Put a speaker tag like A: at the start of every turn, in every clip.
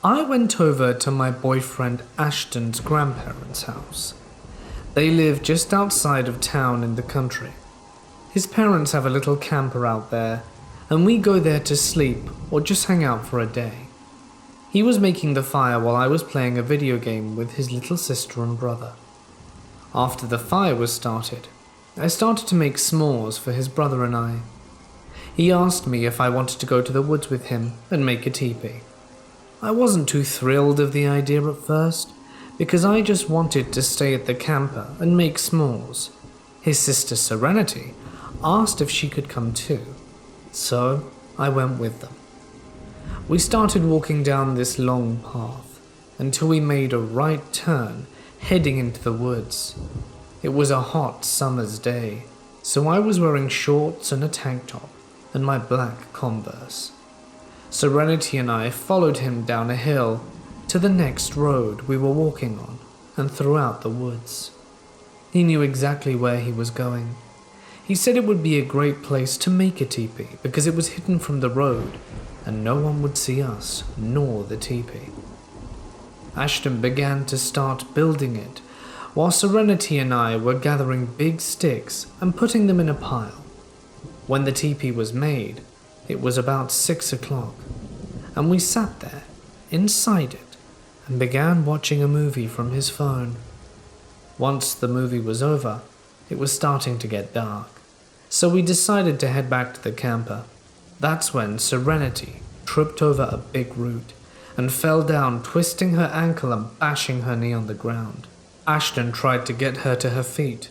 A: I went over to my boyfriend Ashton's grandparents' house. They live just outside of town in the country. His parents have a little camper out there, and we go there to sleep or just hang out for a day. He was making the fire while I was playing a video game with his little sister and brother. After the fire was started, I started to make s'mores for his brother and I. He asked me if I wanted to go to the woods with him and make a teepee. I wasn't too thrilled of the idea at first, because I just wanted to stay at the camper and make s'mores. His sister Serenity asked if she could come too, so I went with them. We started walking down this long path until we made a right turn heading into the woods. It was a hot summer's day, so I was wearing shorts and a tank top and my black Converse. Serenity and I followed him down a hill to the next road we were walking on and throughout the woods. He knew exactly where he was going. He said it would be a great place to make a teepee because it was hidden from the road and no one would see us nor the teepee. Ashton began to start building it while Serenity and I were gathering big sticks and putting them in a pile. When the teepee was made, it was about 6 o'clock, and we sat there, inside it, and began watching a movie from his phone. Once the movie was over, it was starting to get dark, so we decided to head back to the camper. That's when Serenity tripped over a big root and fell down, twisting her ankle and bashing her knee on the ground. Ashton tried to get her to her feet,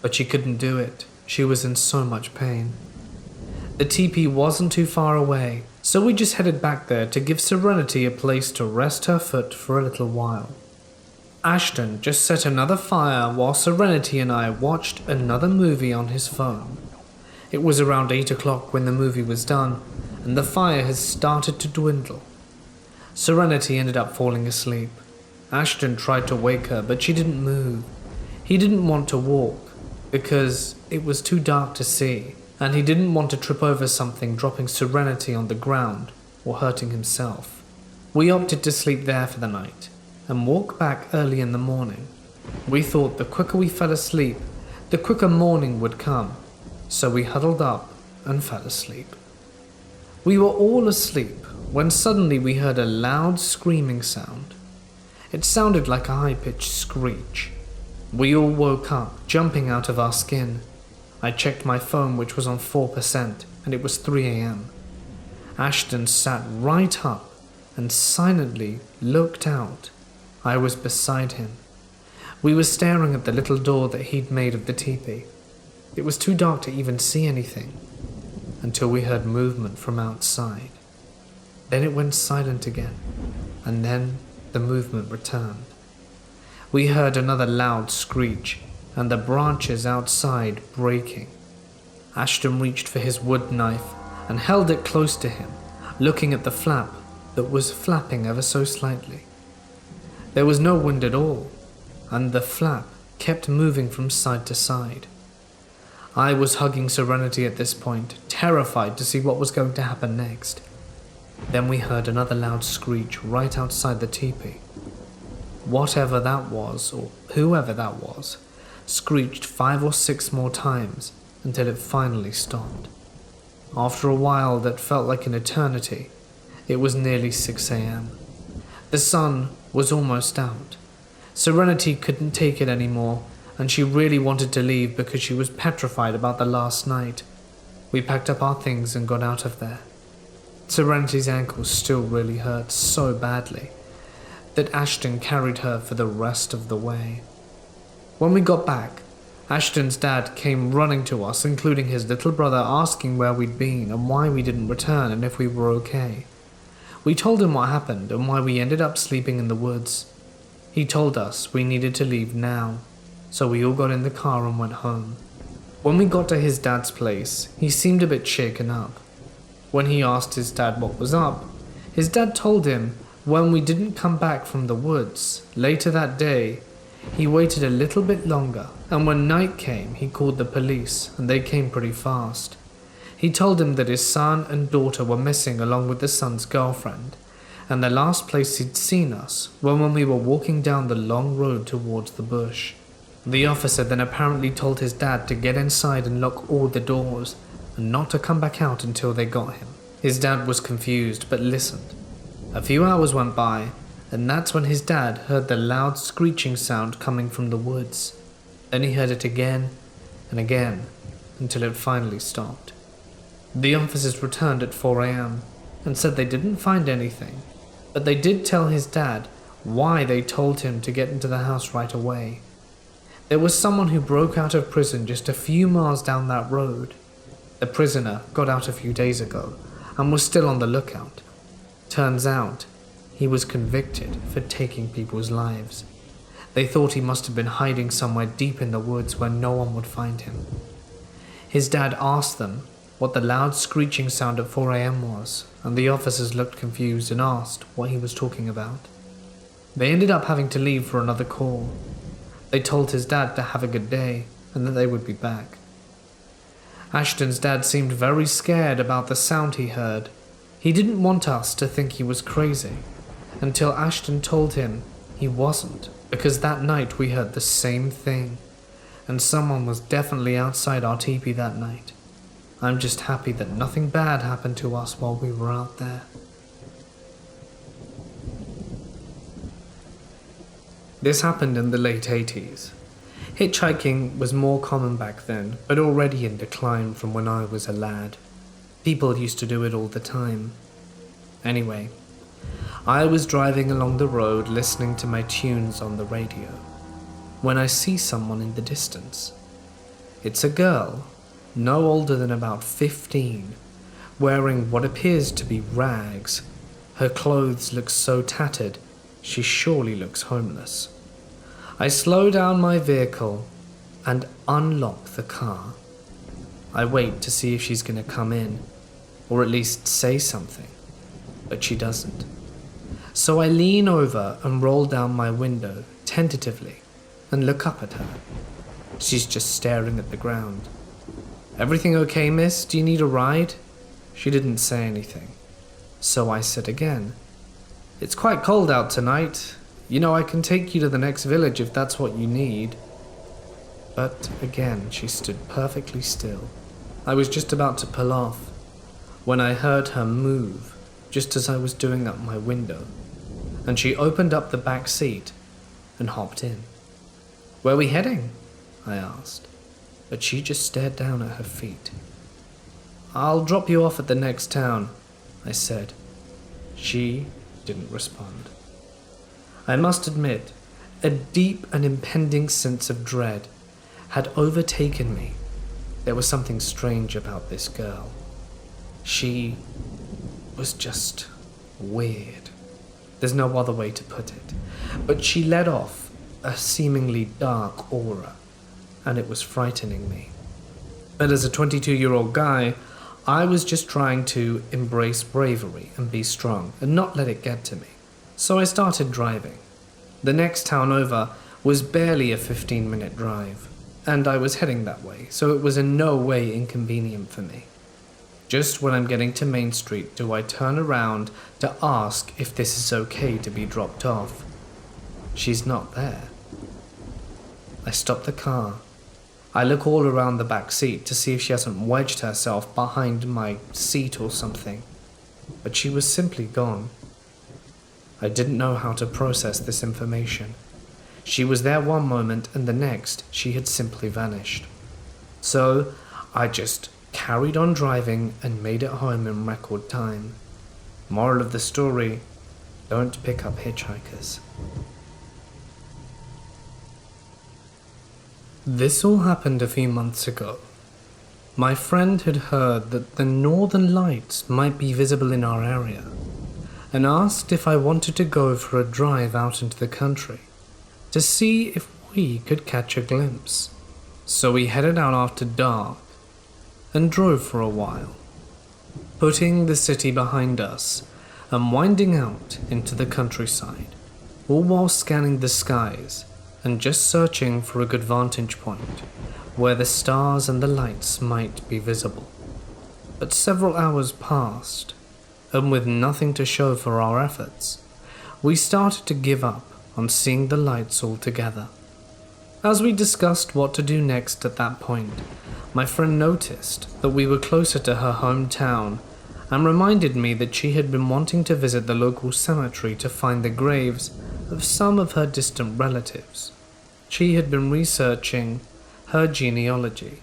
A: but she couldn't do it. She was in so much pain. The teepee wasn't too far away, so we just headed back there to give Serenity a place to rest her foot for a little while. Ashton just set another fire while Serenity and I watched another movie on his phone. It was around 8 o'clock when the movie was done, and the fire had started to dwindle. Serenity ended up falling asleep. Ashton tried to wake her, but she didn't move. He didn't want to walk, because it was too dark to see, and he didn't want to trip over something, dropping Serenity on the ground or hurting himself. We opted to sleep there for the night and walk back early in the morning. We thought the quicker we fell asleep, the quicker morning would come, so we huddled up and fell asleep. We were all asleep when suddenly we heard a loud screaming sound. It sounded like a high-pitched screech. We all woke up, jumping out of our skin. I checked my phone, which was on 4%, and it was 3 a.m. Ashton sat right up and silently looked out. I was beside him. We were staring at the little door that he'd made of the teepee. It was too dark to even see anything, until we heard movement from outside. Then it went silent again, and then the movement returned. We heard another loud screech, and the branches outside breaking. Ashton reached for his wood knife and held it close to him, looking at the flap that was flapping ever so slightly. There was no wind at all, and the flap kept moving from side to side. I was hugging Serenity at this point, terrified to see what was going to happen next. Then we heard another loud screech right outside the teepee. Whatever that was, or whoever that was, screeched 5 or 6 more times until it finally stopped. After a while that felt like an eternity, it was nearly 6 a.m. The sun was almost out. Serenity couldn't take it anymore, and she really wanted to leave because she was petrified about the last night. We packed up our things and got out of there. Serenity's ankle still really hurt so badly that Ashton carried her for the rest of the way. When we got back, Ashton's dad came running to us, including his little brother, asking where we'd been and why we didn't return and if we were okay. We told him what happened and why we ended up sleeping in the woods. He told us we needed to leave now, so we all got in the car and went home. When we got to his dad's place, he seemed a bit shaken up. When he asked his dad what was up, his dad told him when we didn't come back from the woods later that day, he waited a little bit longer, and when night came, he called the police, and they came pretty fast. He told him that his son and daughter were missing along with the son's girlfriend, and the last place he'd seen us was when we were walking down the long road towards the bush. The officer then apparently told his dad to get inside and lock all the doors, and not to come back out until they got him. His dad was confused, but listened. A few hours went by, and that's when his dad heard the loud screeching sound coming from the woods. Then he heard it again and again, until it finally stopped. The officers returned at 4 a.m. and said they didn't find anything, but they did tell his dad why they told him to get into the house right away. There was someone who broke out of prison just a few miles down that road. The prisoner got out a few days ago and was still on the lookout. Turns out, he was convicted for taking people's lives. They thought he must have been hiding somewhere deep in the woods where no one would find him. His dad asked them what the loud screeching sound at 4 a.m. was, and the officers looked confused and asked what he was talking about. They ended up having to leave for another call. They told his dad to have a good day and that they would be back. Ashton's dad seemed very scared about the sound he heard. He didn't want us to think he was crazy, until Ashton told him he wasn't, because that night we heard the same thing, and someone was definitely outside our teepee that night. I'm just happy that nothing bad happened to us while we were out there. This happened in the late 80s. Hitchhiking was more common back then, but already in decline from when I was a lad. People used to do it all the time. Anyway, I was driving along the road listening to my tunes on the radio, when I see someone in the distance. It's a girl, no older than about 15, wearing what appears to be rags. Her clothes look so tattered, she surely looks homeless. I slow down my vehicle and unlock the car. I wait to see if she's going to come in, or at least say something, but she doesn't. So I lean over and roll down my window tentatively and look up at her. She's just staring at the ground. "Everything okay, miss? Do you need a ride?" She didn't say anything. So I said again, "It's quite cold out tonight. You know, I can take you to the next village if that's what you need." But again, she stood perfectly still. I was just about to pull off when I heard her move just as I was doing up my window, and she opened up the back seat and hopped in. "Where are we heading?" I asked, but she just stared down at her feet. "I'll drop you off at the next town," I said. She didn't respond. I must admit, a deep and impending sense of dread had overtaken me. There was something strange about this girl. She was just weird. There's no other way to put it. But she let off a seemingly dark aura, and it was frightening me. But as a 22-year-old guy, I was just trying to embrace bravery and be strong and not let it get to me. So I started driving. The next town over was barely a 15-minute drive, and I was heading that way, so it was in no way inconvenient for me. Just when I'm getting to Main Street do I turn around to ask if this is okay to be dropped off. She's not there. I stop the car. I look all around the back seat to see if she hasn't wedged herself behind my seat or something, but she was simply gone. I didn't know how to process this information. She was there one moment and the next she had simply vanished. So I just carried on driving and made it home in record time. Moral of the story, don't pick up hitchhikers. This all happened a few months ago. My friend had heard that the northern lights might be visible in our area, and asked if I wanted to go for a drive out into the country to see if we could catch a glimpse. So we headed out after dark and drove for a while, putting the city behind us and winding out into the countryside, all while scanning the skies and just searching for a good vantage point where the stars and the lights might be visible. But several hours passed, and with nothing to show for our efforts, we started to give up on seeing the lights altogether. As we discussed what to do next at that point, my friend noticed that we were closer to her hometown and reminded me that she had been wanting to visit the local cemetery to find the graves of some of her distant relatives. She had been researching her genealogy.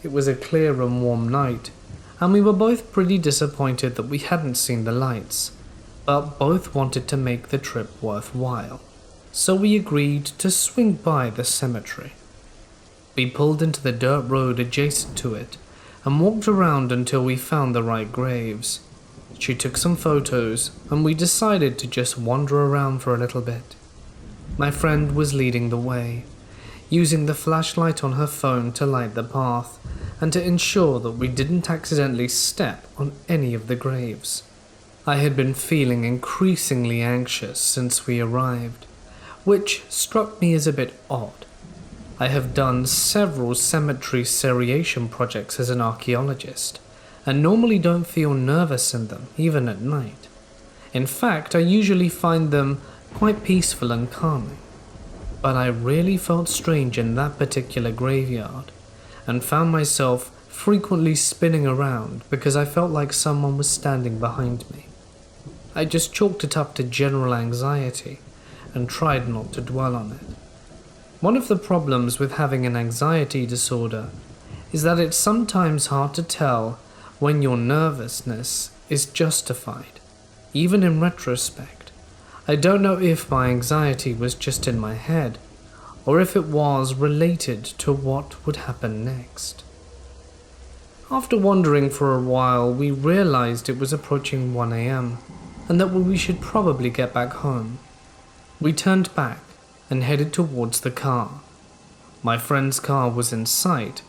A: It was a clear and warm night, and we were both pretty disappointed that we hadn't seen the lights, but both wanted to make the trip worthwhile. So we agreed to swing by the cemetery. We pulled into the dirt road adjacent to it and walked around until we found the right graves. She took some photos and we decided to just wander around for a little bit. My friend was leading the way, using the flashlight on her phone to light the path and to ensure that we didn't accidentally step on any of the graves. I had been feeling increasingly anxious since we arrived, which struck me as a bit odd. I have done several cemetery seriation projects as an archaeologist, and normally don't feel nervous in them, even at night. In fact, I usually find them quite peaceful and calming. But I really felt strange in that particular graveyard, and found myself frequently spinning around because I felt like someone was standing behind me. I just chalked it up to general anxiety and tried not to dwell on it. One of the problems with having an anxiety disorder is that it's sometimes hard to tell when your nervousness is justified, even in retrospect. I don't know if my anxiety was just in my head, or if it was related to what would happen next. After wandering for a while, we realized it was approaching 1 a.m. and that we should probably get back home. We turned back and headed towards the car. My friend's car was in sight,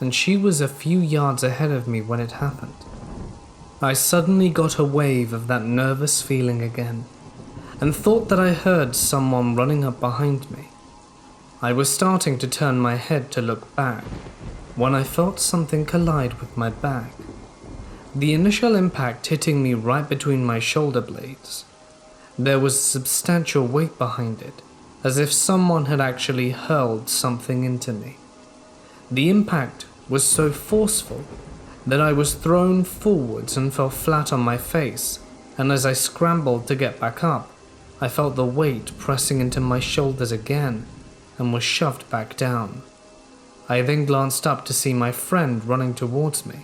A: and she was a few yards ahead of me when it happened. I suddenly got a wave of that nervous feeling again, and thought that I heard someone running up behind me. I was starting to turn my head to look back, when I felt something collide with my back. The initial impact hitting me right between my shoulder blades. There was substantial weight behind it, as if someone had actually hurled something into me. The impact was so forceful that I was thrown forwards and fell flat on my face, and as I scrambled to get back up, I felt the weight pressing into my shoulders again and was shoved back down. I then glanced up to see my friend running towards me.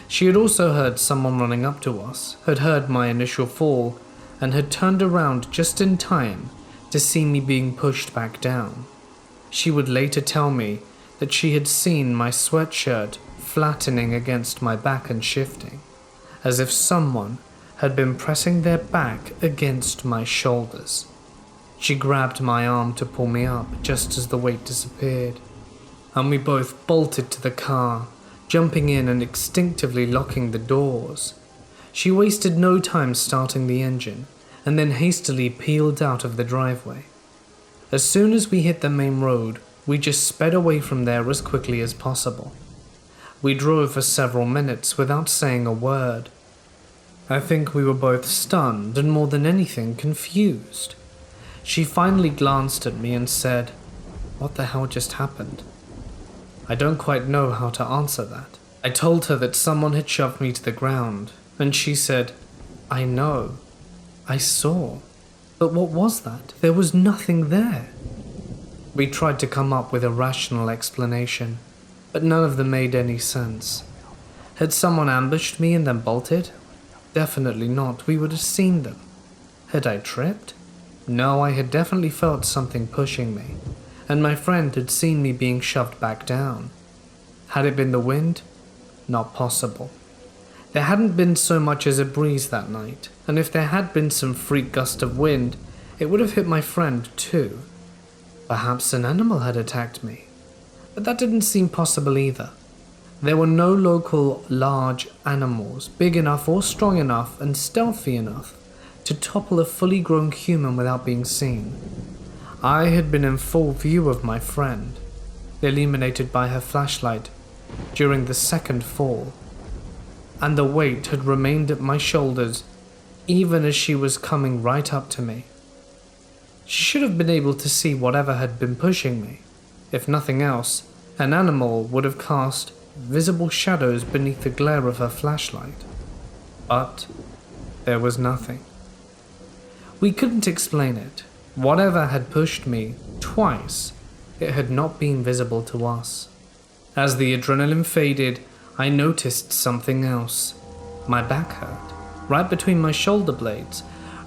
A: She had also heard someone running up to us, had heard my initial fall, and had turned around just in time to see me being pushed back down. She would later tell me that she had seen my sweatshirt flattening against my back and shifting, as if someone had been pressing their back against my shoulders. She grabbed my arm to pull me up just as the weight disappeared, and we both bolted to the car, jumping in and instinctively locking the doors. She wasted no time starting the engine, and then hastily peeled out of the driveway. As soon as we hit the main road, we just sped away from there as quickly as possible. We drove for several minutes without saying a word. I think we were both stunned and more than anything confused. She finally glanced at me and said, "What the hell just happened?" I don't quite know how to answer that. I told her that someone had shoved me to the ground, and she said, "I know. I saw. But what was that? There was nothing there." We tried to come up with a rational explanation, but none of them made any sense. Had someone ambushed me and then bolted? Definitely not. We would have seen them. Had I tripped? No, I had definitely felt something pushing me, and my friend had seen me being shoved back down. Had it been the wind? Not possible. There hadn't been so much as a breeze that night, and if there had been some freak gust of wind, it would have hit my friend too. Perhaps an animal had attacked me, but that didn't seem possible either. There were no local large animals big enough or strong enough and stealthy enough to topple a fully grown human without being seen. I had been in full view of my friend, illuminated by her flashlight, during the second fall. and the weight had remained at my shoulders even as she was coming right up to me. She should have been able to see whatever had been pushing me. If nothing else, an animal would have cast visible shadows beneath the glare of her flashlight. But there was nothing. We couldn't explain it. Whatever had pushed me twice, it had not been visible to us. As the adrenaline faded, I noticed something else. My back hurt, right between my shoulder blades,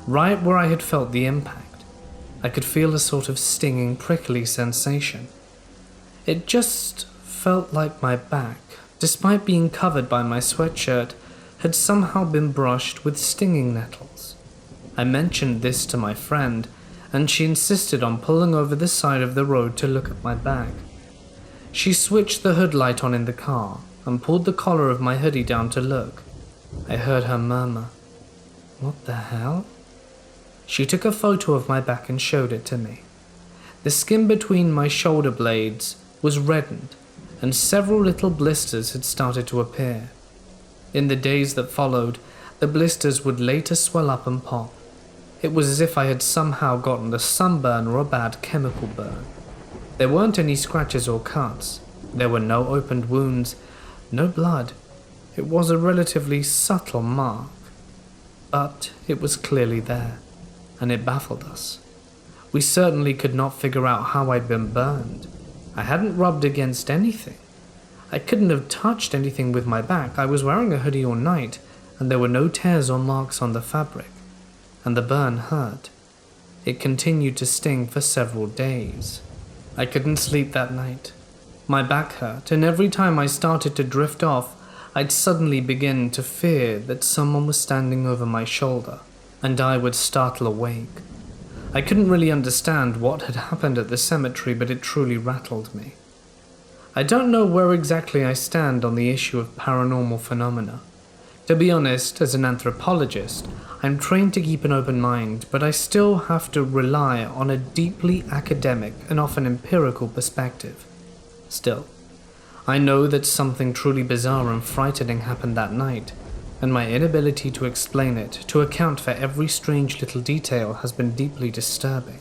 A: right where I had felt the impact. I could feel a sort of stinging, prickly sensation. It just felt like my back, despite being covered by my sweatshirt, had somehow been brushed with stinging nettles. I mentioned this to my friend, and she insisted on pulling over the side of the road to look at my back. She switched the hood light on in the car and pulled the collar of my hoodie down to look. I heard her murmur, "What the hell?" She took a photo of my back and showed it to me. The skin between my shoulder blades was reddened, and several little blisters had started to appear. In the days that followed, the blisters would later swell up and pop. It was as if I had somehow gotten a sunburn or a bad chemical burn. There weren't any scratches or cuts. There were no opened wounds, no blood. It was a relatively subtle mark, but it was clearly there, and it baffled us. We certainly could not figure out how I'd been burned. I hadn't rubbed against anything. I couldn't have touched anything with my back. I was wearing a hoodie all night, and there were no tears or marks on the fabric. And the burn hurt. It continued to sting for several days. I couldn't sleep that night. My back hurt, and every time I started to drift off, I'd suddenly begin to fear that someone was standing over my shoulder, and I would startle awake. I couldn't really understand what had happened at the cemetery, but it truly rattled me. I don't know where exactly I stand on the issue of paranormal phenomena. To be honest, as an anthropologist, I'm trained to keep an open mind, but I still have to rely on a deeply academic and often empirical perspective. Still, I know that something truly bizarre and frightening happened that night, and my inability to explain it, to account for every strange little detail, has been deeply disturbing.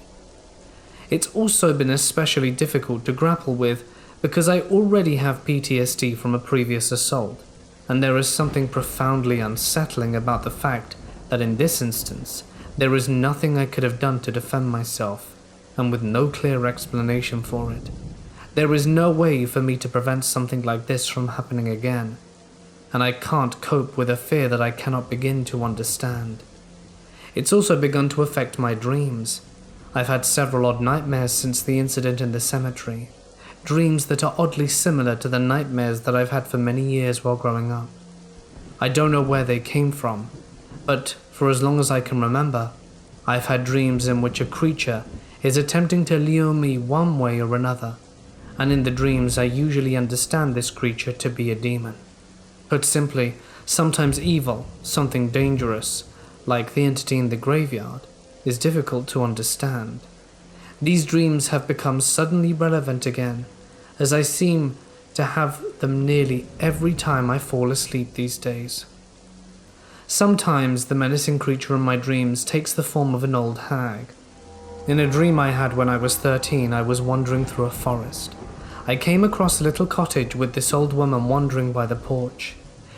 A: It's also been especially difficult to grapple with because I already have PTSD from a previous assault, and there is something profoundly unsettling about the fact that in this instance, there is nothing I could have done to defend myself, and with no clear explanation for it. There is no way for me to prevent something like this from happening again, and I can't cope with a fear that I cannot begin to understand. It's also begun to affect my dreams. I've had several odd nightmares since the incident in the cemetery, dreams that are oddly similar to the nightmares that I've had for many years while growing up. I don't know where they came from, but for as long as I can remember, I've had dreams in which a creature is attempting to lure me one way or another, and in the dreams I usually understand this creature to be a demon. Put simply, sometimes evil, something dangerous, like the entity in the graveyard, is difficult to understand. These dreams have become suddenly relevant again, as I seem to have them nearly every time I fall asleep these days. Sometimes the menacing creature in my dreams takes the form of an old hag. In a dream I had when I was 13, I was wandering through a forest. I came across a little cottage with this old woman wandering by the porch.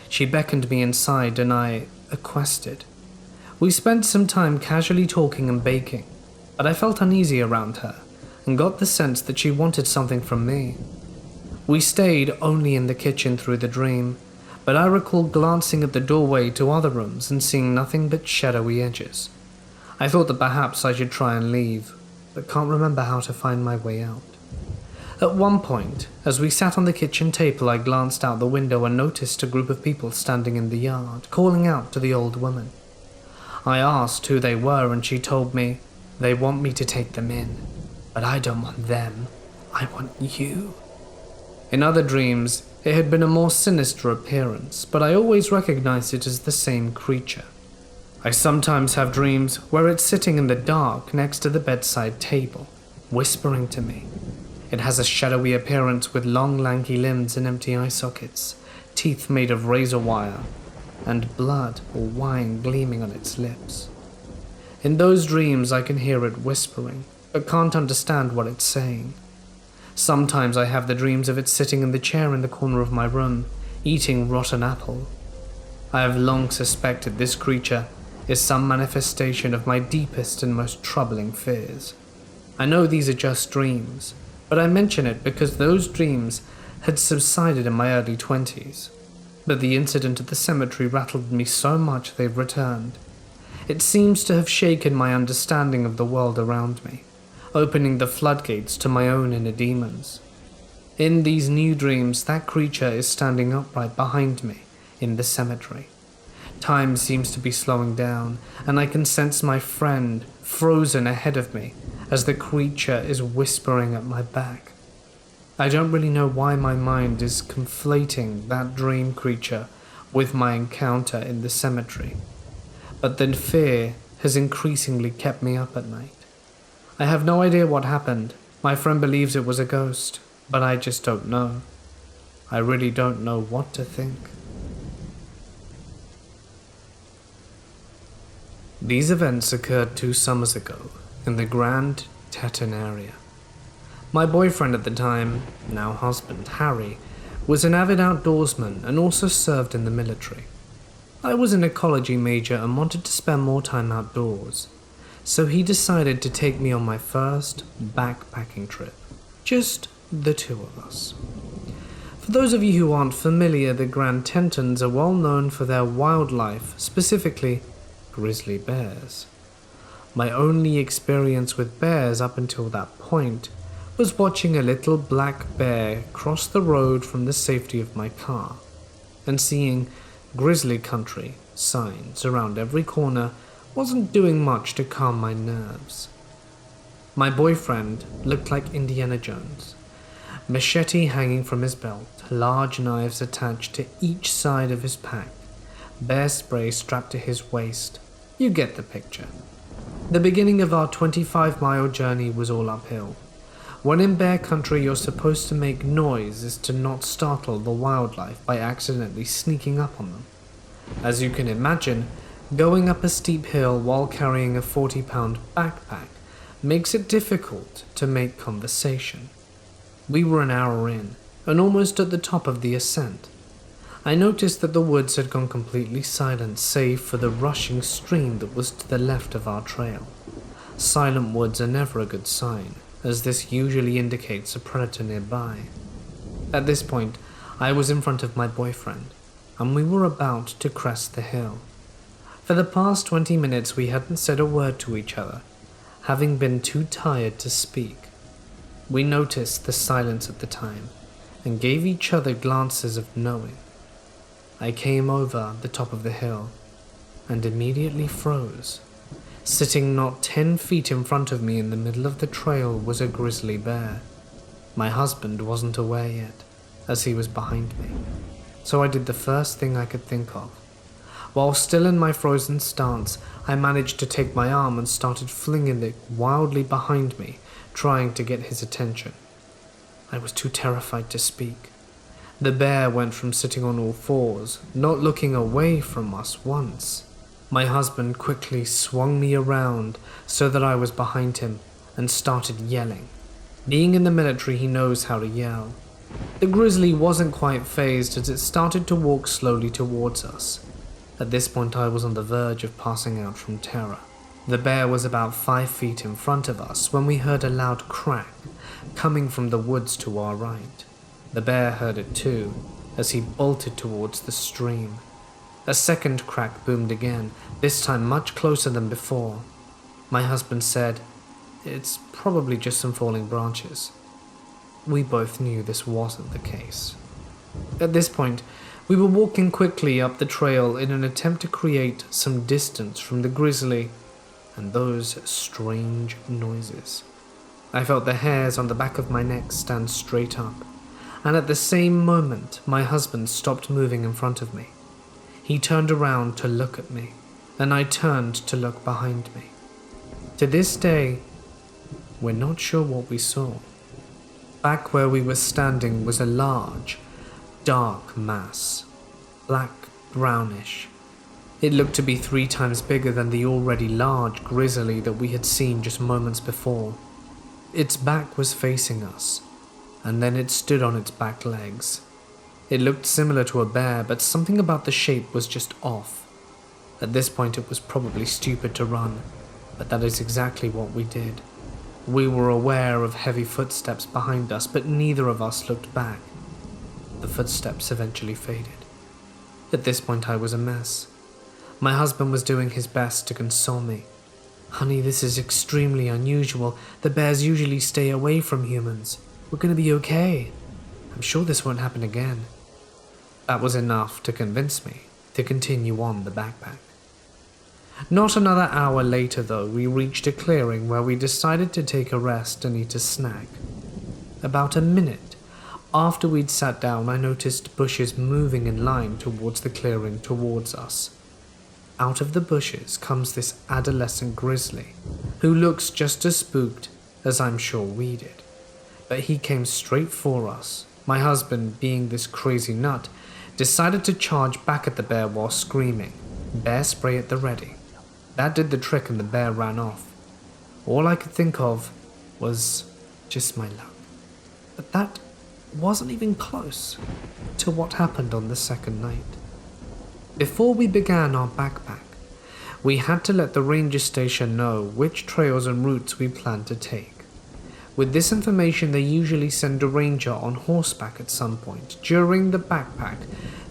A: She beckoned me inside and I accosted. We spent some time casually talking and baking, but I felt uneasy around her and got the sense that she wanted something from me. We stayed only in the kitchen through the dream, but I recall glancing at the doorway to other rooms and seeing nothing but shadowy edges. I thought that perhaps I should try and leave, but can't remember how to find my way out. At one point, as we sat on the kitchen table, I glanced out the window and noticed a group of people standing in the yard, calling out to the old woman. I asked who they were and she told me, "They want me to take them in, but I don't want them, I want you." In other dreams, it had been a more sinister appearance, but I always recognized it as the same creature. I sometimes have dreams where it's sitting in the dark next to the bedside table, whispering to me. It has a shadowy appearance with long lanky limbs and empty eye sockets, teeth made of razor wire, and blood or wine gleaming on its lips. In those dreams I can hear it whispering, but can't understand what it's saying. Sometimes I have the dreams of it sitting in the chair in the corner of my room, eating rotten apple. I have long suspected this creature is some manifestation of my deepest and most troubling fears. I know these are just dreams, but I mention it because those dreams had subsided in my early 20s. But the incident at the cemetery rattled me so much they've returned. It seems to have shaken my understanding of the world around me, opening the floodgates to my own inner demons. In these new dreams, that creature is standing upright behind me in the cemetery. Time seems to be slowing down, and I can sense my friend frozen ahead of me as the creature is whispering at my back. I don't really know why my mind is conflating that dream creature with my encounter in the cemetery, but the fear has increasingly kept me up at night. I have no idea what happened. My friend believes it was a ghost, but I just don't know. I really don't know what to think. These events occurred 2 summers ago in the Grand Teton area. My boyfriend at the time, now husband, Harry, was an avid outdoorsman and also served in the military. I was an ecology major and wanted to spend more time outdoors, so he decided to take me on my first backpacking trip, just the 2 of us. For those of you who aren't familiar, the Grand Tetons are well known for their wildlife, specifically grizzly bears. My only experience with bears up until that point was watching a little black bear cross the road from the safety of my car, and seeing grizzly country signs around every corner wasn't doing much to calm my nerves. My boyfriend looked like Indiana Jones, machete hanging from his belt, large knives attached to each side of his pack, bear spray strapped to his waist. You get the picture. The beginning of our 25-mile journey was all uphill. When in bear country, you're supposed to make noise is to not startle the wildlife by accidentally sneaking up on them. As you can imagine, going up a steep hill while carrying a 40-pound backpack makes it difficult to make conversation. We were an hour in, and almost at the top of the ascent. I noticed that the woods had gone completely silent save for the rushing stream that was to the left of our trail. Silent woods are never a good sign, as this usually indicates a predator nearby. At this point, I was in front of my boyfriend, and we were about to crest the hill. For the past 20 minutes we hadn't said a word to each other, having been too tired to speak. We noticed the silence at the time, and gave each other glances of knowing. I came over the top of the hill, and immediately froze. Sitting not 10 feet in front of me in the middle of the trail was a grizzly bear. My husband wasn't aware yet, as he was behind me, so I did the first thing I could think of. While still in my frozen stance, I managed to take my arm and started flinging it wildly behind me, trying to get his attention. I was too terrified to speak. The bear went from sitting on all fours, not looking away from us once. My husband quickly swung me around so that I was behind him and started yelling. Being in the military, he knows how to yell. The grizzly wasn't quite fazed as it started to walk slowly towards us. At this point, I was on the verge of passing out from terror. The bear was about 5 feet in front of us when we heard a loud crack coming from the woods to our right. The bear heard it too, as he bolted towards the stream. A second crack boomed again, this time much closer than before. My husband said, "It's probably just some falling branches." We both knew this wasn't the case. At this point, we were walking quickly up the trail in an attempt to create some distance from the grizzly and those strange noises. I felt the hairs on the back of my neck stand straight up, and at the same moment, my husband stopped moving in front of me. He turned around to look at me, and I turned to look behind me. To this day, we're not sure what we saw. Back where we were standing was a large, dark mass, black, brownish, It looked to be 3 times bigger than the already large grizzly that we had seen just moments before. Its back was facing us, and then it stood on its back legs. It looked similar to a bear, but something about the shape was just off. At this point it was probably stupid to run, but that is exactly what we did. We were aware of heavy footsteps behind us, but neither of us looked back. The footsteps eventually faded. At this point I was a mess. My husband was doing his best to console me. "Honey, this is extremely unusual. The bears usually stay away from humans. We're gonna be okay. I'm sure this won't happen again." That was enough to convince me to continue on the backpack. Not another hour later though, we reached a clearing where we decided to take a rest and eat a snack. About a minute after we'd sat down, I noticed bushes moving in line towards the clearing towards us. Out of the bushes comes this adolescent grizzly, who looks just as spooked as I'm sure we did. But he came straight for us. My husband, being this crazy nut, decided to charge back at the bear while screaming, "Bear spray at the ready." That did the trick and the bear ran off. All I could think of was just my luck. But that wasn't even close to what happened on the second night. Before we began our backpack, we had to let the ranger station know which trails and routes we planned to take. With this information, they usually send a ranger on horseback at some point during the backpack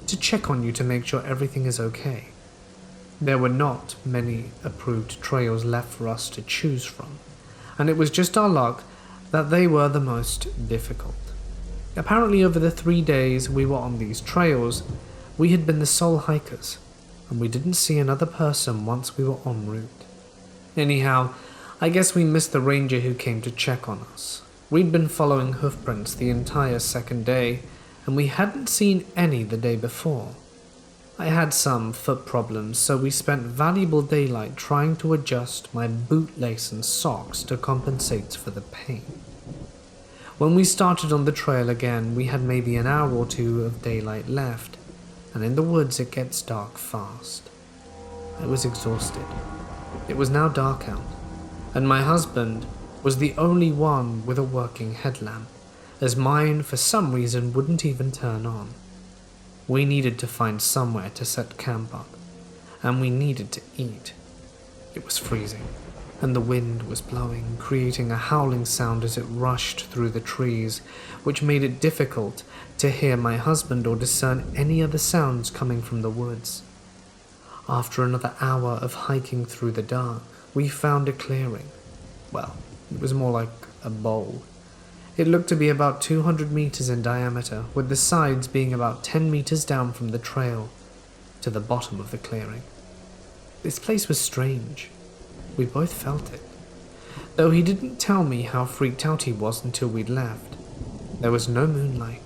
A: to check on you to make sure everything is okay. There were not many approved trails left for us to choose from, and it was just our luck that they were the most difficult. Apparently, over the 3 days we were on these trails, we had been the sole hikers, and we didn't see another person once we were en route. Anyhow, I guess we missed the ranger who came to check on us. We'd been following hoofprints the entire second day, and we hadn't seen any the day before. I had some foot problems, so we spent valuable daylight trying to adjust my bootlace and socks to compensate for the pain. When we started on the trail again, we had maybe an hour or 2 of daylight left, and in the woods it gets dark fast. I was exhausted. It was now dark out, and my husband was the only one with a working headlamp, as mine for some reason wouldn't even turn on. We needed to find somewhere to set camp up, and we needed to eat. It was freezing, and the wind was blowing, creating a howling sound as it rushed through the trees, which made it difficult to hear my husband or discern any other sounds coming from the woods. After another hour of hiking through the dark, we found a clearing. Well, it was more like a bowl. It looked to be about 200 meters in diameter, with the sides being about 10 meters down from the trail to the bottom of the clearing. This place was strange. We both felt it, though he didn't tell me how freaked out he was until we'd left. There was no moonlight,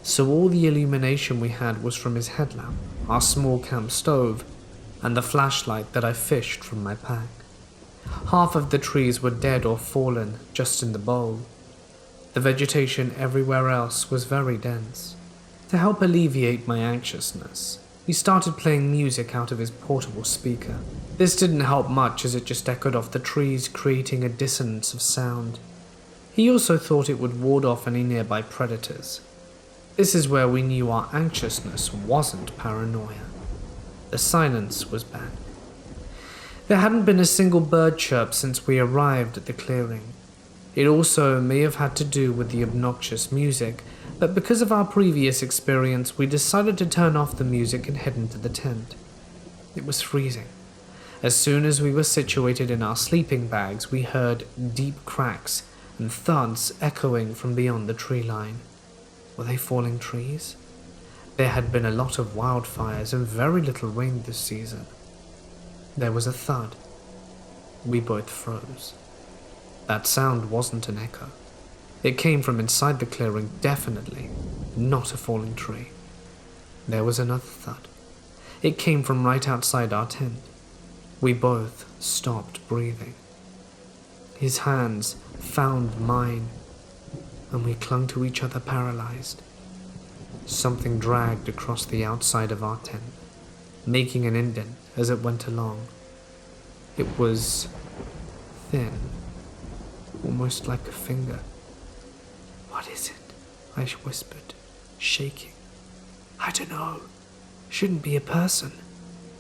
A: so all the illumination we had was from his headlamp, our small camp stove, and the flashlight that I fished from my pack. Half of the trees were dead or fallen just in the bowl. The vegetation everywhere else was very dense. To help alleviate my anxiousness, he started playing music out of his portable speaker. This didn't help much as it just echoed off the trees, creating a dissonance of sound. He also thought it would ward off any nearby predators. This is where we knew our anxiousness wasn't paranoia. The silence was back. There hadn't been a single bird chirp since we arrived at the clearing. It also may have had to do with the obnoxious music, but because of our previous experience, we decided to turn off the music and head into the tent. It was freezing. As soon as we were situated in our sleeping bags, we heard deep cracks and thuds echoing from beyond the tree line. Were they falling trees? There had been a lot of wildfires and very little rain this season. There was a thud. We both froze. That sound wasn't an echo. It came from inside the clearing, definitely not a falling tree. There was another thud. It came from right outside our tent. We both stopped breathing. His hands found mine, and we clung to each other paralyzed. Something dragged across the outside of our tent, making an indent as it went along. It was thin, almost like a finger. "What is it?" I whispered, shaking. "I don't know. Shouldn't be a person.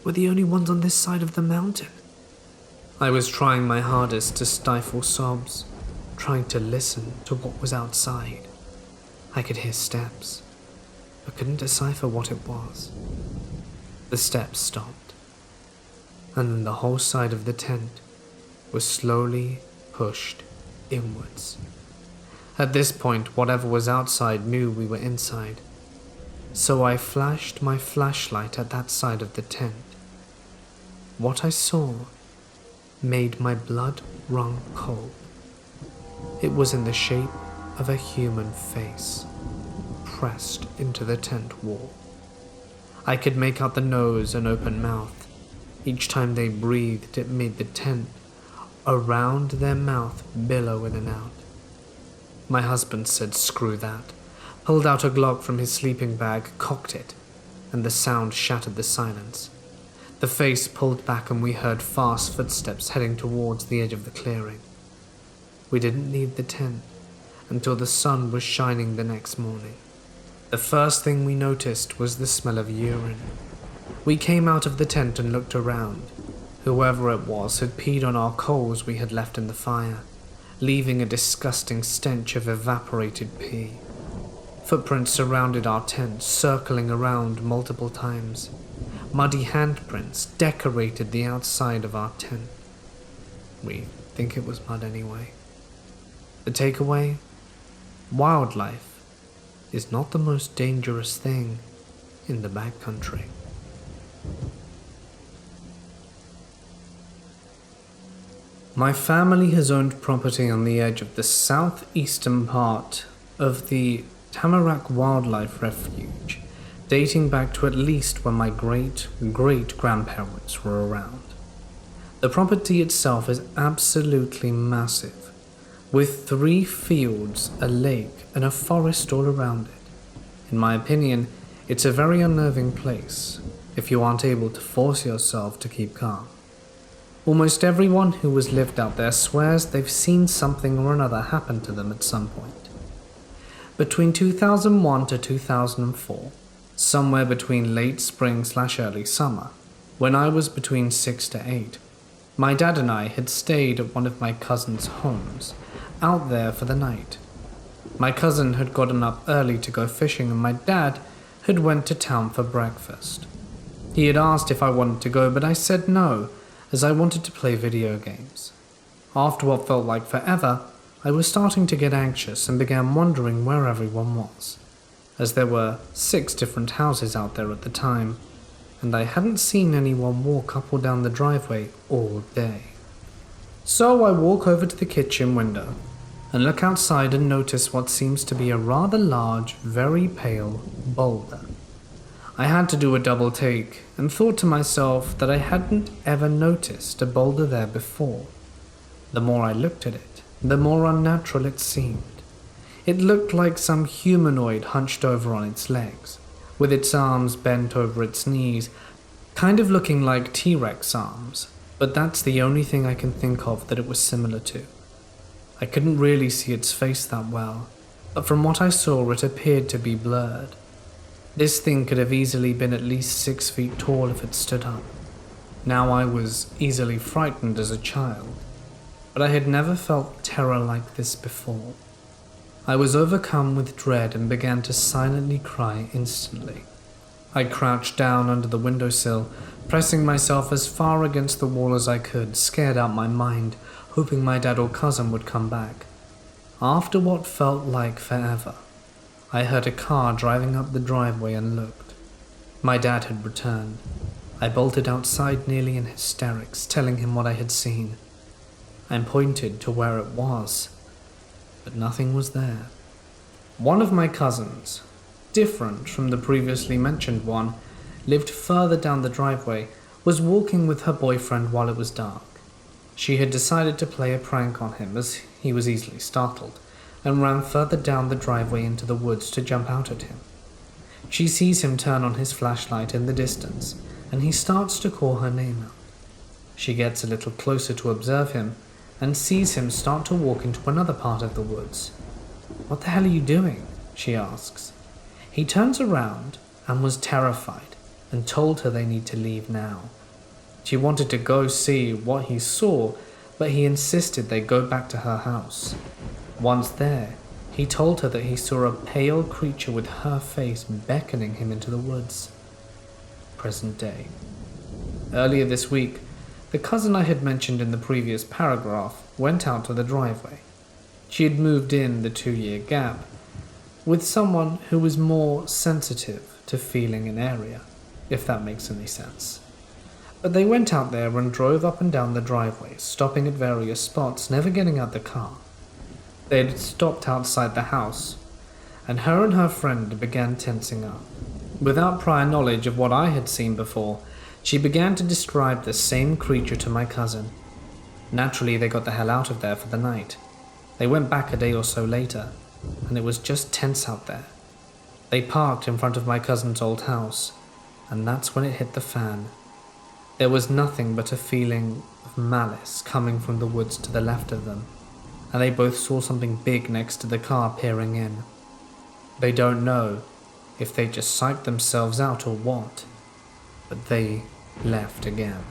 A: We're the only ones on this side of the mountain." I was trying my hardest to stifle sobs, trying to listen to what was outside. I could hear steps, but couldn't decipher what it was. The steps stopped, and then the whole side of the tent was slowly pushed inwards. At this point, whatever was outside knew we were inside, so I flashed my flashlight at that side of the tent. What I saw made my blood run cold. It was in the shape of a human face, pressed into the tent wall. I could make out the nose and open mouth. Each time they breathed, it made the tent around their mouth billow in and out. My husband said, "Screw that," pulled out a Glock from his sleeping bag, cocked it, and the sound shattered the silence. The face pulled back and we heard fast footsteps heading towards the edge of the clearing. We didn't leave the tent until the sun was shining the next morning. The first thing we noticed was the smell of urine. We came out of the tent and looked around. Whoever it was had peed on our coals we had left in the fire, leaving a disgusting stench of evaporated pee. Footprints surrounded our tent, circling around multiple times. Muddy handprints decorated the outside of our tent. We think it was mud anyway. The takeaway? Wildlife is not the most dangerous thing in the backcountry. My family has owned property on the edge of the southeastern part of the Tamarack Wildlife Refuge, dating back to at least when my great-great-grandparents were around. The property itself is absolutely massive, with 3 fields, a lake, and a forest all around it. In my opinion, it's a very unnerving place if you aren't able to force yourself to keep calm. Almost everyone who has lived out there swears they've seen something or another happen to them at some point. Between 2001 to 2004, somewhere between late spring/early summer, when I was between 6 to 8, my dad and I had stayed at one of my cousin's homes, out there for the night. My cousin had gotten up early to go fishing and my dad had went to town for breakfast. He had asked if I wanted to go, but I said no, as I wanted to play video games. After what felt like forever, I was starting to get anxious and began wondering where everyone was, as there were 6 different houses out there at the time, and I hadn't seen anyone walk up or down the driveway all day. So I walk over to the kitchen window and look outside and notice what seems to be a rather large, very pale boulder. I had to do a double take and thought to myself that I hadn't ever noticed a boulder there before. The more I looked at it, the more unnatural it seemed. It looked like some humanoid hunched over on its legs, with its arms bent over its knees, kind of looking like T-Rex arms, but that's the only thing I can think of that it was similar to. I couldn't really see its face that well, but from what I saw it appeared to be blurred. This thing could have easily been at least 6 feet tall if it stood up. Now I was easily frightened as a child, but I had never felt terror like this before. I was overcome with dread and began to silently cry instantly. I crouched down under the windowsill, pressing myself as far against the wall as I could, scared out my mind, hoping my dad or cousin would come back. After what felt like forever, I heard a car driving up the driveway and looked. My dad had returned. I bolted outside nearly in hysterics, telling him what I had seen. I pointed to where it was, but nothing was there. One of my cousins, different from the previously mentioned one, lived further down the driveway, was walking with her boyfriend while it was dark. She had decided to play a prank on him as he was easily startled, and ran further down the driveway into the woods to jump out at him. She sees him turn on his flashlight in the distance, and he starts to call her name out. She gets a little closer to observe him and sees him start to walk into another part of the woods. "What the hell are you doing?" she asks. He turns around and was terrified and told her they need to leave now. She wanted to go see what he saw, but he insisted they go back to her house. Once there, he told her that he saw a pale creature with her face beckoning him into the woods. Present day. Earlier this week, the cousin I had mentioned in the previous paragraph went out to the driveway. She had moved in the 2-year gap with someone who was more sensitive to feeling an area, if that makes any sense. But they went out there and drove up and down the driveway, stopping at various spots, never getting out the car. They had stopped outside the house, and her friend began tensing up. Without prior knowledge of what I had seen before, she began to describe the same creature to my cousin. Naturally, they got the hell out of there for the night. They went back a day or so later, and it was just tense out there. They parked in front of my cousin's old house, and that's when it hit the fan. There was nothing but a feeling of malice coming from the woods to the left of them, and they both saw something big next to the car peering in. They don't know if they just psyched themselves out or what, but they left again.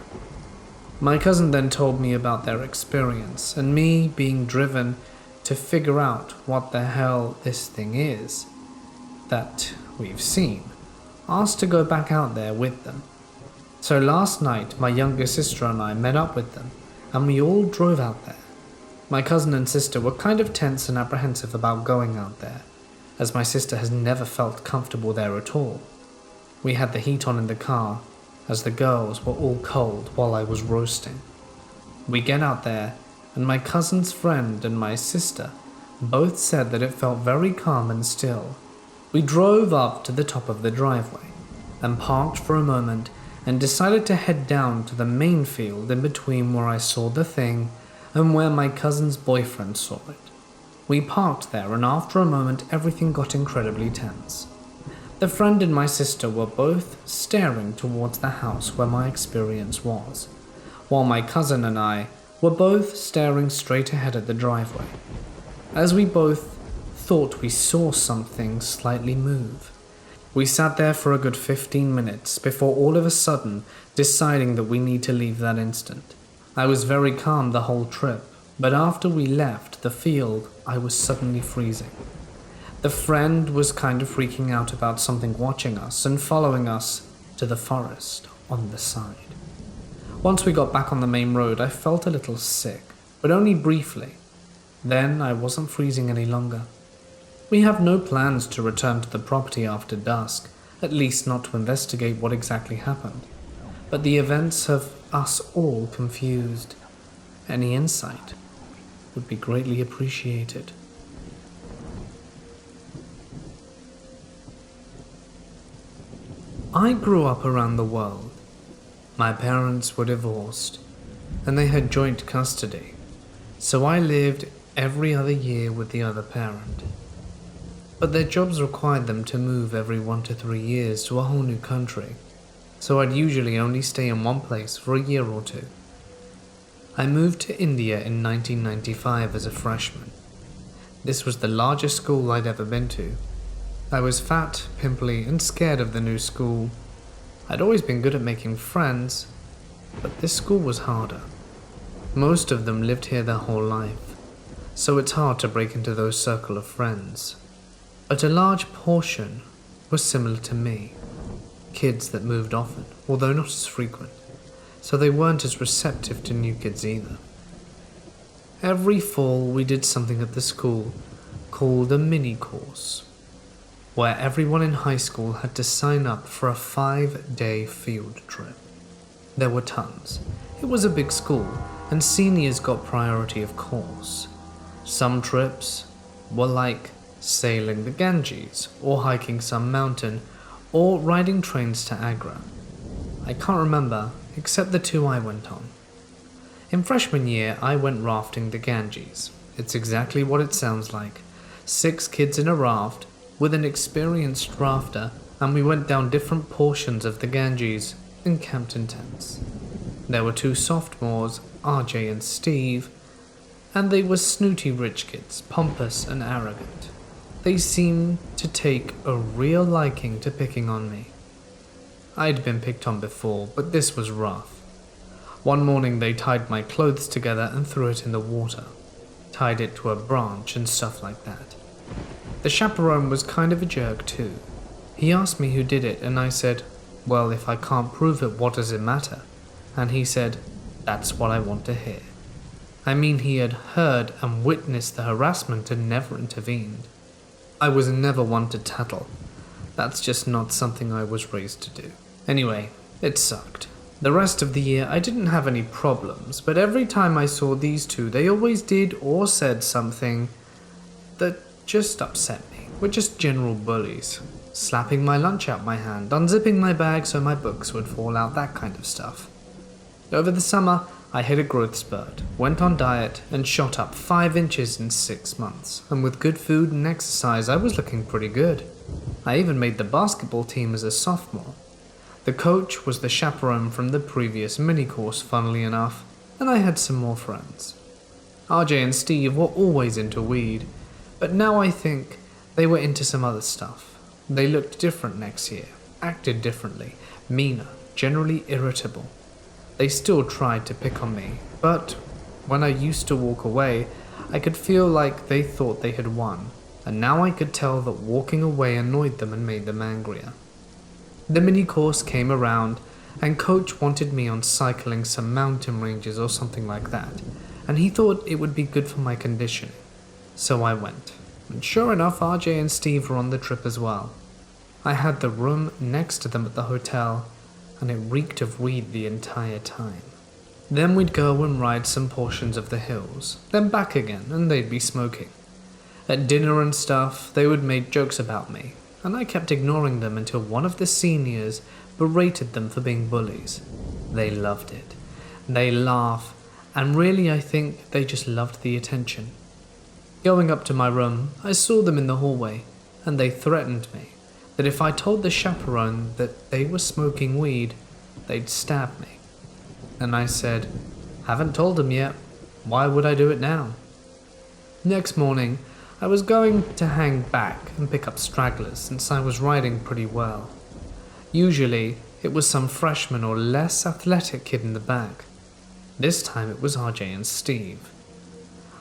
A: My cousin then told me about their experience, and me being driven to figure out what the hell this thing is that we've seen, asked to go back out there with them. So last night, my younger sister and I met up with them, and we all drove out there. My cousin and sister were kind of tense and apprehensive about going out there, as my sister has never felt comfortable there at all. We had the heat on in the car, as the girls were all cold while I was roasting. We get out there, and my cousin's friend and my sister both said that it felt very calm and still. We drove up to the top of the driveway, and parked for a moment, and decided to head down to the main field in between where I saw the thing and where my cousin's boyfriend saw it. We parked there, and after a moment everything got incredibly tense. The friend and my sister were both staring towards the house where my experience was, while my cousin and I were both staring straight ahead at the driveway, as we both thought we saw something slightly move. We sat there for a good 15 minutes before all of a sudden deciding that we need to leave that instant. I was very calm the whole trip, but after we left the field, I was suddenly freezing. The friend was kind of freaking out about something watching us and following us to the forest on the side. Once we got back on the main road, I felt a little sick, but only briefly. Then I wasn't freezing any longer. We have no plans to return to the property after dusk, at least not to investigate what exactly happened. But the events have us all confused. Any insight would be greatly appreciated. I grew up around the world. My parents were divorced, and they had joint custody, so I lived every other year with the other parent. But their jobs required them to move every 1 to 3 years to a whole new country, so I'd usually only stay in one place for a year or two. I moved to India in 1995 as a freshman. This was the largest school I'd ever been to. I was fat, pimply, and scared of the new school. I'd always been good at making friends, but this school was harder. Most of them lived here their whole life, so it's hard to break into those circle of friends. But a large portion was similar to me, kids that moved often, although not as frequent, so they weren't as receptive to new kids either. Every fall we did something at the school called a mini course, where everyone in high school had to sign up for a 5-day field trip. There were tons. It was a big school, and seniors got priority of course. Some trips were like sailing the Ganges, or hiking some mountain, or riding trains to Agra. I can't remember, except the 2 I went on. In freshman year, I went rafting the Ganges. It's exactly what it sounds like. 6 kids in a raft, with an experienced rafter, and we went down different portions of the Ganges, and camped in tents. There were two sophomores, RJ and Steve, and they were snooty rich kids, pompous and arrogant. They seemed to take a real liking to picking on me. I'd been picked on before, but this was rough. One morning they tied my clothes together and threw it in the water, tied it to a branch and stuff like that. The chaperone was kind of a jerk too. He asked me who did it and I said, well, if I can't prove it, what does it matter? And he said, that's what I want to hear. I mean, he had heard and witnessed the harassment and never intervened. I was never one to tattle. That's just not something I was raised to do. Anyway, it sucked. The rest of the year I didn't have any problems, but every time I saw these two, they always did or said something that just upset me. We're just general bullies. Slapping my lunch out my hand, unzipping my bag so my books would fall out, that kind of stuff. Over the summer, I hit a growth spurt, went on diet, and shot up 5 inches in 6 months. And with good food and exercise, I was looking pretty good. I even made the basketball team as a sophomore. The coach was the chaperone from the previous mini-course, funnily enough, and I had some more friends. RJ and Steve were always into weed, but now I think they were into some other stuff. They looked different next year, acted differently, meaner, generally irritable. They still tried to pick on me, but when I used to walk away, I could feel like they thought they had won, and now I could tell that walking away annoyed them and made them angrier. The mini-course came around, and Coach wanted me on cycling some mountain ranges or something like that, and he thought it would be good for my conditioning. So I went, and sure enough, RJ and Steve were on the trip as well. I had the room next to them at the hotel, and it reeked of weed the entire time. Then we'd go and ride some portions of the hills, then back again, and they'd be smoking. At dinner and stuff, they would make jokes about me, and I kept ignoring them until one of the seniors berated them for being bullies. They loved it. They laugh, and really I think they just loved the attention. Going up to my room, I saw them in the hallway, and they threatened me that if I told the chaperone that they were smoking weed, they'd stab me. And I said, haven't told him yet. Why would I do it now? Next morning, I was going to hang back and pick up stragglers since I was riding pretty well. Usually, it was some freshman or less athletic kid in the back. This time it was RJ and Steve.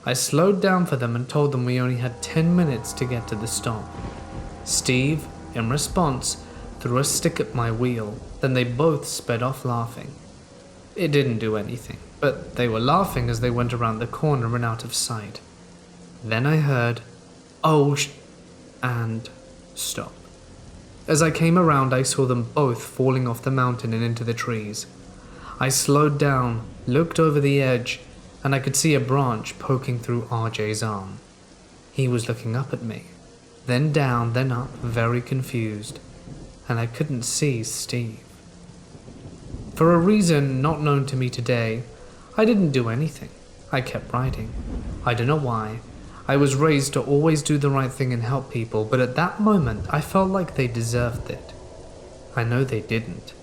A: I slowed down for them and told them we only had 10 minutes to get to the stop. Steve, in response, threw a stick at my wheel, then they both sped off laughing. It didn't do anything, but they were laughing as they went around the corner and out of sight. Then I heard, and stop. As I came around, I saw them both falling off the mountain and into the trees. I slowed down, looked over the edge, and I could see a branch poking through RJ's arm. He was looking up at me, then down, then up, very confused, and I couldn't see Steve. For a reason not known to me today, I didn't do anything. I kept riding. I don't know why. I was raised to always do the right thing and help people, but at that moment I felt like they deserved it. I know they didn't,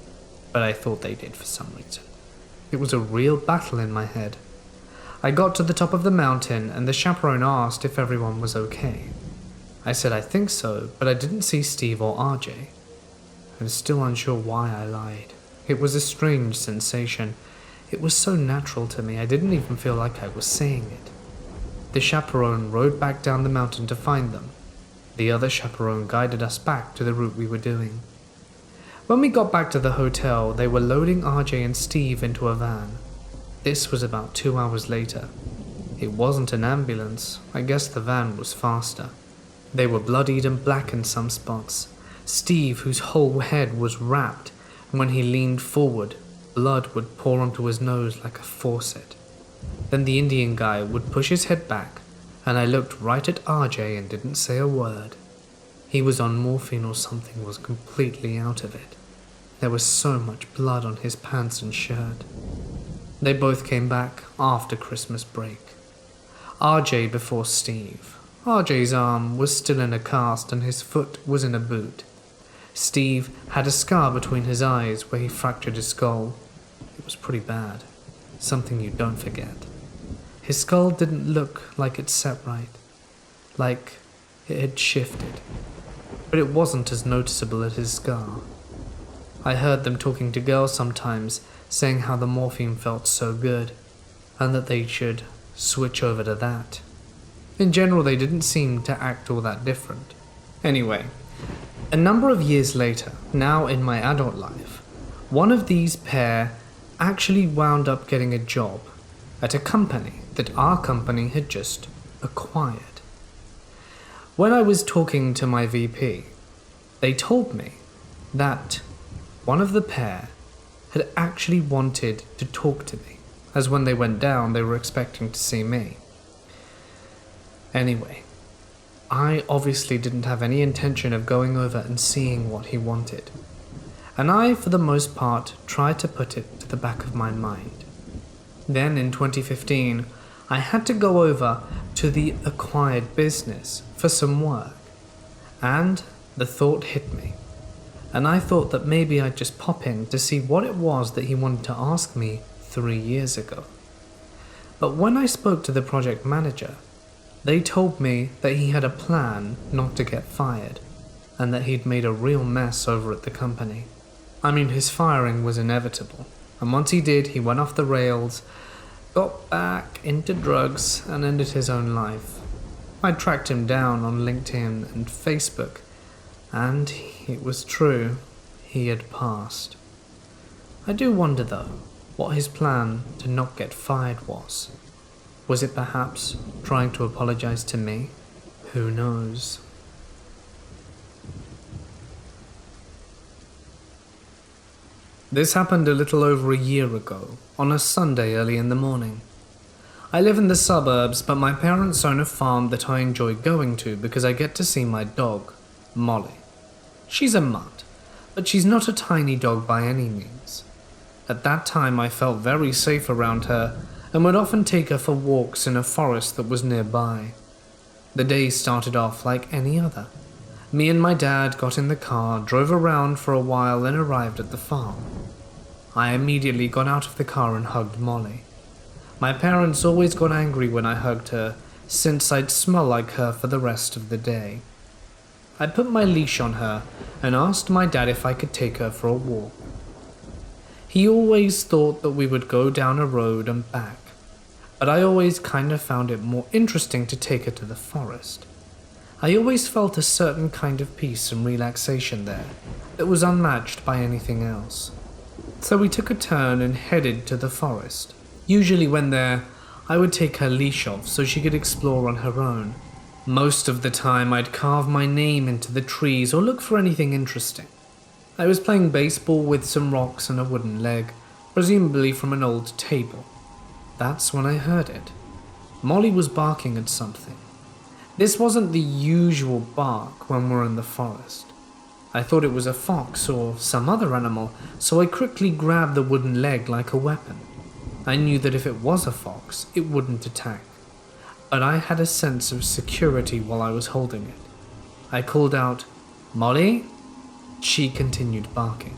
A: but I thought they did for some reason. It was a real battle in my head. I got to the top of the mountain and the chaperone asked if everyone was okay. I said I think so, but I didn't see Steve or RJ. I'm still unsure why I lied. It was a strange sensation. It was so natural to me, I didn't even feel like I was saying it. The chaperone rode back down the mountain to find them. The other chaperone guided us back to the route we were doing. When we got back to the hotel, they were loading RJ and Steve into a van. This was about 2 hours later. It wasn't an ambulance. I guess the van was faster. They were bloodied and black in some spots. Steve, whose whole head was wrapped, and when he leaned forward, blood would pour onto his nose like a faucet. Then the Indian guy would push his head back, and I looked right at RJ and didn't say a word. He was on morphine or something, was completely out of it. There was so much blood on his pants and shirt. They both came back after Christmas break. RJ before Steve. RJ's arm was still in a cast and his foot was in a boot. Steve had a scar between his eyes where he fractured his skull. It was pretty bad, something you don't forget. His skull didn't look like it set right, like it had shifted, but it wasn't as noticeable as his scar. I heard them talking to girls sometimes, saying how the morphine felt so good, and that they should switch over to that. In general, they didn't seem to act all that different. Anyway, a number of years later, now in my adult life, one of these pair actually wound up getting a job at a company that our company had just acquired. When I was talking to my VP, they told me that one of the pair had actually wanted to talk to me, as when they went down, they were expecting to see me. Anyway, I obviously didn't have any intention of going over and seeing what he wanted, and I, for the most part, tried to put it to the back of my mind. Then in 2015, I had to go over to the acquired business for some work, and the thought hit me, and I thought that maybe I'd just pop in to see what it was that he wanted to ask me 3 years ago. But when I spoke to the project manager, they told me that he had a plan not to get fired, and that he'd made a real mess over at the company. I mean, his firing was inevitable, and once he did, he went off the rails, got back into drugs, and ended his own life. I tracked him down on LinkedIn and Facebook, and it was true, he had passed. I do wonder though, what his plan to not get fired was. Was it perhaps trying to apologize to me? Who knows? This happened a little over a year ago, on a Sunday early in the morning. I live in the suburbs, but my parents own a farm that I enjoy going to because I get to see my dog, Molly. She's a mutt, but she's not a tiny dog by any means. At that time I felt very safe around her and would often take her for walks in a forest that was nearby. The day started off like any other. Me and my dad got in the car, drove around for a while and arrived at the farm. I immediately got out of the car and hugged Molly. My parents always got angry when I hugged her, since I'd smell like her for the rest of the day. I put my leash on her and asked my dad if I could take her for a walk. He always thought that we would go down a road and back, but I always kind of found it more interesting to take her to the forest. I always felt a certain kind of peace and relaxation there that was unmatched by anything else. So we took a turn and headed to the forest. Usually when there, I would take her leash off so she could explore on her own. Most of the time I'd carve my name into the trees or look for anything interesting. I was playing baseball with some rocks and a wooden leg, presumably from an old table. That's when I heard it. Molly was barking at something. This wasn't the usual bark when we're in the forest. I thought it was a fox or some other animal, so I quickly grabbed the wooden leg like a weapon. I knew that if it was a fox, it wouldn't attack, but I had a sense of security while I was holding it. I called out, "Molly?" She continued barking.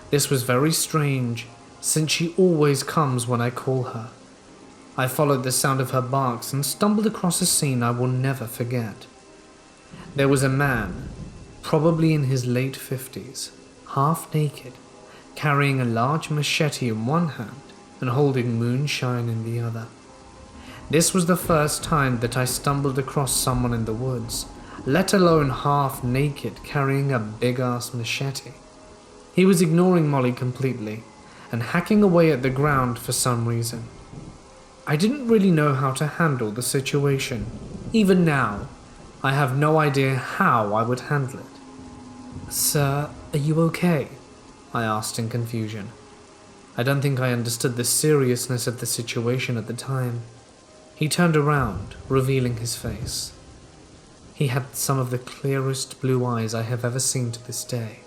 A: This was very strange, since she always comes when I call her. I followed the sound of her barks and stumbled across a scene I will never forget. There was a man, probably in his late 50s, half naked, carrying a large machete in one hand and holding moonshine in the other. This was the first time that I stumbled across someone in the woods, let alone half naked carrying a big-ass machete. He was ignoring Molly completely and hacking away at the ground for some reason. I didn't really know how to handle the situation. Even now, I have no idea how I would handle it. "Sir, are you okay?" I asked in confusion. I don't think I understood the seriousness of the situation at the time. He turned around, revealing his face. He had some of the clearest blue eyes I have ever seen to this day.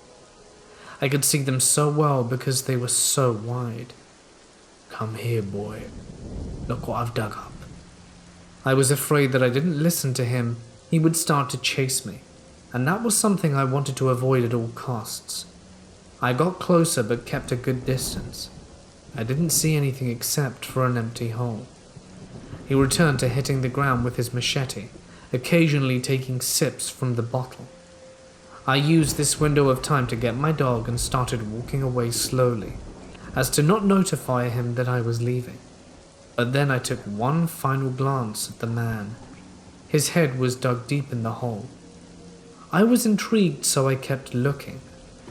A: I could see them so well because they were so wide. "Come here, boy. Look what I've dug up." I was afraid that I didn't listen to him, he would start to chase me, and that was something I wanted to avoid at all costs. I got closer but kept a good distance. I didn't see anything except for an empty hole. He returned to hitting the ground with his machete, occasionally taking sips from the bottle. I used this window of time to get my dog and started walking away slowly, as to not notify him that I was leaving. But then I took one final glance at the man. His head was dug deep in the hole. I was intrigued, so I kept looking.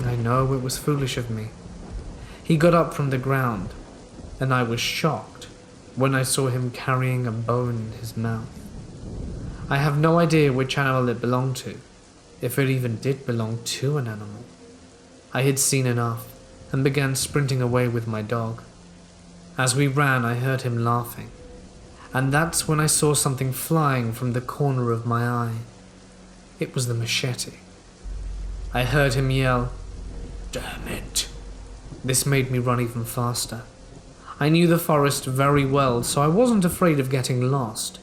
A: I know it was foolish of me. He got up from the ground, and I was shocked when I saw him carrying a bone in his mouth. I have no idea which animal it belonged to, if it even did belong to an animal. I had seen enough and began sprinting away with my dog. As we ran, I heard him laughing, and that's when I saw something flying from the corner of my eye. It was the machete. I heard him yell, "Damn it!" This made me run even faster. I knew the forest very well, so I wasn't afraid of getting lost.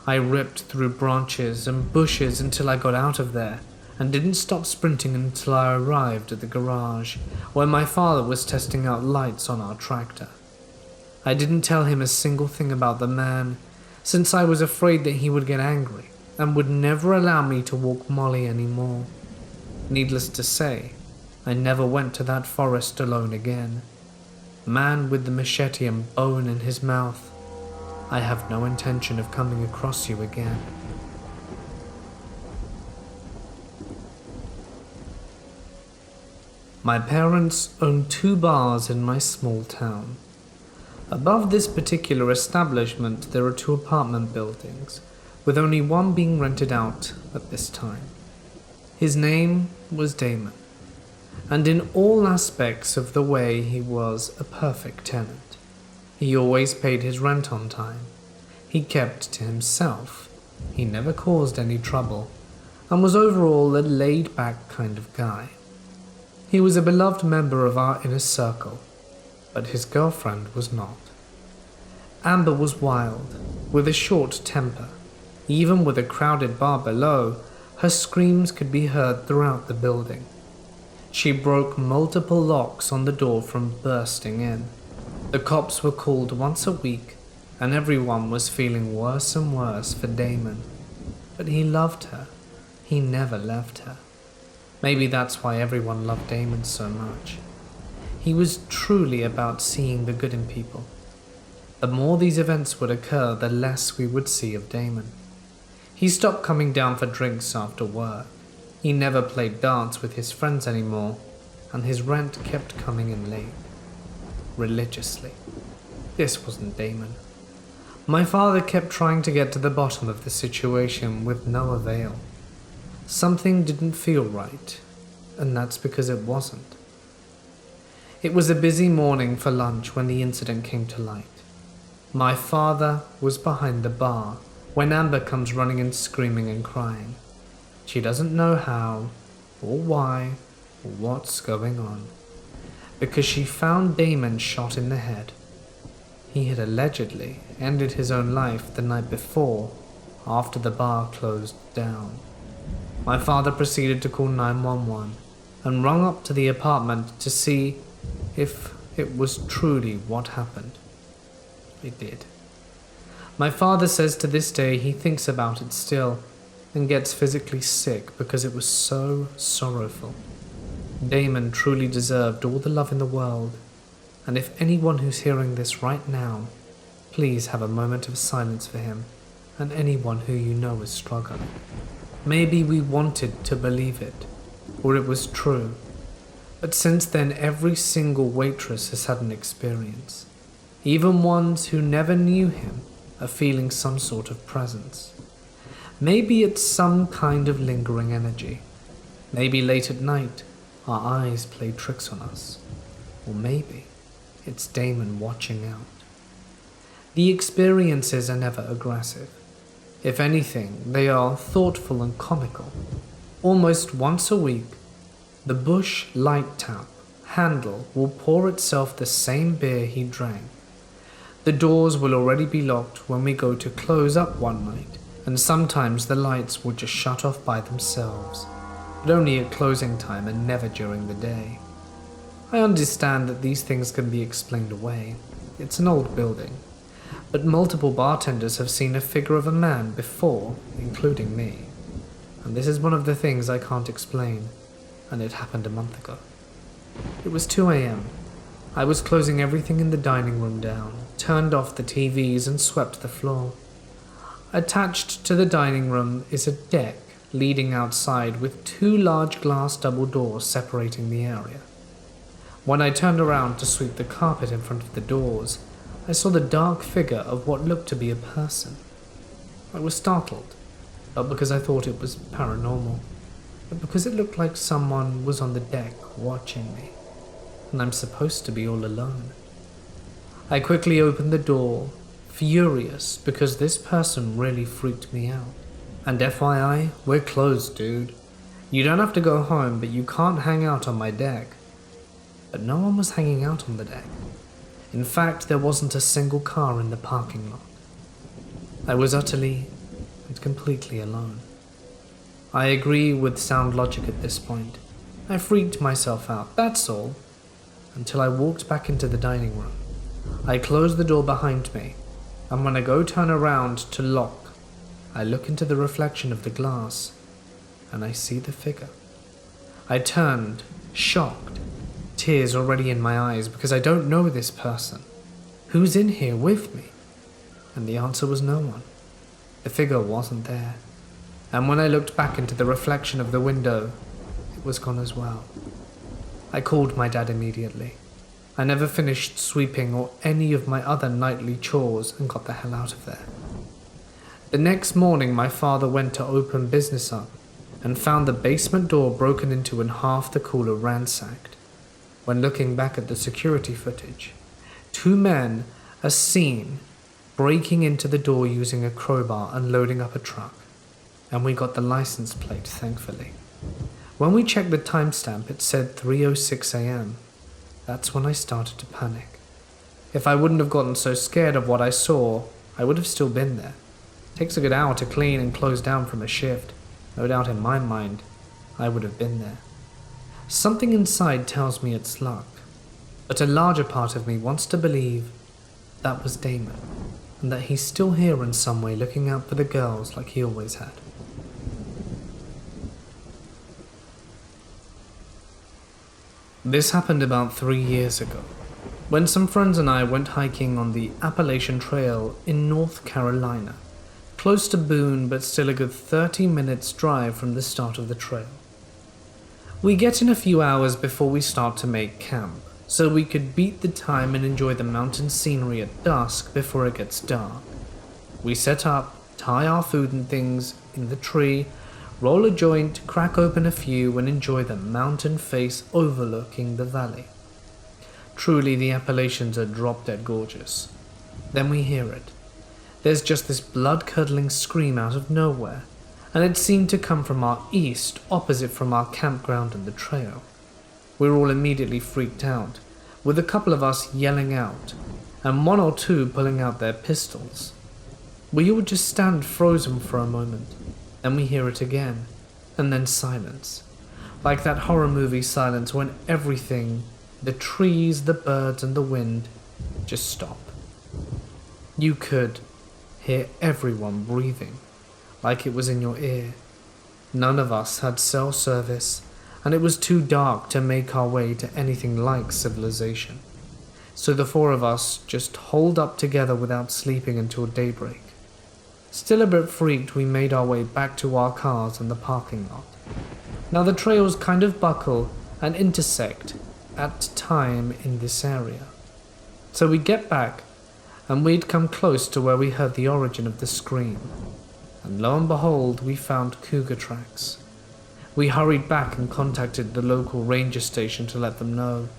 A: I ripped through branches and bushes until I got out of there, and didn't stop sprinting until I arrived at the garage, where my father was testing out lights on our tractor. I didn't tell him a single thing about the man, since I was afraid that he would get angry and would never allow me to walk Molly anymore. Needless to say, I never went to that forest alone again. Man with the machete and bone in his mouth, I have no intention of coming across you again. My parents owned 2 bars in my small town. Above this particular establishment there are 2 apartment buildings, with only one being rented out at this time. His name was Damon, and in all aspects of the way he was a perfect tenant. He always paid his rent on time. He kept to himself. He never caused any trouble, and was overall a laid-back kind of guy. He was a beloved member of our inner circle, but his girlfriend was not. Amber was wild, with a short temper. Even with a crowded bar below, her screams could be heard throughout the building. She broke multiple locks on the door from bursting in. The cops were called once a week, and everyone was feeling worse and worse for Damon. But he loved her. He never left her. Maybe that's why everyone loved Damon so much. He was truly about seeing the good in people. The more these events would occur, the less we would see of Damon. He stopped coming down for drinks after work. He never played darts with his friends anymore, and his rent kept coming in late. Religiously. This wasn't Damon. My father kept trying to get to the bottom of the situation with no avail. Something didn't feel right, and that's because it wasn't. It was a busy morning for lunch when the incident came to light. My father was behind the bar when Amber comes running in screaming and crying. She doesn't know how, or why, or what's going on, because she found Damon shot in the head. He had allegedly ended his own life the night before, after the bar closed down. My father proceeded to call 911 and rung up to the apartment to see if it was truly what happened. It did. My father says to this day he thinks about it still and gets physically sick because it was so sorrowful. Damon truly deserved all the love in the world, and if anyone who's hearing this right now, please have a moment of silence for him and anyone who you know is struggling. Maybe we wanted to believe it, or it was true, but since then every single waitress has had an experience. Even ones who never knew him are feeling some sort of presence. Maybe it's some kind of lingering energy. Maybe late at night, our eyes play tricks on us. Or maybe it's Damon watching out. The experiences are never aggressive. If anything, they are thoughtful and comical. Almost once a week, the Bush light tap handle will pour itself the same beer he drank. The doors will already be locked when we go to close up one night, and sometimes the lights will just shut off by themselves. but only at closing time and never during the day. I understand that these things can be explained away. It's an old building, but multiple bartenders have seen a figure of a man before, including me. And this is one of the things I can't explain, and it happened a month ago. It was 2 a.m. I was closing everything in the dining room down, turned off the TVs and swept the floor. Attached to the dining room is a deck leading outside with 2 large glass double doors separating the area. When I turned around to sweep the carpet in front of the doors, I saw the dark figure of what looked to be a person. I was startled, not because I thought it was paranormal, but because it looked like someone was on the deck watching me, and I'm supposed to be all alone. I quickly opened the door, furious because this person really freaked me out. And FYI, we're closed, dude. You don't have to go home, but you can't hang out on my deck. But no one was hanging out on the deck. In fact, there wasn't a single car in the parking lot. I was utterly and completely alone. I agree with sound logic at this point. I freaked myself out, that's all, until I walked back into the dining room. I closed the door behind me, and when I go turn around to lock, I look into the reflection of the glass, and I see the figure. I turned, shocked, tears already in my eyes because I don't know this person. Who's in here with me? And the answer was no one. The figure wasn't there. And when I looked back into the reflection of the window, it was gone as well. I called my dad immediately. I never finished sweeping or any of my other nightly chores and got the hell out of there. The next morning, my father went to open business up and found the basement door broken into and half the cooler ransacked. When looking back at the security footage, 2 men are seen breaking into the door using a crowbar and loading up a truck, and we got the license plate, thankfully. When we checked the timestamp, it said 3:06 a.m. That's when I started to panic. If I wouldn't have gotten so scared of what I saw, I would have still been there. It takes a good hour to clean and close down from a shift. No doubt in my mind, I would have been there. Something inside tells me it's luck, but a larger part of me wants to believe that was Damon, and that he's still here in some way looking out for the girls like he always had. This happened about 3 years ago, when some friends and I went hiking on the Appalachian Trail in North Carolina, close to Boone but still a good 30 minutes drive from the start of the trail. We get in a few hours before we start to make camp, so we could beat the time and enjoy the mountain scenery at dusk before it gets dark. We set up, tie our food and things in the tree, roll a joint, crack open a few, and enjoy the mountain face overlooking the valley. Truly, the Appalachians are drop-dead gorgeous. Then we hear it. There's just this blood-curdling scream out of nowhere, and it seemed to come from our east, opposite from our campground and the trail. We were all immediately freaked out, with a couple of us yelling out, and 1 or 2 pulling out their pistols. We all just stand frozen for a moment, then we hear it again, and then silence. Like that horror movie silence when everything, the trees, the birds, and the wind, just stop. You could hear everyone breathing, like it was in your ear. None of us had cell service, and it was too dark to make our way to anything like civilization. So the 4 of us just holed up together without sleeping until daybreak. Still a bit freaked, we made our way back to our cars in the parking lot. Now the trails kind of buckle and intersect at time in this area. So we get back, and we'd come close to where we heard the origin of the scream. And lo and behold, we found cougar tracks. We hurried back and contacted the local ranger station to let them know.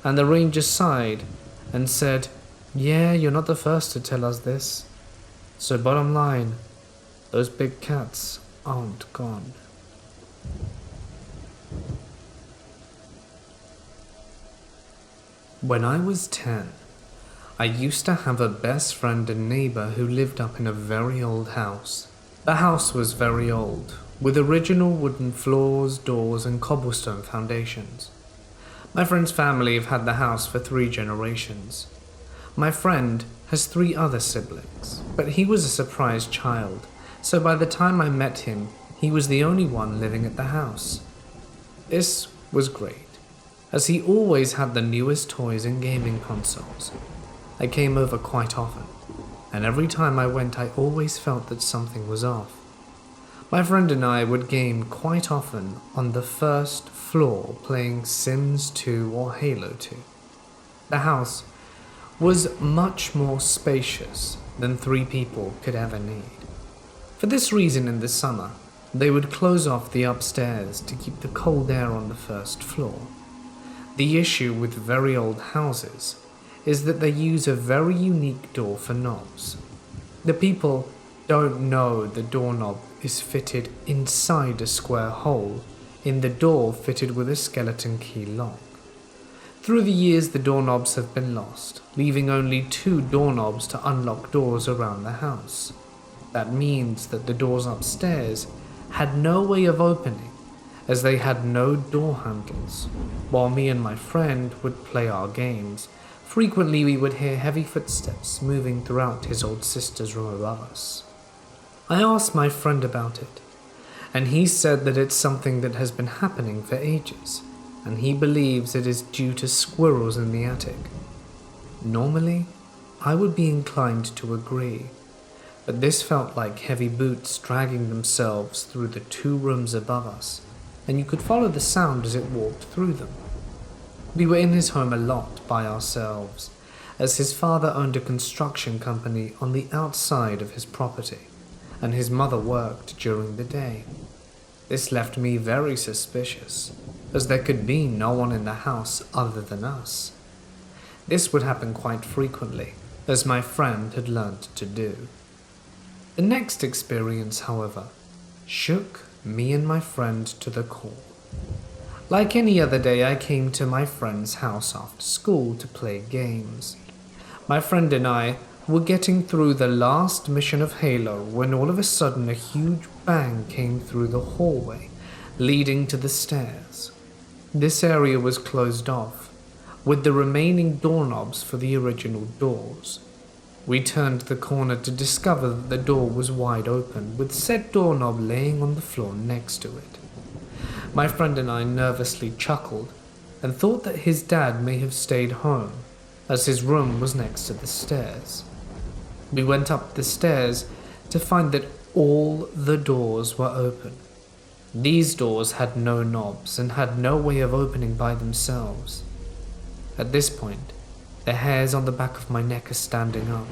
A: And the ranger sighed and said, "Yeah, you're not the first to tell us this. So bottom line, those big cats aren't gone." When I was 10, I used to have a best friend and neighbor who lived up in a very old house. The house was very old, with original wooden floors, doors, and cobblestone foundations. My friend's family have had the house for 3 generations. My friend has 3 other siblings, but he was a surprise child, so by the time I met him, he was the only one living at the house. This was great, as he always had the newest toys and gaming consoles. I came over quite often, and every time I went I always felt that something was off. My friend and I would game quite often on the first floor playing Sims 2 or Halo 2. The house was much more spacious than 3 people could ever need. For this reason, in the summer, they would close off the upstairs to keep the cold air on the first floor. The issue with very old houses is that they use a very unique door for knobs. The people don't know the doorknob is fitted inside a square hole in the door fitted with a skeleton key lock. Through the years, the doorknobs have been lost, leaving only 2 doorknobs to unlock doors around the house. That means that the doors upstairs had no way of opening, as they had no door handles. While me and my friend would play our games, frequently we would hear heavy footsteps moving throughout his old sister's room above us. I asked my friend about it, and he said that it's something that has been happening for ages, and he believes it is due to squirrels in the attic. Normally, I would be inclined to agree, but this felt like heavy boots dragging themselves through the 2 rooms above us, and you could follow the sound as it walked through them. We were in his home a lot by ourselves, as his father owned a construction company on the outside of his property, and his mother worked during the day. This left me very suspicious, as there could be no one in the house other than us. This would happen quite frequently, as my friend had learned to do. The next experience, however, shook me and my friend to the core. Like any other day, I came to my friend's house after school to play games. My friend and I were getting through the last mission of Halo when all of a sudden a huge bang came through the hallway leading to the stairs. This area was closed off, with the remaining doorknobs for the original doors. We turned the corner to discover that the door was wide open, with said doorknob laying on the floor next to it. My friend and I nervously chuckled and thought that his dad may have stayed home, as his room was next to the stairs. We went up the stairs to find that all the doors were open. These doors had no knobs and had no way of opening by themselves. At this point, the hairs on the back of my neck are standing up,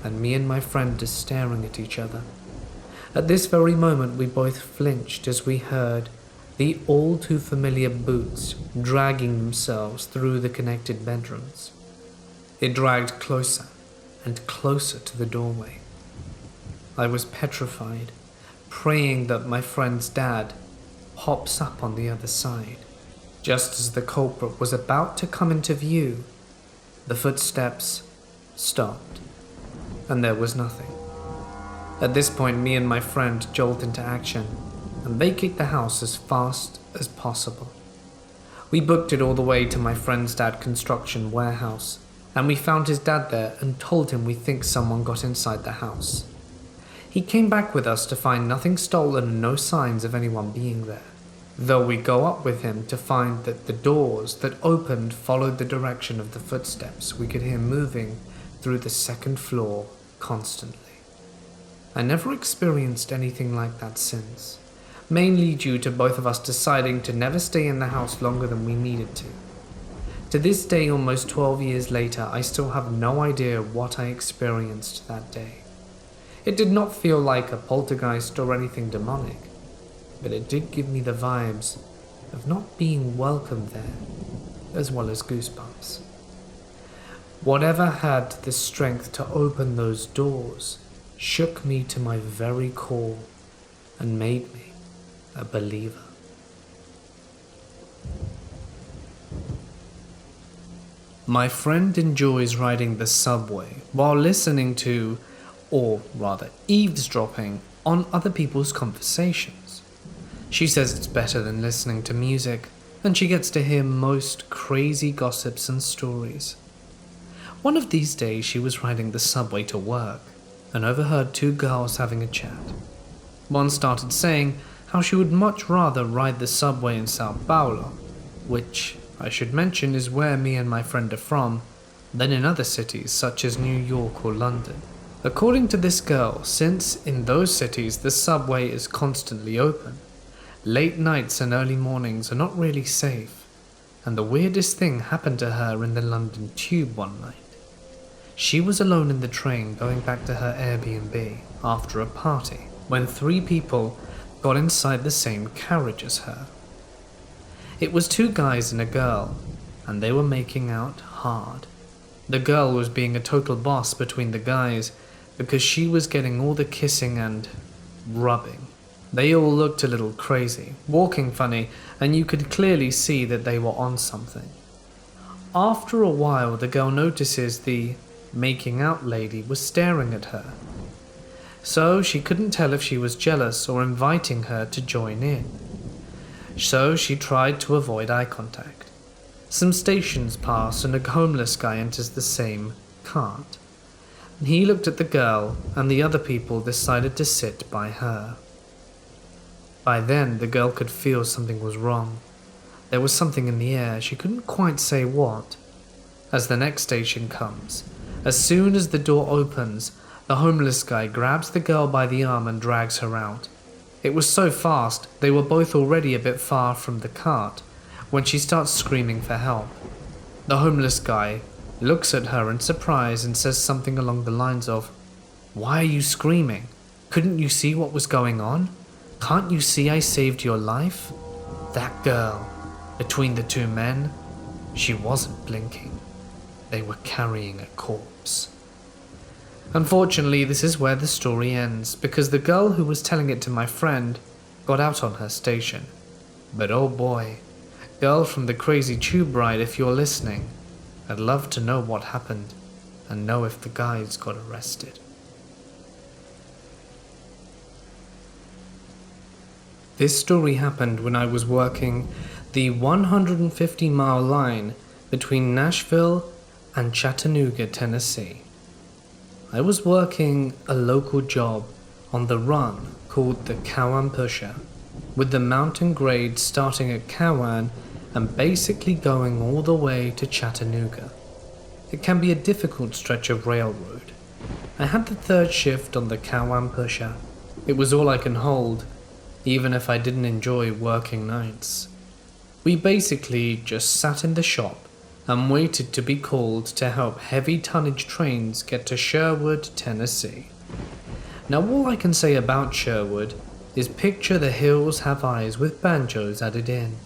A: and me and my friend are staring at each other. At this very moment, we both flinched as we heard the all too familiar boots dragging themselves through the connected bedrooms. It dragged closer and closer to the doorway. I was petrified, praying that my friend's dad pops up on the other side. Just as the culprit was about to come into view, the footsteps stopped, and there was nothing. At this point, me and my friend jolt into action and vacate the house as fast as possible. We booked it all the way to my friend's dad's construction warehouse, and we found his dad there and told him we think someone got inside the house. He came back with us to find nothing stolen and no signs of anyone being there, though we go up with him to find that the doors that opened followed the direction of the footsteps we could hear moving through the 2nd floor constantly. I never experienced anything like that since, mainly due to both of us deciding to never stay in the house longer than we needed to. To this day, almost 12 years later, I still have no idea what I experienced that day. It did not feel like a poltergeist or anything demonic, but it did give me the vibes of not being welcome there, as well as goosebumps. Whatever had the strength to open those doors shook me to my very core and made me a believer. My friend enjoys riding the subway while listening to, or rather eavesdropping, on other people's conversations. She says it's better than listening to music, and she gets to hear most crazy gossips and stories. One of these days she was riding the subway to work and overheard two girls having a chat. One started saying how she would much rather ride the subway in Sao Paulo, which I should mention is where me and my friend are from, than in other cities such as New York or London. According to this girl, since in those cities the subway is constantly open, late nights and early mornings are not really safe, and the weirdest thing happened to her in the London tube one night. She was alone in the train going back to her Airbnb after a party when 3 people got inside the same carriage as her. It was 2 guys and a girl, and they were making out hard. The girl was being a total boss between the guys because she was getting all the kissing and rubbing. They all looked a little crazy, walking funny, and you could clearly see that they were on something. After a while, the girl notices the making out lady was staring at her. So she couldn't tell if she was jealous or inviting her to join in. So she tried to avoid eye contact. Some stations pass and a homeless guy enters the same cart. He looked at the girl and the other people decided to sit by her. By then, the girl could feel something was wrong. There was something in the air, she couldn't quite say what. As the next station comes, as soon as the door opens, the homeless guy grabs the girl by the arm and drags her out. It was so fast, they were both already a bit far from the cart when she starts screaming for help. The homeless guy looks at her in surprise and says something along the lines of, "Why are you screaming? Couldn't you see what was going on? Can't you see I saved your life?" That girl, between the 2 men, she wasn't blinking. They were carrying a corpse. Unfortunately, this is where the story ends, because the girl who was telling it to my friend got out on her station. But oh boy, girl from the crazy tube ride, if you're listening, I'd love to know what happened and know if the guys got arrested. This story happened when I was working the 150-mile line between Nashville and Chattanooga, Tennessee. I was working a local job on the run called the Cowan Pusher, with the mountain grade starting at Cowan and basically going all the way to Chattanooga. It can be a difficult stretch of railroad. I had the 3rd shift on the Cowan Pusher. It was all I can hold, even if I didn't enjoy working nights. We basically just sat in the shop and waited to be called to help heavy tonnage trains get to Sherwood, Tennessee. Now all I can say about Sherwood is picture the hills have eyes with banjos added in.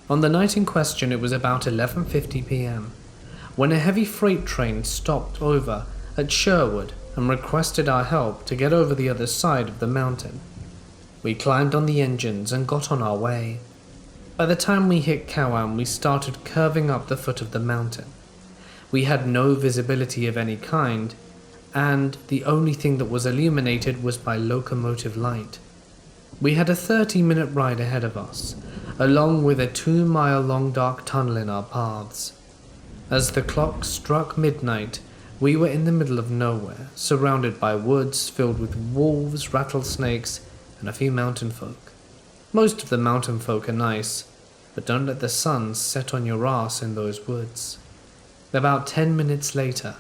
A: On the night in question it was about 11:50 p.m. when a heavy freight train stopped over at Sherwood and requested our help to get over the other side of the mountain. We climbed on the engines and got on our way. By the time we hit Cowan, we started curving up the foot of the mountain. We had no visibility of any kind, and the only thing that was illuminated was by locomotive light. We had a 30-minute ride ahead of us, along with a 2-mile-long dark tunnel in our paths. As the clock struck midnight, we were in the middle of nowhere, surrounded by woods filled with wolves, rattlesnakes, and a few mountain folk. Most of the mountain folk are nice, but don't let the sun set on your ass in those woods. About 10 minutes later,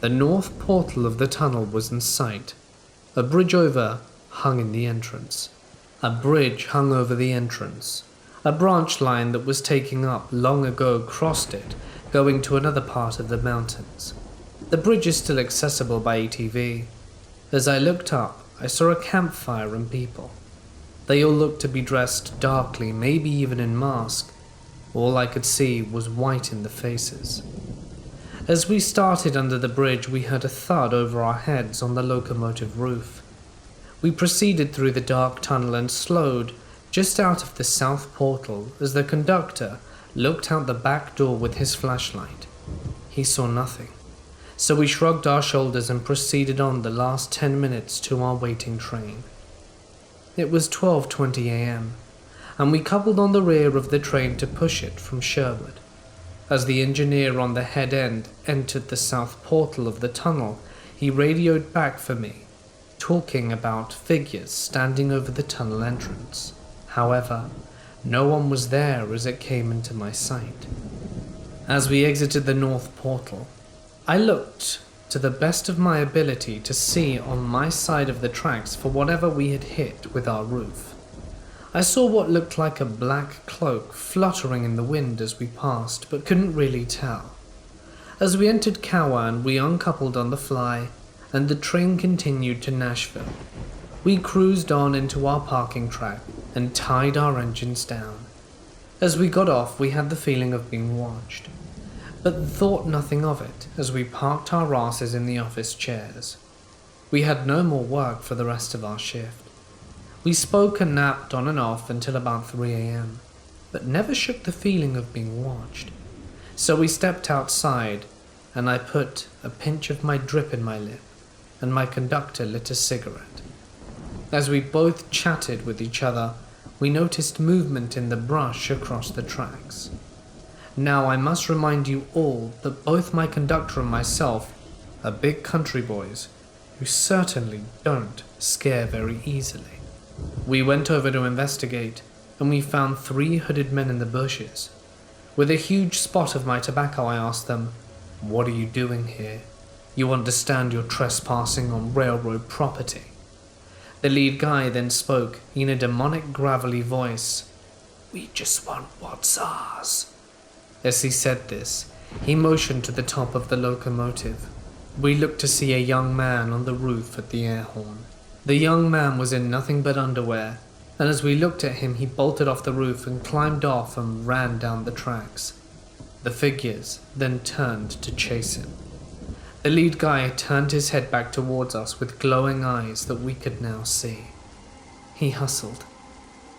A: the north portal of the tunnel was in sight. A bridge hung in the entrance. A bridge hung over the entrance. A branch line that was taking up long ago crossed it, going to another part of the mountains. The bridge is still accessible by ATV. As I looked up, I saw a campfire and people. They all looked to be dressed darkly, maybe even in masks. All I could see was white in the faces. As we started under the bridge, we heard a thud over our heads on the locomotive roof. We proceeded through the dark tunnel and slowed just out of the south portal as the conductor looked out the back door with his flashlight. He saw nothing, so we shrugged our shoulders and proceeded on the last 10 minutes to our waiting train. It was 12:20 a.m., and we coupled on the rear of the train to push it from Sherwood. As the engineer on the head end entered the south portal of the tunnel, he radioed back for me, talking about figures standing over the tunnel entrance. However, no one was there as it came into my sight. As we exited the north portal, I looked to the best of my ability to see on my side of the tracks for whatever we had hit with our roof. I saw what looked like a black cloak fluttering in the wind as we passed, but couldn't really tell. As we entered Cowan, we uncoupled on the fly, and the train continued to Nashville. We cruised on into our parking track and tied our engines down. As we got off, we had the feeling of being watched, but thought nothing of it as we parked our asses in the office chairs. We had no more work for the rest of our shift. We spoke and napped on and off until about 3 a.m., but never shook the feeling of being watched. So we stepped outside, and I put a pinch of my drip in my lip, and my conductor lit a cigarette. As we both chatted with each other, we noticed movement in the brush across the tracks. Now I must remind you all that both my conductor and myself are big country boys who certainly don't scare very easily. We went over to investigate, and we found 3 hooded men in the bushes. With a huge spot of my tobacco, I asked them, "What are you doing here? You understand you're trespassing on railroad property." The lead guy then spoke in a demonic gravelly voice. "We just want what's ours." As he said this, he motioned to the top of the locomotive. We looked to see a young man on the roof at the air horn. The young man was in nothing but underwear, and as we looked at him, he bolted off the roof and climbed off and ran down the tracks. The figures then turned to chase him. The lead guy turned his head back towards us with glowing eyes that we could now see. He hustled.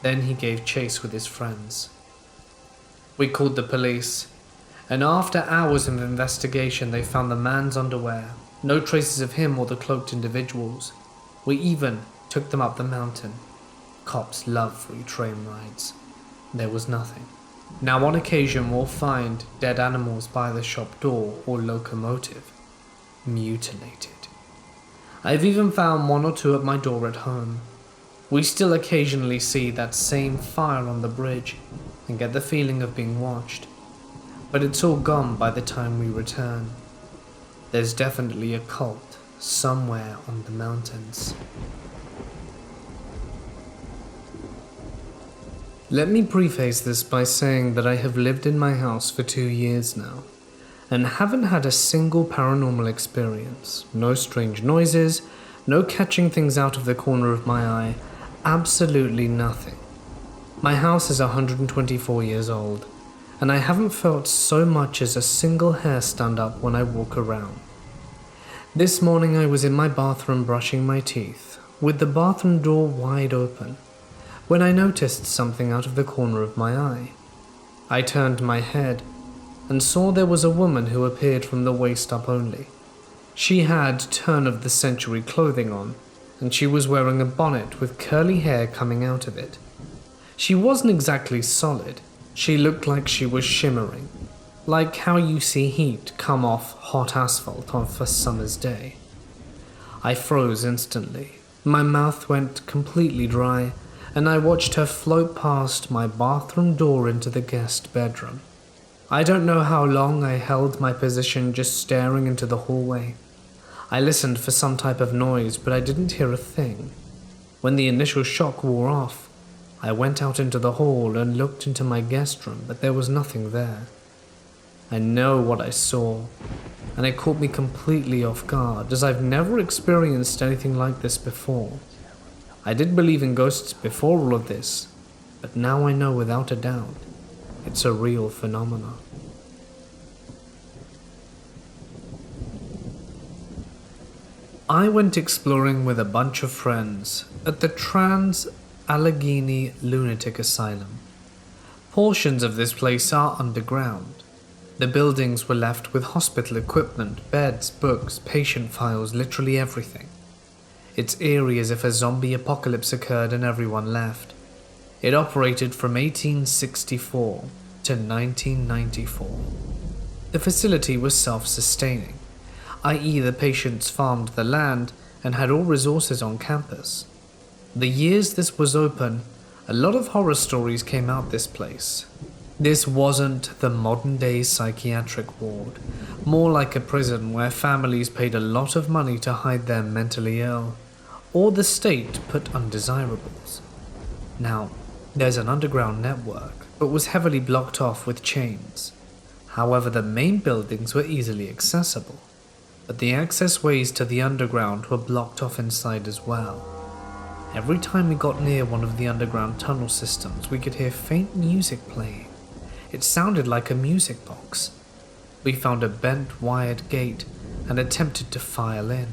A: Then he gave chase with his friends. We called the police, and after hours of investigation, they found the man's underwear, no traces of him or the cloaked individuals. We even took them up the mountain. Cops love free train rides. There was nothing. Now on occasion we'll find dead animals by the shop door or locomotive, mutilated. I've even found 1 or 2 at my door at home. We still occasionally see that same fire on the bridge and get the feeling of being watched, but it's all gone by the time we return. There's definitely a cult somewhere on the mountains. Let me preface this by saying that I have lived in my house for 2 years now, and haven't had a single paranormal experience. No strange noises, no catching things out of the corner of my eye, absolutely nothing. My house is 124 years old, and I haven't felt so much as a single hair stand up when I walk around. This morning I was in my bathroom brushing my teeth, with the bathroom door wide open, when I noticed something out of the corner of my eye. I turned my head and saw there was a woman who appeared from the waist up only. She had turn-of-the-century clothing on, and she was wearing a bonnet with curly hair coming out of it. She wasn't exactly solid. She looked like she was shimmering, like how you see heat come off hot asphalt on a summer's day. I froze instantly. My mouth went completely dry, and I watched her float past my bathroom door into the guest bedroom. I don't know how long I held my position just staring into the hallway. I listened for some type of noise, but I didn't hear a thing. When the initial shock wore off, I went out into the hall and looked into my guest room, but there was nothing there. I know what I saw, and it caught me completely off guard, as I've never experienced anything like this before. I did believe in ghosts before all of this, but now I know without a doubt, it's a real phenomenon. I went exploring with a bunch of friends at the Trans-Allegheny Lunatic Asylum. Portions of this place are underground. The buildings were left with hospital equipment, beds, books, patient files, literally everything. It's eerie as if a zombie apocalypse occurred and everyone left. It operated from 1864 to 1994. The facility was self-sustaining, i.e. the patients farmed the land and had all resources on campus. The years this was open, a lot of horror stories came out this place. This wasn't the modern-day psychiatric ward, more like a prison where families paid a lot of money to hide their mentally ill, or the state put undesirables. Now, there's an underground network, but was heavily blocked off with chains. However, the main buildings were easily accessible, but the access ways to the underground were blocked off inside as well. Every time we got near one of the underground tunnel systems, we could hear faint music playing. It sounded like a music box. We found a bent wired gate and attempted to file in.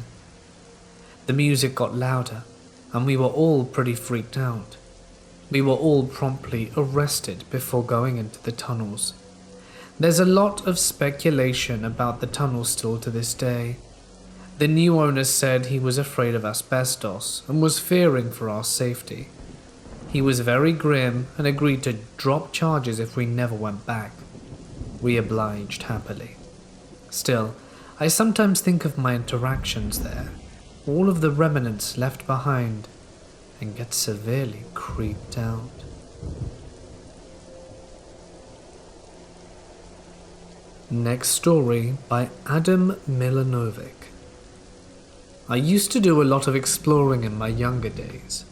A: The music got louder, and we were all pretty freaked out. We were all promptly arrested before going into the tunnels. There's a lot of speculation about the tunnel still to this day. The new owner said he was afraid of asbestos and was fearing for our safety. He was very grim and agreed to drop charges if we never went back. We obliged happily. Still, I sometimes think of my interactions there, all of the remnants left behind, and get severely creeped out. Next story by Adam Milanovic. I used to do a lot of exploring in my younger days,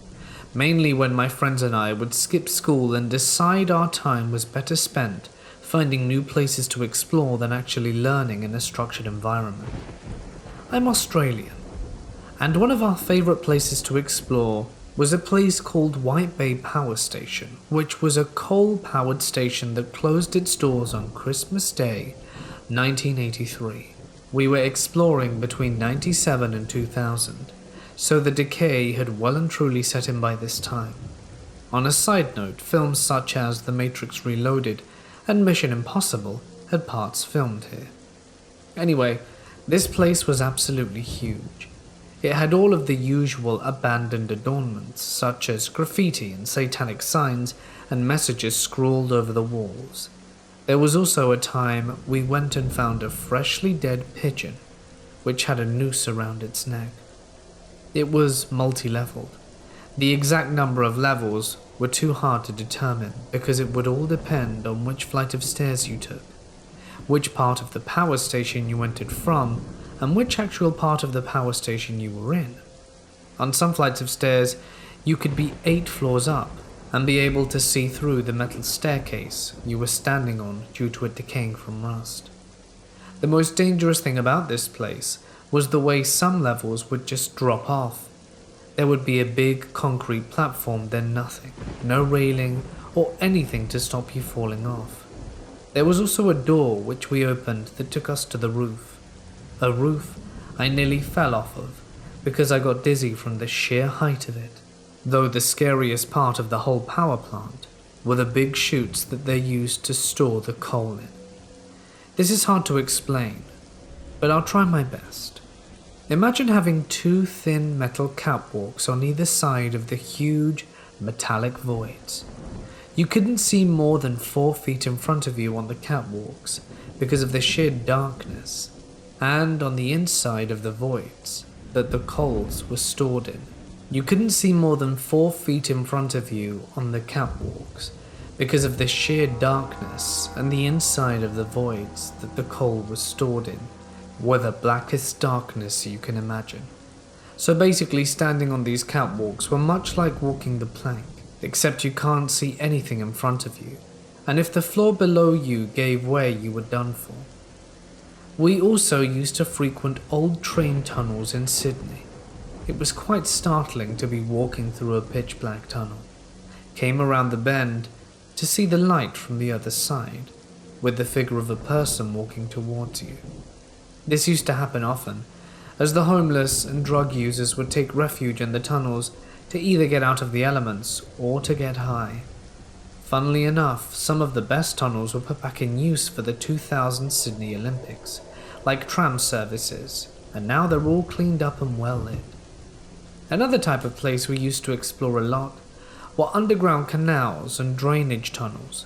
A: mainly when my friends and I would skip school and decide our time was better spent finding new places to explore than actually learning in a structured environment. I'm Australian, and one of our favourite places to explore was a place called White Bay Power Station, which was a coal-powered station that closed its doors on Christmas Day, 1983. We were exploring between 97 and 2000, so the decay had well and truly set in by this time. On a side note, films such as The Matrix Reloaded and Mission Impossible had parts filmed here. Anyway, this place was absolutely huge. It had all of the usual abandoned adornments, such as graffiti and satanic signs and messages scrawled over the walls. There was also a time we went and found a freshly dead pigeon, which had a noose around its neck. It was multi-leveled. The exact number of levels were too hard to determine because it would all depend on which flight of stairs you took, which part of the power station you entered from, and which actual part of the power station you were in. On some flights of stairs, you could be 8 floors up and be able to see through the metal staircase you were standing on due to it decaying from rust. The most dangerous thing about this place was the way some levels would just drop off. There would be a big concrete platform, then nothing, no railing or anything to stop you falling off. There was also a door which we opened that took us to the roof. A roof I nearly fell off of because I got dizzy from the sheer height of it. Though the scariest part of the whole power plant were the big chutes that they used to store the coal in. This is hard to explain, but I'll try my best. Imagine having 2 thin metal catwalks on either side of the huge metallic voids. You couldn't see more than 4 feet in front of you on the catwalks because of the sheer darkness, and on the inside of the voids that the coals were stored in. You couldn't see more than 4 feet in front of you on the catwalks because of the sheer darkness, and the inside of the voids that the coal was stored in were the blackest darkness you can imagine. So basically standing on these catwalks were much like walking the plank, except you can't see anything in front of you, and if the floor below you gave way you were done for. We also used to frequent old train tunnels in Sydney. It was quite startling to be walking through a pitch black tunnel. Came around the bend to see the light from the other side, with the figure of a person walking towards you. This used to happen often, as the homeless and drug users would take refuge in the tunnels to either get out of the elements or to get high. Funnily enough, some of the best tunnels were put back in use for the 2000 Sydney Olympics, like tram services, and now they're all cleaned up and well lit. Another type of place we used to explore a lot were underground canals and drainage tunnels.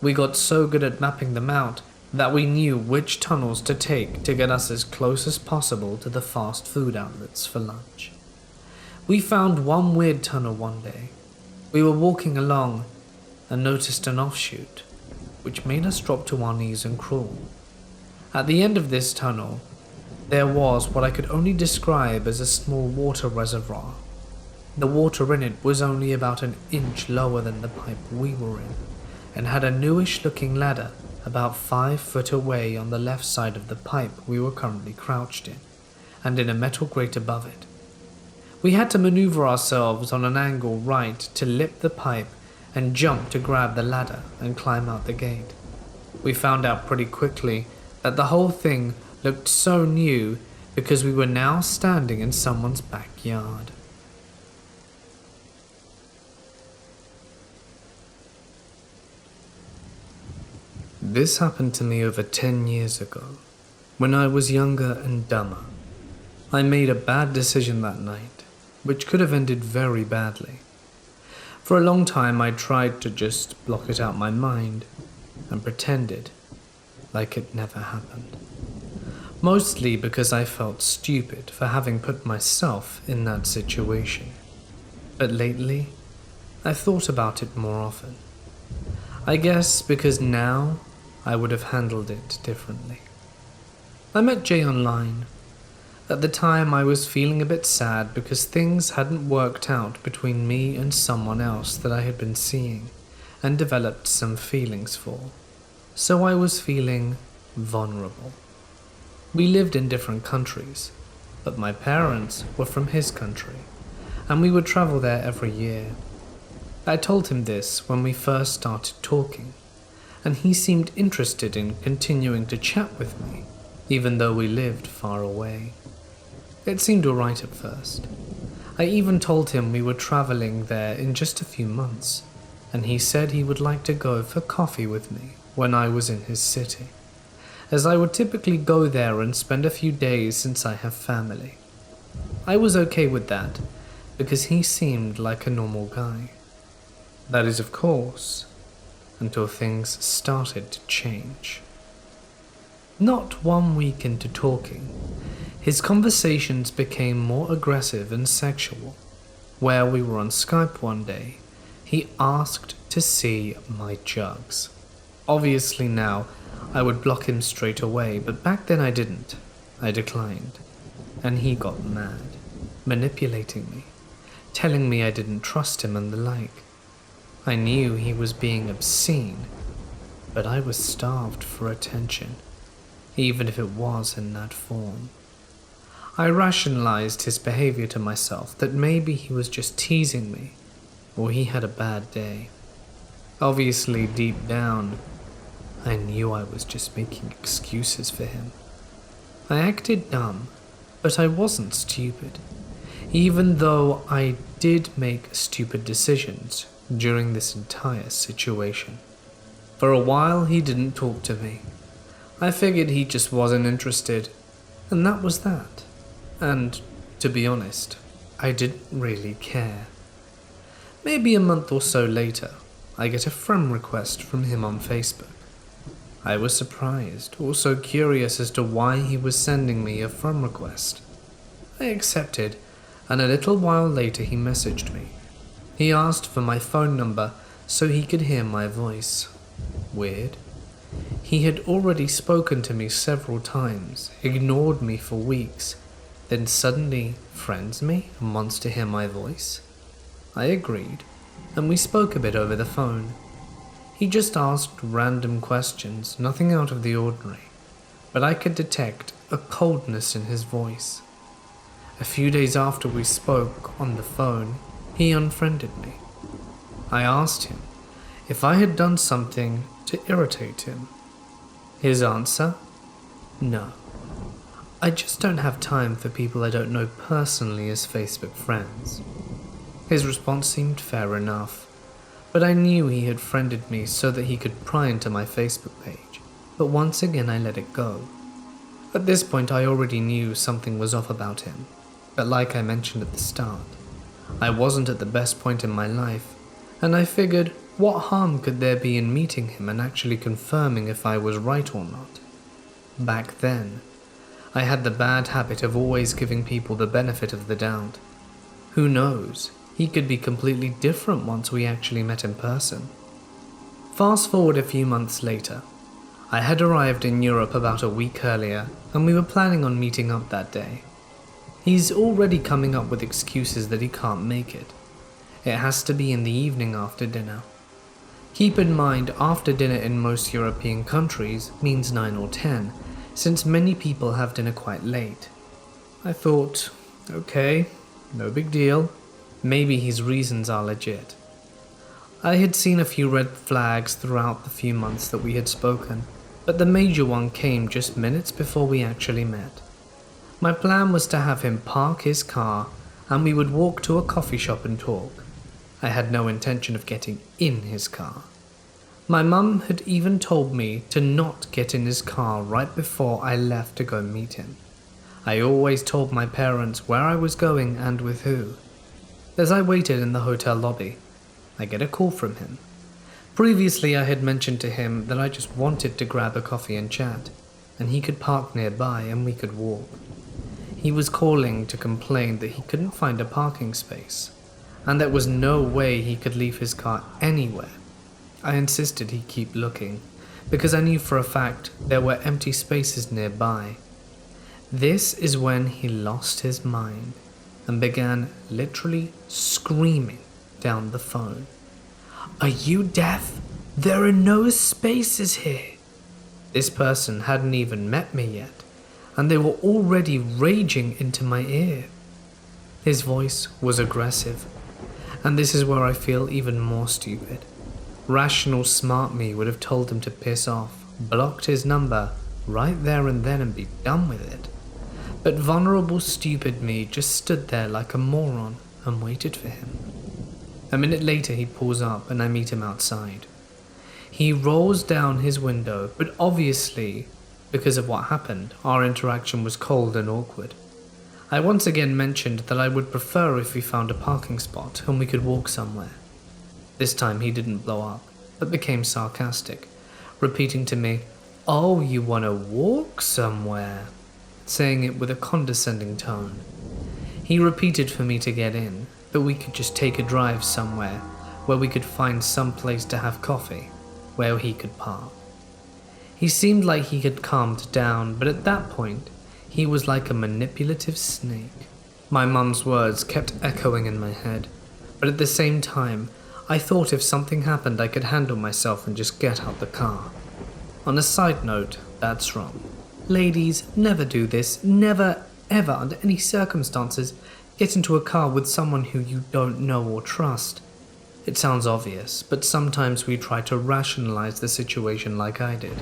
A: We got so good at mapping them out that we knew which tunnels to take to get us as close as possible to the fast food outlets for lunch. We found one weird tunnel one day. We were walking along and noticed an offshoot, which made us drop to our knees and crawl. At the end of this tunnel, there was what I could only describe as a small water reservoir. The water in it was only about an inch lower than the pipe we were in, and had a newish-looking ladder about 5 foot away on the left side of the pipe we were currently crouched in, and in a metal grate above it. We had to maneuver ourselves on an angle right to lip the pipe and jump to grab the ladder and climb out the gate. We found out pretty quickly that the whole thing looked so new because we were now standing in someone's backyard. This happened to me over 10 years ago, when I was younger and dumber. I made a bad decision that night, which could have ended very badly. For a long time I tried to just block it out my mind and pretended like it never happened. Mostly because I felt stupid for having put myself in that situation. But lately, I've thought about it more often. I guess because now I would have handled it differently. I met Jay online. At the time I was feeling a bit sad because things hadn't worked out between me and someone else that I had been seeing and developed some feelings for. So I was feeling vulnerable. We lived in different countries, but my parents were from his country, and we would travel there every year. I told him this when we first started talking, and he seemed interested in continuing to chat with me, even though we lived far away. It seemed alright at first. I even told him we were traveling there in just a few months, and he said he would like to go for coffee with me when I was in his city, as I would typically go there and spend a few days since I have family. I was okay with that, because he seemed like a normal guy. That is, of course, until things started to change. Not 1 week into talking, his conversations became more aggressive and sexual. Where we were on Skype one day, he asked to see my jugs. Obviously now, I would block him straight away, but back then I didn't. I declined, and he got mad, manipulating me, telling me I didn't trust him and the like. I knew he was being obscene, but I was starved for attention, even if it was in that form. I rationalized his behavior to myself that maybe he was just teasing me, or he had a bad day. Obviously, deep down, I knew I was just making excuses for him. I acted dumb, but I wasn't stupid, even though I did make stupid decisions during this entire situation. For a while, he didn't talk to me. I figured he just wasn't interested, and that was that. And, to be honest, I didn't really care. Maybe a month or so later, I get a friend request from him on Facebook. I was surprised, also curious as to why he was sending me a friend request. I accepted, and a little while later he messaged me. He asked for my phone number so he could hear my voice. Weird. He had already spoken to me several times, ignored me for weeks, then suddenly friends me and wants to hear my voice. I agreed, and we spoke a bit over the phone. He just asked random questions, nothing out of the ordinary, but I could detect a coldness in his voice. A few days after we spoke on the phone, he unfriended me. I asked him if I had done something to irritate him. His answer? No. I just don't have time for people I don't know personally as Facebook friends. His response seemed fair enough, but I knew he had friended me so that he could pry into my Facebook page, but once again I let it go. At this point I already knew something was off about him, but like I mentioned at the start, I wasn't at the best point in my life, and I figured, what harm could there be in meeting him and actually confirming if I was right or not? Back then, I had the bad habit of always giving people the benefit of the doubt. Who knows, he could be completely different once we actually met in person. Fast forward a few months later. I had arrived in Europe about a week earlier, and we were planning on meeting up that day. He's already coming up with excuses that he can't make it. It has to be in the evening after dinner. Keep in mind, after dinner in most European countries means 9 or 10, since many people have dinner quite late. I thought, okay, no big deal. Maybe his reasons are legit. I had seen a few red flags throughout the few months that we had spoken, but the major one came just minutes before we actually met. My plan was to have him park his car and we would walk to a coffee shop and talk. I had no intention of getting in his car. My mum had even told me to not get in his car right before I left to go meet him. I always told my parents where I was going and with who. As I waited in the hotel lobby, I get a call from him. Previously I had mentioned to him that I just wanted to grab a coffee and chat, and he could park nearby and we could walk. He was calling to complain that he couldn't find a parking space, and there was no way he could leave his car anywhere. I insisted he keep looking, because I knew for a fact there were empty spaces nearby. This is when he lost his mind and began literally screaming down the phone. "Are you deaf? There are no spaces here." This person hadn't even met me yet, and they were already raging into my ear. His voice was aggressive, and this is where I feel even more stupid. Rational smart me would have told him to piss off, blocked his number right there and then and be done with it. But vulnerable stupid me just stood there like a moron and waited for him. A minute later he pulls up and I meet him outside. He rolls down his window, but obviously, because of what happened, our interaction was cold and awkward. I once again mentioned that I would prefer if we found a parking spot and we could walk somewhere. This time he didn't blow up, but became sarcastic, repeating to me, "Oh, you want to walk somewhere?" saying it with a condescending tone. He repeated for me to get in, but we could just take a drive somewhere where we could find some place to have coffee, where he could park. He seemed like he had calmed down, but at that point, he was like a manipulative snake. My mum's words kept echoing in my head, but at the same time, I thought if something happened I could handle myself and just get out the car. On a side note, that's wrong. Ladies, never do this. Never, ever, under any circumstances, get into a car with someone who you don't know or trust. It sounds obvious, but sometimes we try to rationalize the situation like I did.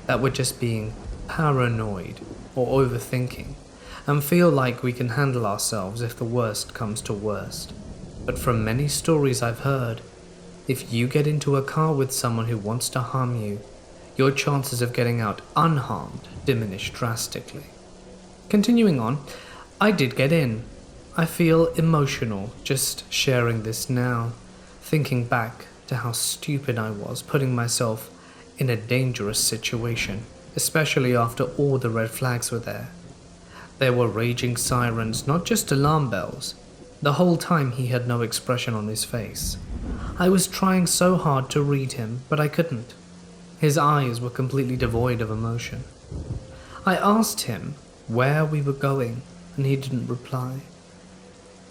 A: That we're just being paranoid or overthinking, and feel like we can handle ourselves if the worst comes to worst. But from many stories I've heard, if you get into a car with someone who wants to harm you, your chances of getting out unharmed diminish drastically. Continuing on, I did get in. I feel emotional just sharing this now, thinking back to how stupid I was putting myself in a dangerous situation, especially after all the red flags were there. There were raging sirens, not just alarm bells. The whole time he had no expression on his face. I was trying so hard to read him, but I couldn't. His eyes were completely devoid of emotion. I asked him where we were going, and he didn't reply.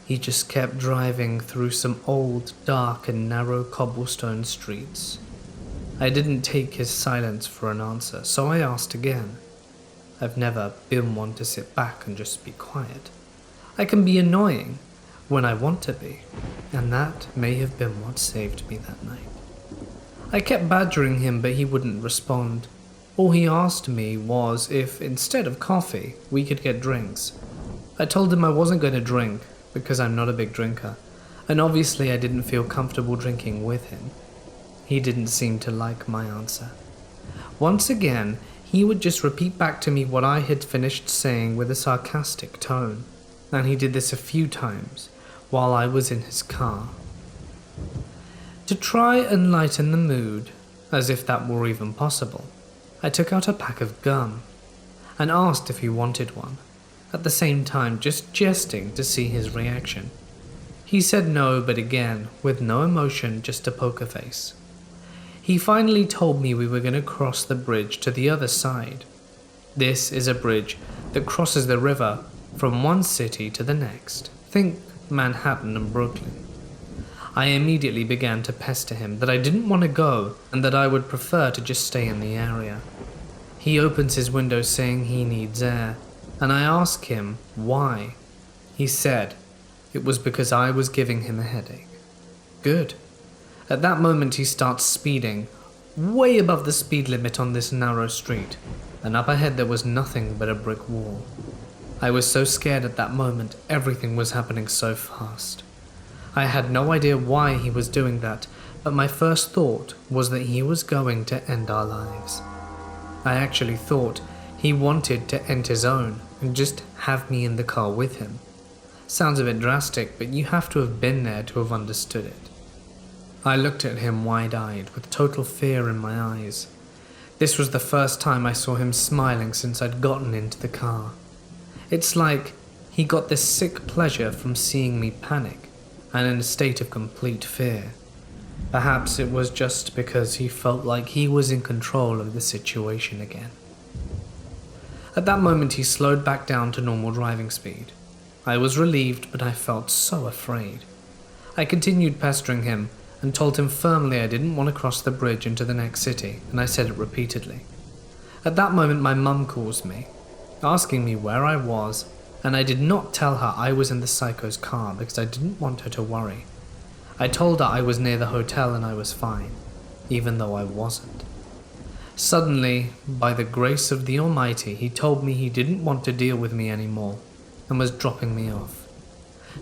A: He just kept driving through some old, dark and narrow cobblestone streets. I didn't take his silence for an answer, so I asked again. I've never been one to sit back and just be quiet. I can be annoying when I want to be, and that may have been what saved me that night. I kept badgering him, but he wouldn't respond. All he asked me was if, instead of coffee, we could get drinks. I told him I wasn't going to drink, because I'm not a big drinker, and obviously I didn't feel comfortable drinking with him. He didn't seem to like my answer. Once again, he would just repeat back to me what I had finished saying with a sarcastic tone, and he did this a few times while I was in his car. To try and lighten the mood, as if that were even possible, I took out a pack of gum and asked if he wanted one, at the same time just jesting to see his reaction. He said no, but again, with no emotion, just a poker face. He finally told me we were going to cross the bridge to the other side. This is a bridge that crosses the river from one city to the next. Think Manhattan and Brooklyn. I immediately began to pester him that I didn't want to go and that I would prefer to just stay in the area. He opens his window saying he needs air, and I ask him why. He said it was because I was giving him a headache. Good. At that moment he starts speeding, way above the speed limit on this narrow street, and up ahead there was nothing but a brick wall. I was so scared at that moment, everything was happening so fast. I had no idea why he was doing that, but my first thought was that he was going to end our lives. I actually thought he wanted to end his own and just have me in the car with him. Sounds a bit drastic, but you have to have been there to have understood it. I looked at him wide-eyed with total fear in my eyes. This was the first time I saw him smiling since I'd gotten into the car. It's like he got this sick pleasure from seeing me panic and in a state of complete fear. Perhaps it was just because he felt like he was in control of the situation again. At that moment he slowed back down to normal driving speed. I was relieved, but I felt so afraid. I continued pestering him and told him firmly I didn't want to cross the bridge into the next city, and I said it repeatedly. At that moment my mum calls me, asking me where I was, and I did not tell her I was in the psycho's car because I didn't want her to worry. I told her I was near the hotel and I was fine, even though I wasn't. Suddenly, by the grace of the Almighty, he told me he didn't want to deal with me anymore and was dropping me off.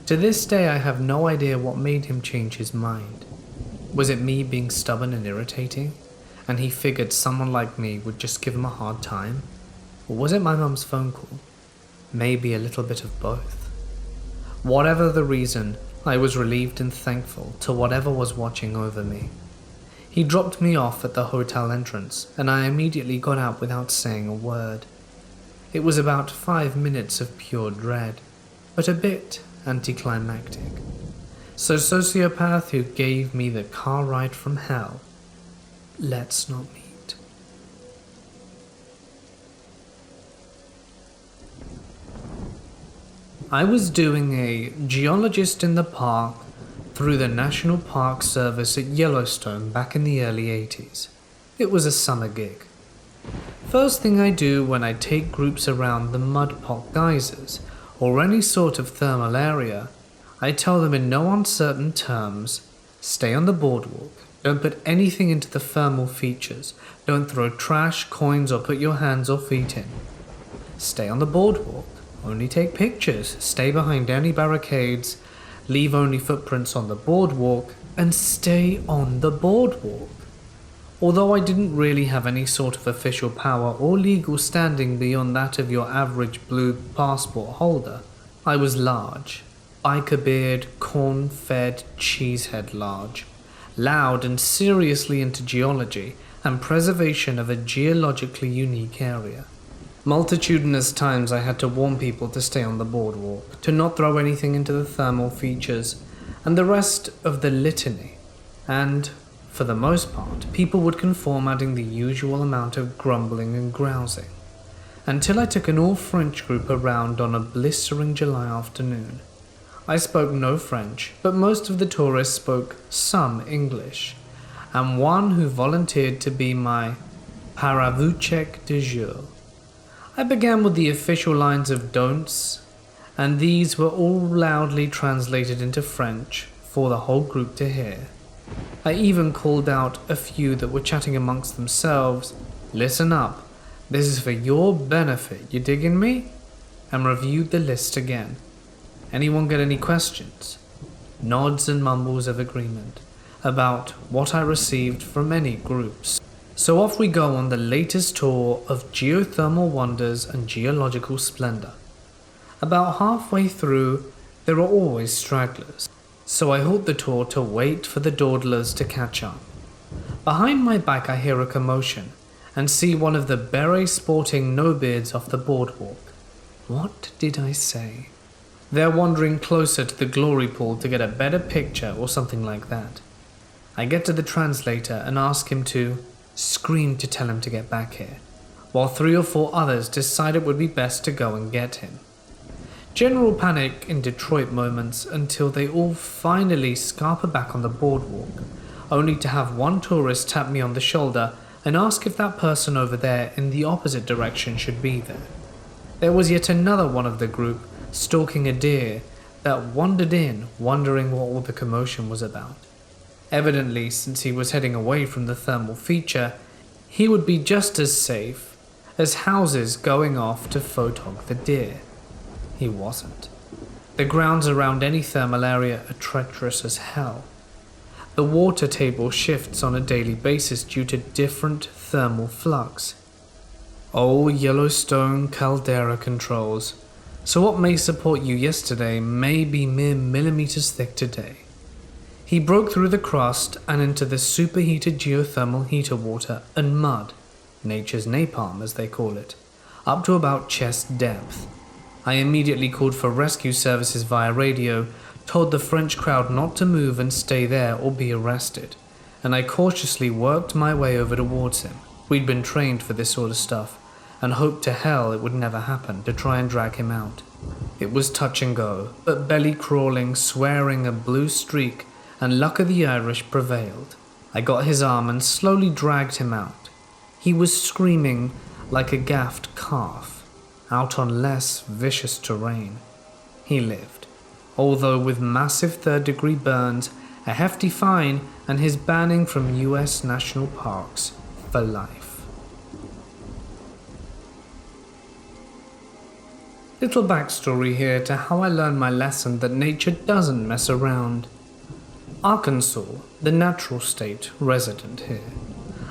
A: To this day I have no idea what made him change his mind. Was it me being stubborn and irritating, and he figured someone like me would just give him a hard time? Or was it my mum's phone call? Maybe a little bit of both. Whatever the reason, I was relieved and thankful to whatever was watching over me. He dropped me off at the hotel entrance, and I immediately got out without saying a word. It was about 5 minutes of pure dread, but a bit anticlimactic. So sociopath who gave me the car ride from hell, let's not meet. I was doing a geologist in the park through the National Park Service at Yellowstone back in the early 80s. It was a summer gig. First thing I do when I take groups around the mud pot geysers or any sort of thermal area, I tell them in no uncertain terms, stay on the boardwalk, don't put anything into the thermal features, don't throw trash, coins or put your hands or feet in. Stay on the boardwalk. Only take pictures, stay behind any barricades, leave only footprints on the boardwalk, and stay on the boardwalk. Although I didn't really have any sort of official power or legal standing beyond that of your average blue passport holder, I was large, biker beard, corn-fed cheesehead large, loud and seriously into geology and preservation of a geologically unique area. Multitudinous times I had to warn people to stay on the boardwalk, to not throw anything into the thermal features, and the rest of the litany, and, for the most part, people would conform, adding the usual amount of grumbling and grousing, until I took an all-French group around on a blistering July afternoon. I spoke no French, but most of the tourists spoke some English, and one who volunteered to be my paravouchek de jour. I began with the official lines of don'ts, and these were all loudly translated into French for the whole group to hear. I even called out a few that were chatting amongst themselves, listen up, this is for your benefit, you digging me? And reviewed the list again. Anyone got any questions? Nods and mumbles of agreement about what I received from any groups. So off we go on the latest tour of geothermal wonders and geological splendor. About halfway through, there are always stragglers. so I halt the tour to wait for the dawdlers to catch up. Behind my back I hear a commotion and see one of the beret-sporting no-beards off the boardwalk. What did I say? They're wandering closer to the glory pool to get a better picture or something like that. I get to the translator and ask him to scream to tell him to get back here, while 3 or 4 others decide it would be best to go and get him. General panic in Detroit moments until they all finally scarper back on the boardwalk, only to have one tourist tap me on the shoulder and ask if that person over there in the opposite direction should be there. There was yet another one of the group stalking a deer that wandered in, wondering what all the commotion was about. Evidently, since he was heading away from the thermal feature, he would be just as safe as houses going off to photog the deer. He wasn't. The grounds around any thermal area are treacherous as hell. The water table shifts on a daily basis due to different thermal flux. Oh, Yellowstone caldera controls. So what may support you yesterday may be mere millimeters thick today. He broke through the crust and into the superheated geothermal heater water and mud, nature's napalm as they call it, up to about chest depth. I immediately called for rescue services via radio, told the French crowd not to move and stay there or be arrested, and I cautiously worked my way over towards him. We'd been trained for this sort of stuff, and hoped to hell it would never happen to try and drag him out. It was touch and go, but belly crawling, swearing a blue streak, and luck of the Irish prevailed. I got his arm and slowly dragged him out. He was screaming like a gaffed calf, out on less vicious terrain. He lived, although with massive third-degree burns, a hefty fine, and his banning from US national parks for life. Little backstory here to how I learned my lesson that nature doesn't mess around. Arkansas, the natural state, resident here.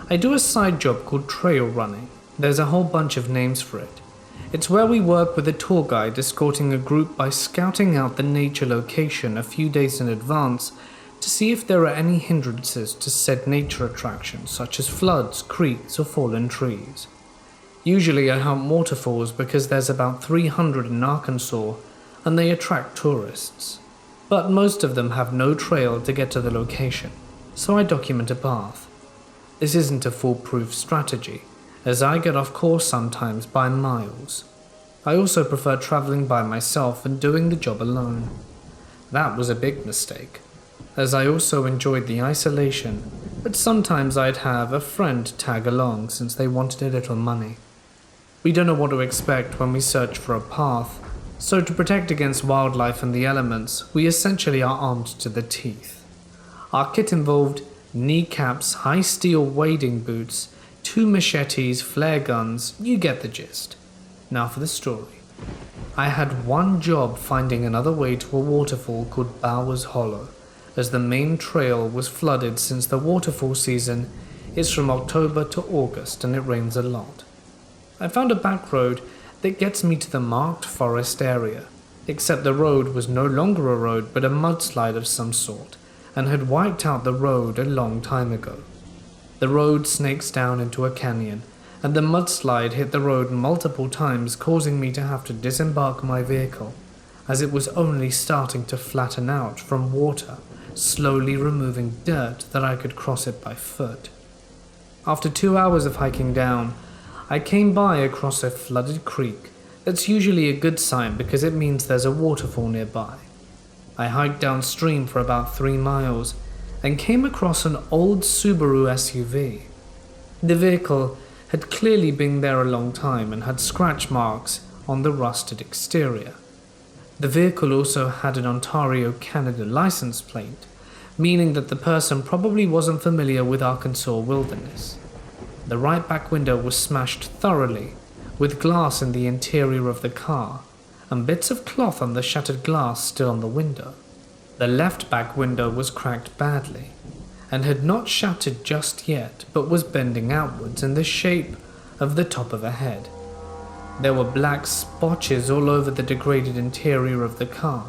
A: I do a side job called trail running. There's a whole bunch of names for it. It's where we work with a tour guide escorting a group by scouting out the nature location a few days in advance to see if there are any hindrances to said nature attractions such as floods, creeks, or fallen trees. Usually I hunt waterfalls because there's about 300 in Arkansas and they attract tourists. But most of them have no trail to get to the location, so I document a path. This isn't a foolproof strategy, as I get off course sometimes by miles. I also prefer traveling by myself and doing the job alone. That was a big mistake, as I also enjoyed the isolation, but sometimes I'd have a friend tag along since they wanted a little money. We don't know what to expect when we search for a path, so to protect against wildlife and the elements, we essentially are armed to the teeth. Our kit involved kneecaps, high steel wading boots, 2 machetes, flare guns, you get the gist. Now for the story. I had one job finding another way to a waterfall called Bowers Hollow, as the main trail was flooded since the waterfall season is from October to August and it rains a lot. I found a back road that gets me to the marked forest area, except the road was no longer a road but a mudslide of some sort, and had wiped out the road a long time ago. The road snakes down into a canyon, and the mudslide hit the road multiple times, causing me to have to disembark my vehicle, as it was only starting to flatten out from water, slowly removing dirt that I could cross it by foot. After 2 hours of hiking down, I came by across a flooded creek. That's usually a good sign because it means there's a waterfall nearby. I hiked downstream for about 3 miles and came across an old Subaru SUV. The vehicle had clearly been there a long time and had scratch marks on the rusted exterior. The vehicle also had an Ontario, Canada license plate, meaning that the person probably wasn't familiar with Arkansas wilderness. The right back window was smashed thoroughly, with glass in the interior of the car, and bits of cloth on the shattered glass still on the window. The left back window was cracked badly, and had not shattered just yet, but was bending outwards in the shape of the top of a head. There were black spotches all over the degraded interior of the car.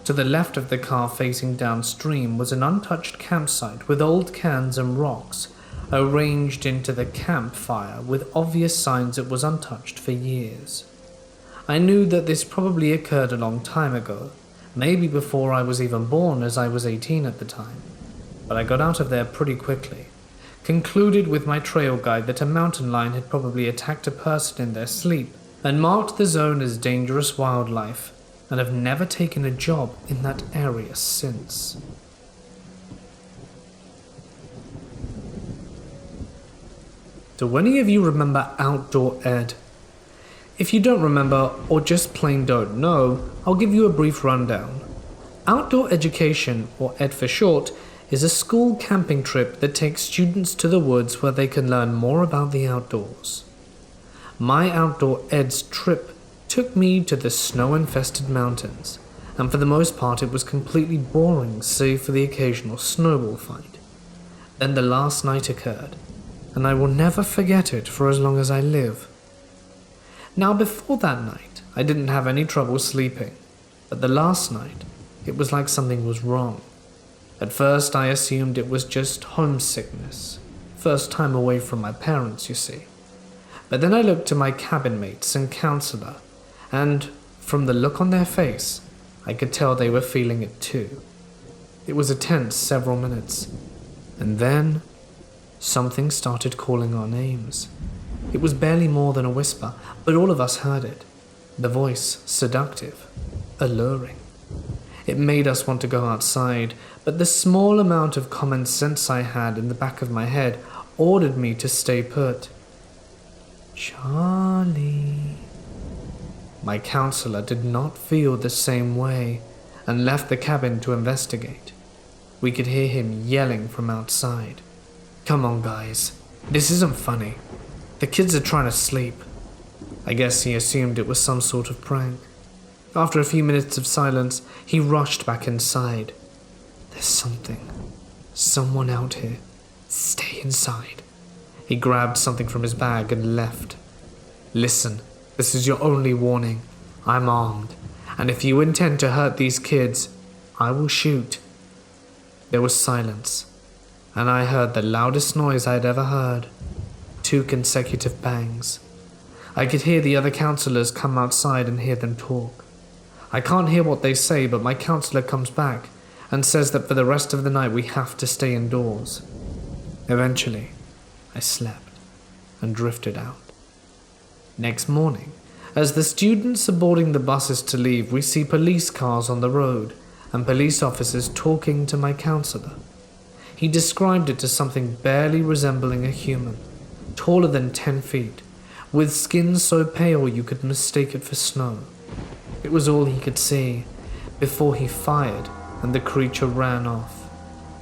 A: To the left of the car facing downstream was an untouched campsite with old cans and rocks arranged into the campfire with obvious signs it was untouched for years. I knew that this probably occurred a long time ago, maybe before I was even born, as I was 18 at the time. But I got out of there pretty quickly, concluded with my trail guide that a mountain lion had probably attacked a person in their sleep, and marked the zone as dangerous wildlife, and have never taken a job in that area since. Do any of you remember Outdoor Ed? If you don't remember, or just plain don't know, I'll give you a brief rundown. Outdoor Education, or ED for short, is a school camping trip that takes students to the woods where they can learn more about the outdoors. My Outdoor Ed's trip took me to the snow-infested mountains, and for the most part it was completely boring save for the occasional snowball fight. Then the last night occurred, and I will never forget it for as long as I live. Now before that night, I didn't have any trouble sleeping, but the last night, it was like something was wrong. At first I assumed it was just homesickness, first time away from my parents, you see. But then I looked to my cabin mates and counselor, and from the look on their face, I could tell they were feeling it too. It was a tense several minutes, and then something started calling our names. It was barely more than a whisper, but all of us heard it. The voice seductive, alluring. It made us want to go outside, but the small amount of common sense I had in the back of my head ordered me to stay put. Charlie. My counselor did not feel the same way and left the cabin to investigate. We could hear him yelling from outside. Come on, guys. This isn't funny. The kids are trying to sleep. I guess he assumed it was some sort of prank. After a few minutes of silence, he rushed back inside. There's someone out here. Stay inside. He grabbed something from his bag and left. Listen, this is your only warning. I'm armed, and if you intend to hurt these kids, I will shoot. There was silence, and I heard the loudest noise I had ever heard. 2 consecutive bangs. I could hear the other counselors come outside and hear them talk. I can't hear what they say, but my counselor comes back and says that for the rest of the night we have to stay indoors. Eventually, I slept and drifted out. Next morning, as the students are boarding the buses to leave, we see police cars on the road and police officers talking to my counselor. He described it as something barely resembling a human, taller than 10 feet, with skin so pale you could mistake it for snow. It was all he could see before he fired and the creature ran off.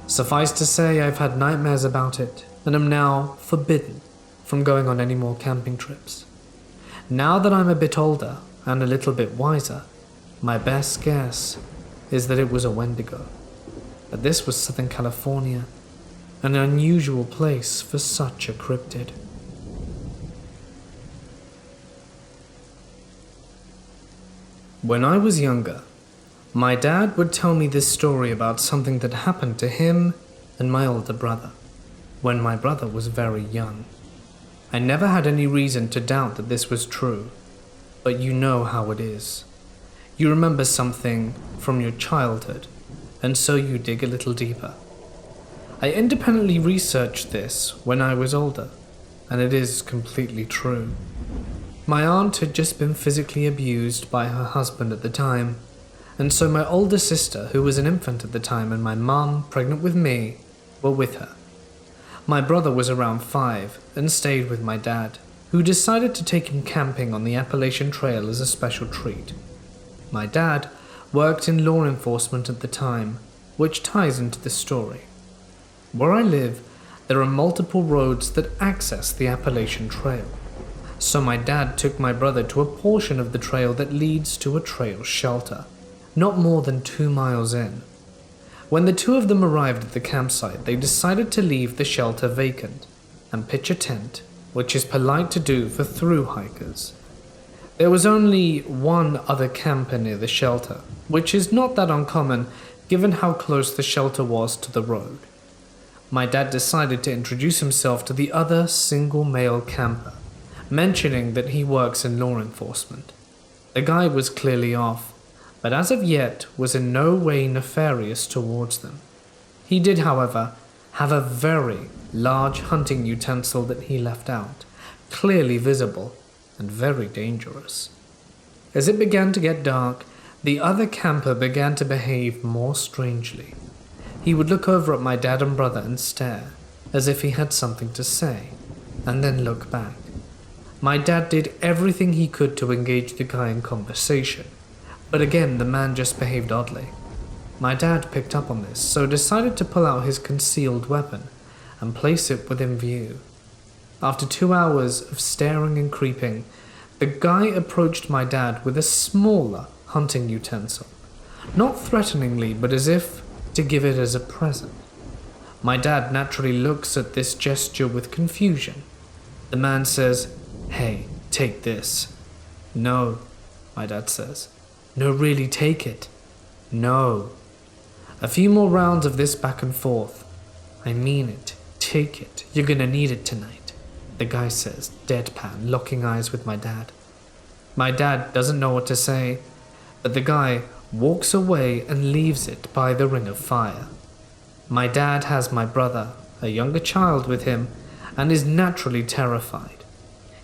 A: Suffice to say, I've had nightmares about it and am now forbidden from going on any more camping trips. Now that I'm a bit older and a little bit wiser, my best guess is that it was a Wendigo. But this was Southern California, an unusual place for such a cryptid. When I was younger, my dad would tell me this story about something that happened to him and my older brother, when my brother was very young. I never had any reason to doubt that this was true, but you know how it is. You remember something from your childhood, and so you dig a little deeper. I independently researched this when I was older, and it is completely true. My aunt had just been physically abused by her husband at the time, and so my older sister, who was an infant at the time, and my mum, pregnant with me, were with her. My brother was around 5 and stayed with my dad, who decided to take him camping on the Appalachian Trail as a special treat. My dad worked in law enforcement at the time, which ties into this story. Where I live, there are multiple roads that access the Appalachian Trail. So my dad took my brother to a portion of the trail that leads to a trail shelter, not more than 2 miles in. When the two of them arrived at the campsite, they decided to leave the shelter vacant and pitch a tent, which is polite to do for thru hikers. There was only one other camper near the shelter, which is not that uncommon given how close the shelter was to the road. My dad decided to introduce himself to the other single male camper, mentioning that he works in law enforcement. The guy was clearly off, but as of yet was in no way nefarious towards them. He did, however, have a very large hunting utensil that he left out, clearly visible and very dangerous. As it began to get dark, the other camper began to behave more strangely. He would look over at my dad and brother and stare, as if he had something to say, and then look back. My dad did everything he could to engage the guy in conversation, but again the man just behaved oddly. My dad picked up on this, so decided to pull out his concealed weapon and place it within view. After 2 hours of staring and creeping, the guy approached my dad with a smaller hunting utensil, not threateningly, but as if to give it as a present. My dad naturally looks at this gesture with confusion. The man says, "Hey, take this." "No," my dad says. "No, really, take it." "No." A few more rounds of this back and forth. "I mean it. Take it. You're gonna need it tonight," the guy says, deadpan, locking eyes with my dad. My dad doesn't know what to say, but the guy walks away and leaves it by the ring of fire. My dad has my brother, a younger child, with him and is naturally terrified.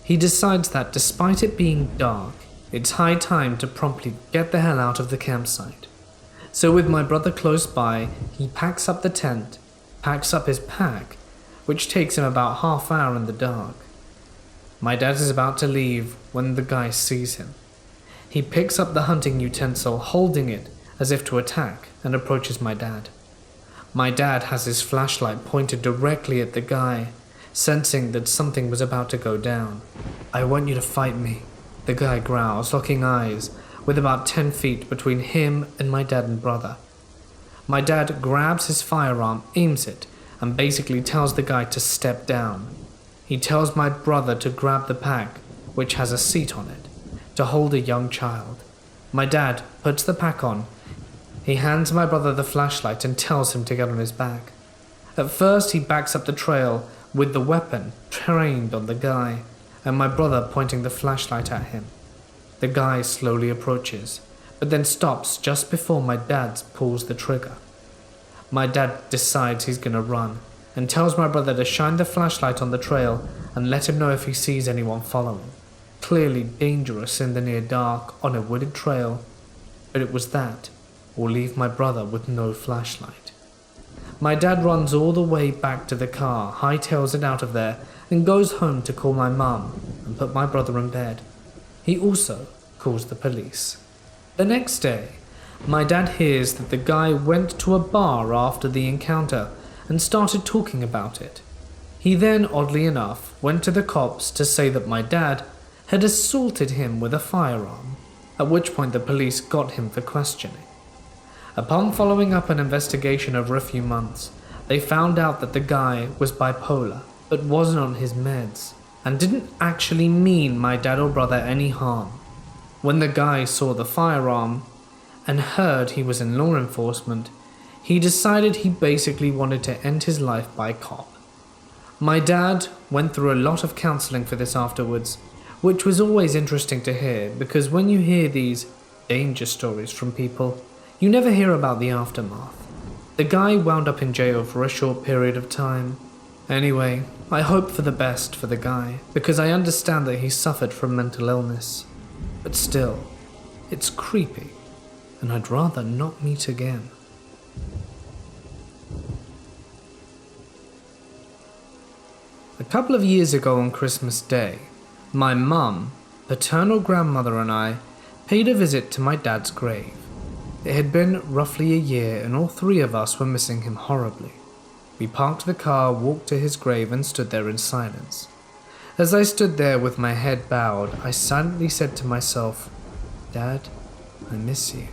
A: He decides that despite it being dark, it's high time to promptly get the hell out of the campsite. So with my brother close by, he packs up the tent, packs up his pack, which takes him about half hour in the dark. My dad is about to leave when the guy sees him. He picks up the hunting utensil, holding it as if to attack, and approaches my dad. My dad has his flashlight pointed directly at the guy, sensing that something was about to go down. "I want you to fight me," the guy growls, locking eyes, with about 10 feet between him and my dad and brother. My dad grabs his firearm, aims it, and basically tells the guy to step down. He tells my brother to grab the pack, which has a seat on it, to hold a young child. My dad puts the pack on. He hands my brother the flashlight and tells him to get on his back. At first he backs up the trail with the weapon trained on the guy, and my brother pointing the flashlight at him. The guy slowly approaches, but then stops just before my dad pulls the trigger. My dad decides he's gonna run, and tells my brother to shine the flashlight on the trail and let him know if he sees anyone following. Clearly dangerous in the near dark on a wooded trail, but it was that, or leave my brother with no flashlight. My dad runs all the way back to the car, hightails it out of there, and goes home to call my mum and put my brother in bed. He also calls the police. The next day, my dad hears that the guy went to a bar after the encounter and started talking about it. He then, oddly enough, went to the cops to say that my dad had assaulted him with a firearm, at which point the police got him for questioning. Upon following up an investigation over a few months, they found out that the guy was bipolar, but wasn't on his meds, and didn't actually mean my dad or brother any harm. When the guy saw the firearm and heard he was in law enforcement, he decided he basically wanted to end his life by cop. My dad went through a lot of counseling for this afterwards, which was always interesting to hear, because when you hear these danger stories from people, you never hear about the aftermath. The guy wound up in jail for a short period of time. Anyway, I hope for the best for the guy, because I understand that he suffered from mental illness. But still, it's creepy, and I'd rather not meet again. A couple of years ago on Christmas Day, my mum, paternal grandmother and I paid a visit to my dad's grave. It had been roughly a year and all three of us were missing him horribly. We parked the car, walked to his grave and stood there in silence. As I stood there with my head bowed, I silently said to myself, "Dad, I miss you.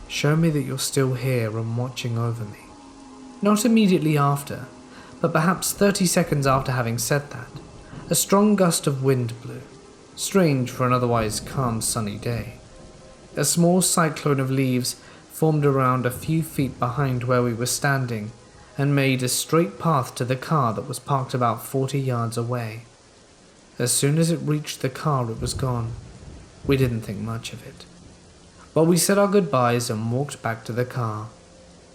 A: Show me that you're still here and watching over me." Not immediately after, but perhaps 30 seconds after having said that, a strong gust of wind blew, strange for an otherwise calm sunny day. A small cyclone of leaves formed around a few feet behind where we were standing and made a straight path to the car that was parked about 40 yards away. As soon as it reached the car, it was gone. We didn't think much of it. But we said our goodbyes and walked back to the car.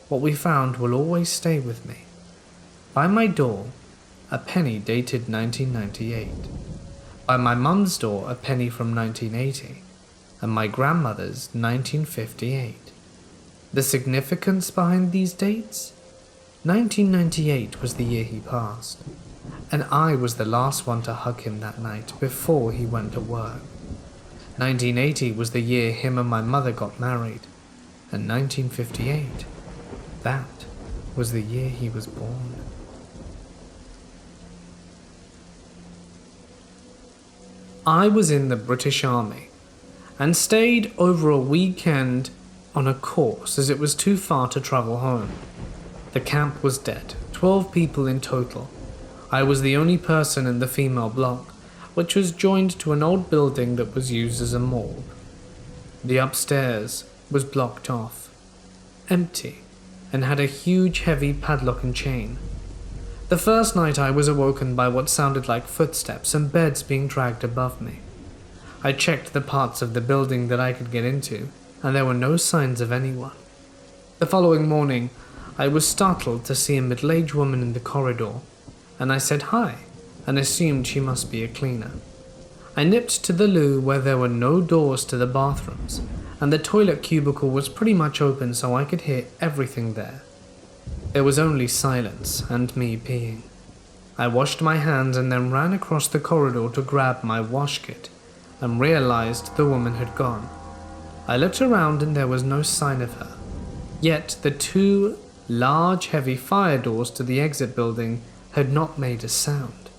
A: What we found will always stay with me. By my door, a penny dated 1998. By my mum's door, a penny from 1980. And my grandmother's 1958. The significance behind these dates? 1998 was the year he passed, and I was the last one to hug him that night before he went to work. 1980 was the year him and my mother got married, and 1958, that was the year he was born. I was in the British Army and stayed over a weekend on a course as it was too far to travel home. The camp was dead, 12 people in total. I was the only person in the female block, which was joined to an old building that was used as a morgue. The upstairs was blocked off, empty, and had a huge heavy padlock and chain. The first night I was awoken by what sounded like footsteps and beds being dragged above me. I checked the parts of the building that I could get into, and there were no signs of anyone. The following morning, I was startled to see a middle-aged woman in the corridor, and I said hi, and assumed she must be a cleaner. I nipped to the loo where there were no doors to the bathrooms, and the toilet cubicle was pretty much open so I could hear everything there. There was only silence and me peeing. I washed my hands and then ran across the corridor to grab my wash kit, and realized the woman had gone. I looked around and there was no sign of her, yet the two large heavy fire doors to the exit building had not made a sound.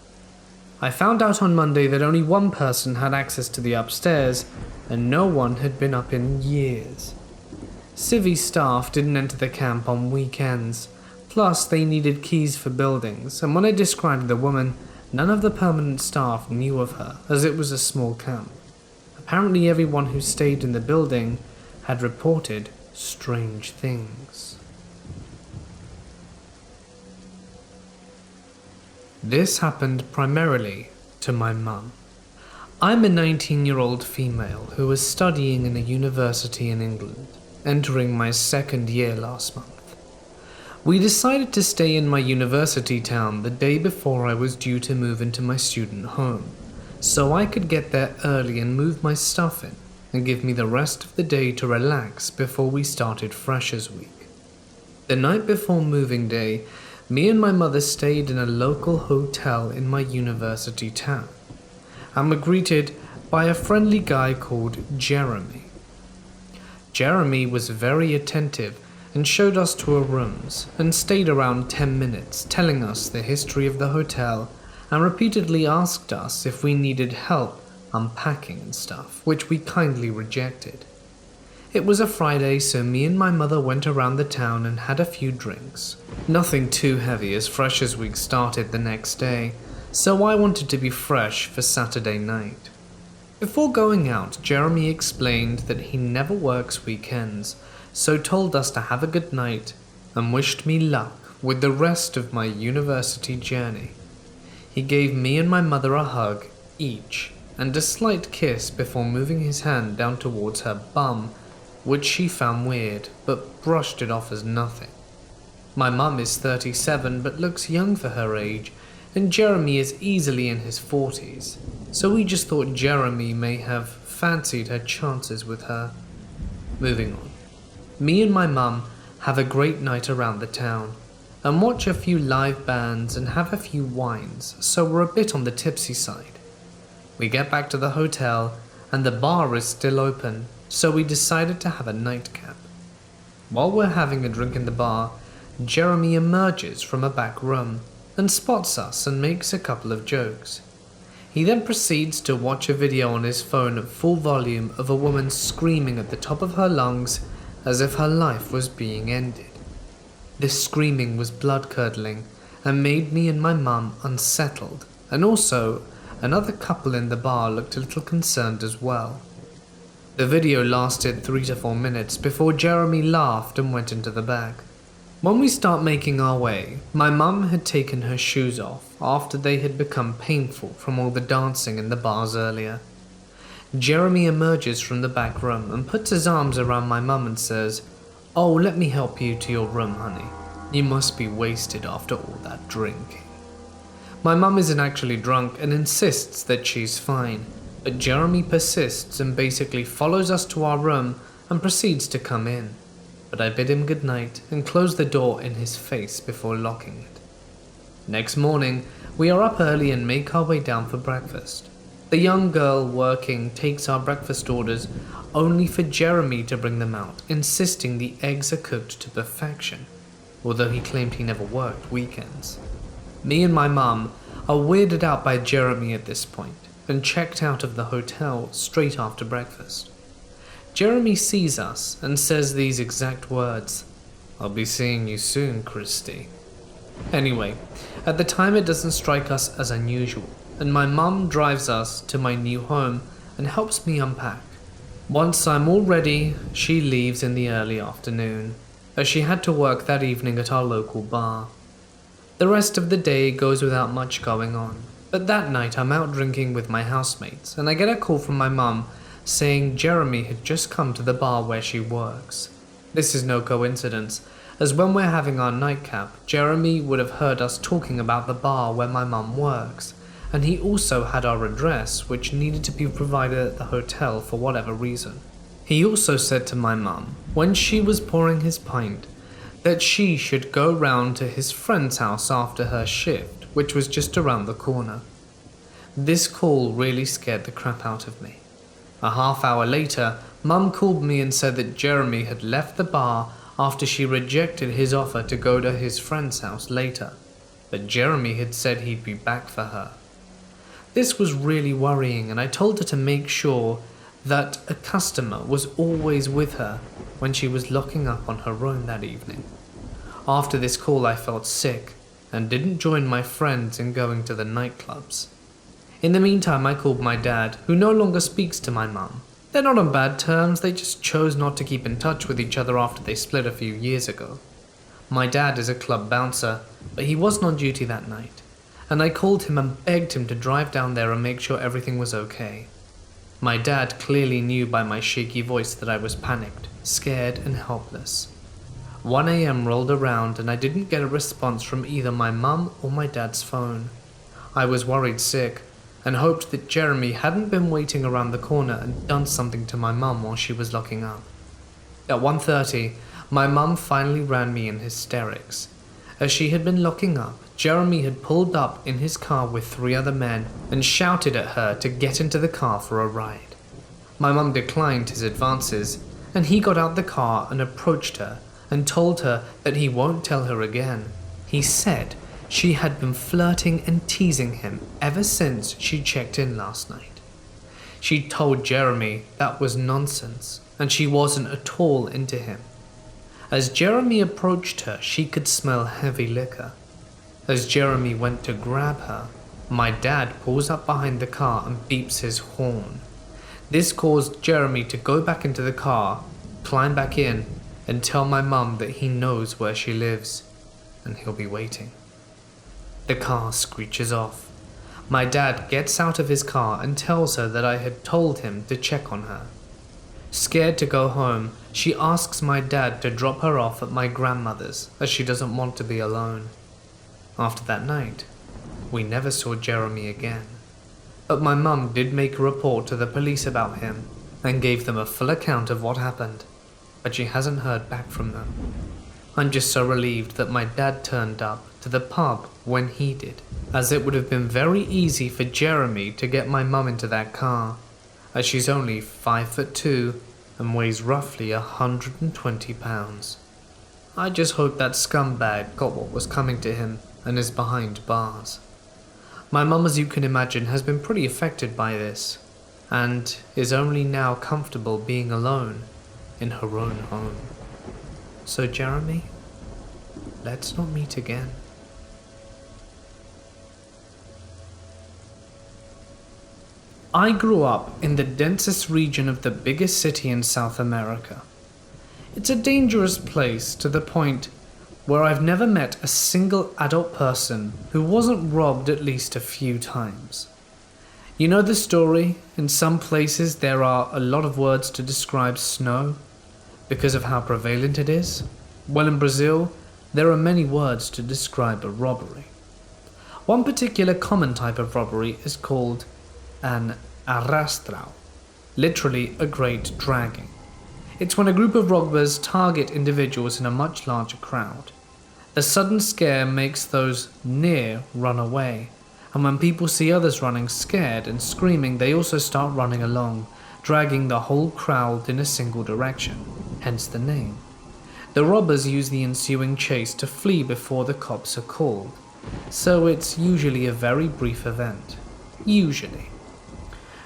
A: I found out on Monday that only one person had access to the upstairs and no one had been up in years. Civvy staff didn't enter the camp on weekends, plus they needed keys for buildings, and when I described the woman, none of the permanent staff knew of her as it was a small camp. Apparently everyone who stayed in the building had reported strange things. This happened primarily to my mum. I'm a 19-year-old female who was studying in a university in England, entering my second year last month. We decided to stay in my university town the day before I was due to move into my student home, so I could get there early and move my stuff in, and give me the rest of the day to relax before we started Freshers Week. The night before moving day, me and my mother stayed in a local hotel in my university town, and were greeted by a friendly guy called Jeremy. Jeremy was very attentive and showed us to our rooms, and stayed around 10 minutes telling us the history of the hotel, and repeatedly asked us if we needed help unpacking and stuff, which we kindly rejected. It was a Friday, so me and my mother went around the town and had a few drinks. Nothing too heavy as Freshers Week started the next day, so I wanted to be fresh for Saturday night. Before going out, Jeremy explained that he never works weekends, so told us to have a good night and wished me luck with the rest of my university journey. He gave me and my mother a hug each and a slight kiss before moving his hand down towards her bum, which she found weird but brushed it off as nothing. My mum is 37 but looks young for her age, and Jeremy is easily in his 40s, so we just thought Jeremy may have fancied her chances with her. Moving on. Me and my mum have a great night around the town, and watch a few live bands and have a few wines, so we're a bit on the tipsy side. We get back to the hotel, and the bar is still open, so we decided to have a nightcap. While we're having a drink in the bar, Jeremy emerges from a back room and spots us and makes a couple of jokes. He then proceeds to watch a video on his phone at full volume of a woman screaming at the top of her lungs as if her life was being ended. This screaming was blood-curdling and made me and my mum unsettled, and also Another couple in the bar looked a little concerned as well. The video lasted 3 to 4 minutes before Jeremy laughed and went into the back. When we start making our way, my mum had taken her shoes off after they had become painful from all the dancing in the bars earlier. Jeremy emerges from the back room and puts his arms around my mum and says, "Oh, let me help you to your room, honey. You must be wasted after all that drinking." My mum isn't actually drunk and insists that she's fine, but Jeremy persists and basically follows us to our room and proceeds to come in. But I bid him good night and close the door in his face before locking it. Next morning, we are up early and make our way down for breakfast. The young girl working takes our breakfast orders only for Jeremy to bring them out, insisting the eggs are cooked to perfection, although he claimed he never worked weekends. Me and my mum are weirded out by Jeremy at this point and checked out of the hotel straight after breakfast. Jeremy sees us and says these exact words, "I'll be seeing you soon, Christy." Anyway, at the time it doesn't strike us as unusual, and my mum drives us to my new home and helps me unpack. Once I'm all ready, she leaves in the early afternoon, as she had to work that evening at our local bar. The rest of the day goes without much going on, but that night I'm out drinking with my housemates and I get a call from my mum saying Jeremy had just come to the bar where she works. This is no coincidence, as when we're having our nightcap, Jeremy would have heard us talking about the bar where my mum works, and he also had our address, which needed to be provided at the hotel for whatever reason. He also said to my mum, when she was pouring his pint, that she should go round to his friend's house after her shift, which was just around the corner. This call really scared the crap out of me. A half hour later, Mum called me and said that Jeremy had left the bar after she rejected his offer to go to his friend's house later, but Jeremy had said he'd be back for her. This was really worrying, and I told her to make sure that a customer was always with her when she was locking up on her own that evening. After this call I felt sick and didn't join my friends in going to the nightclubs. In the meantime I called my dad, who no longer speaks to my mum. They're not on bad terms, they just chose not to keep in touch with each other after they split a few years ago. My dad is a club bouncer, but he wasn't on duty that night, and I called him and begged him to drive down there and make sure everything was okay. My dad clearly knew by my shaky voice that I was panicked, scared and helpless. 1 a.m. rolled around and I didn't get a response from either my mum or my dad's phone. I was worried sick and hoped that Jeremy hadn't been waiting around the corner and done something to my mum while she was locking up. At 1:30, my mum finally ran me in hysterics. As she had been locking up, Jeremy had pulled up in his car with 3 other men and shouted at her to get into the car for a ride. My mum declined his advances, and he got out the car and approached her and told her that he won't tell her again. He said she had been flirting and teasing him ever since she checked in last night. She told Jeremy that was nonsense and she wasn't at all into him. As Jeremy approached her, she could smell heavy liquor. As Jeremy went to grab her, my dad pulls up behind the car and beeps his horn. This caused Jeremy to go back into the car, climb back in, and tell my mum that he knows where she lives, and he'll be waiting. The car screeches off. My dad gets out of his car and tells her that I had told him to check on her. Scared to go home, she asks my dad to drop her off at my grandmother's, as she doesn't want to be alone. After that night, we never saw Jeremy again. But my mum did make a report to the police about him and gave them a full account of what happened, but she hasn't heard back from them. I'm just so relieved that my dad turned up to the pub when he did, as it would have been very easy for Jeremy to get my mum into that car, as she's only 5'2" and weighs roughly 120 pounds. I just hope that scumbag got what was coming to him and is behind bars. My mum, as you can imagine, has been pretty affected by this, and is only now comfortable being alone in her own home. So Jeremy, let's not meet again. I grew up in the densest region of the biggest city in South America. It's a dangerous place to the point where I've never met a single adult person who wasn't robbed at least a few times. You know the story, in some places there are a lot of words to describe snow because of how prevalent it is? Well, in Brazil, there are many words to describe a robbery. One particular common type of robbery is called an arrastão, literally a great dragging. It's when a group of robbers target individuals in a much larger crowd. The sudden scare makes those near run away, and when people see others running scared and screaming, they also start running along, dragging the whole crowd in a single direction, hence the name. The robbers use the ensuing chase to flee before the cops are called, so it's usually a very brief event. Usually.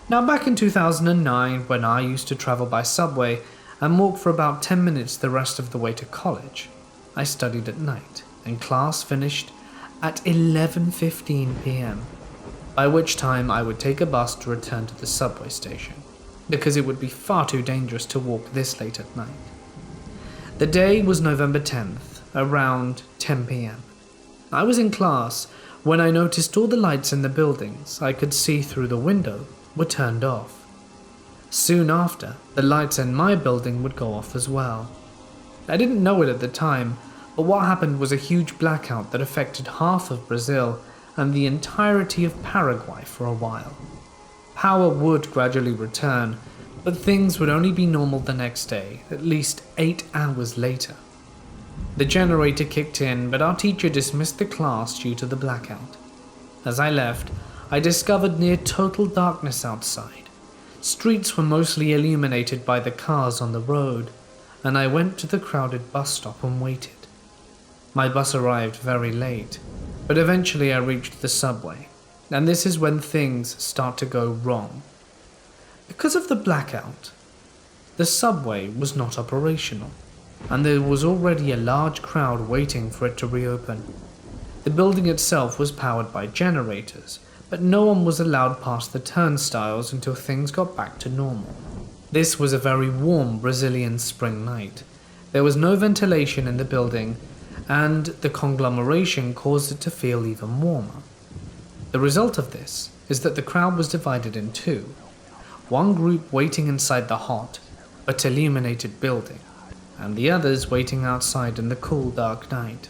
A: Now back in 2009, when I used to travel by subway and walk for about 10 minutes the rest of the way to college, I studied at night, and class finished at 11:15 p.m, by which time I would take a bus to return to the subway station, because it would be far too dangerous to walk this late at night. The day was November 10th, around 10 p.m. I was in class when I noticed all the lights in the buildings I could see through the window were turned off. Soon after, the lights in my building would go off as well. I didn't know it at the time, but what happened was a huge blackout that affected half of Brazil and the entirety of Paraguay for a while. Power would gradually return, but things would only be normal the next day, at least 8 hours later. The generator kicked in, but our teacher dismissed the class due to the blackout. As I left, I discovered near total darkness outside. Streets were mostly illuminated by the cars on the road, and I went to the crowded bus stop and waited. My bus arrived very late, but eventually I reached the subway, and this is when things start to go wrong. Because of the blackout, the subway was not operational, and there was already a large crowd waiting for it to reopen. The building itself was powered by generators, but no one was allowed past the turnstiles until things got back to normal. This was a very warm Brazilian spring night. There was no ventilation in the building, and the conglomeration caused it to feel even warmer. The result of this is that the crowd was divided in two. One group waiting inside the hot, but illuminated building, and the others waiting outside in the cool, dark night.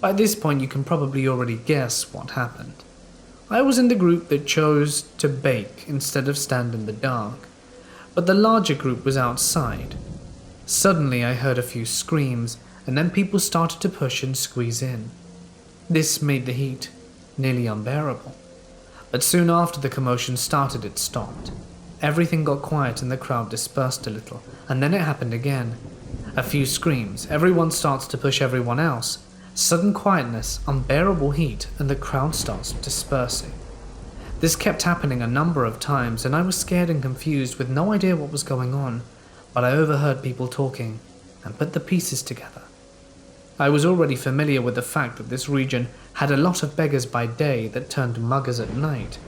A: By this point you can probably already guess what happened. I was in the group that chose to bake instead of stand in the dark, but the larger group was outside. Suddenly I heard a few screams, and then people started to push and squeeze in. This made the heat nearly unbearable. But soon after the commotion started, it stopped. Everything got quiet and the crowd dispersed a little, and then it happened again. A few screams, everyone starts to push everyone else. Sudden quietness, unbearable heat, and the crowd starts dispersing. This kept happening a number of times, and I was scared and confused with no idea what was going on, but I overheard people talking and put the pieces together. I was already familiar with the fact that this region had a lot of beggars by day that turned muggers at night.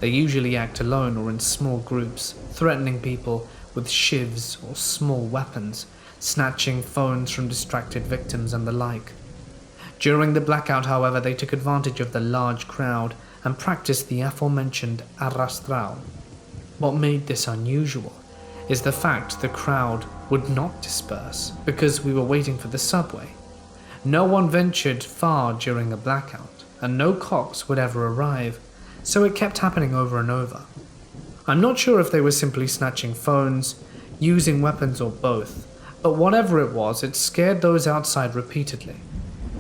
A: They usually act alone or in small groups, threatening people with shivs or small weapons, snatching phones from distracted victims and the like. During the blackout, however, they took advantage of the large crowd and practiced the aforementioned arrastão. What made this unusual is the fact the crowd would not disperse because we were waiting for the subway. No one ventured far during a blackout, and no cops would ever arrive, so it kept happening over and over. I'm not sure if they were simply snatching phones, using weapons, or both, but whatever it was, it scared those outside repeatedly.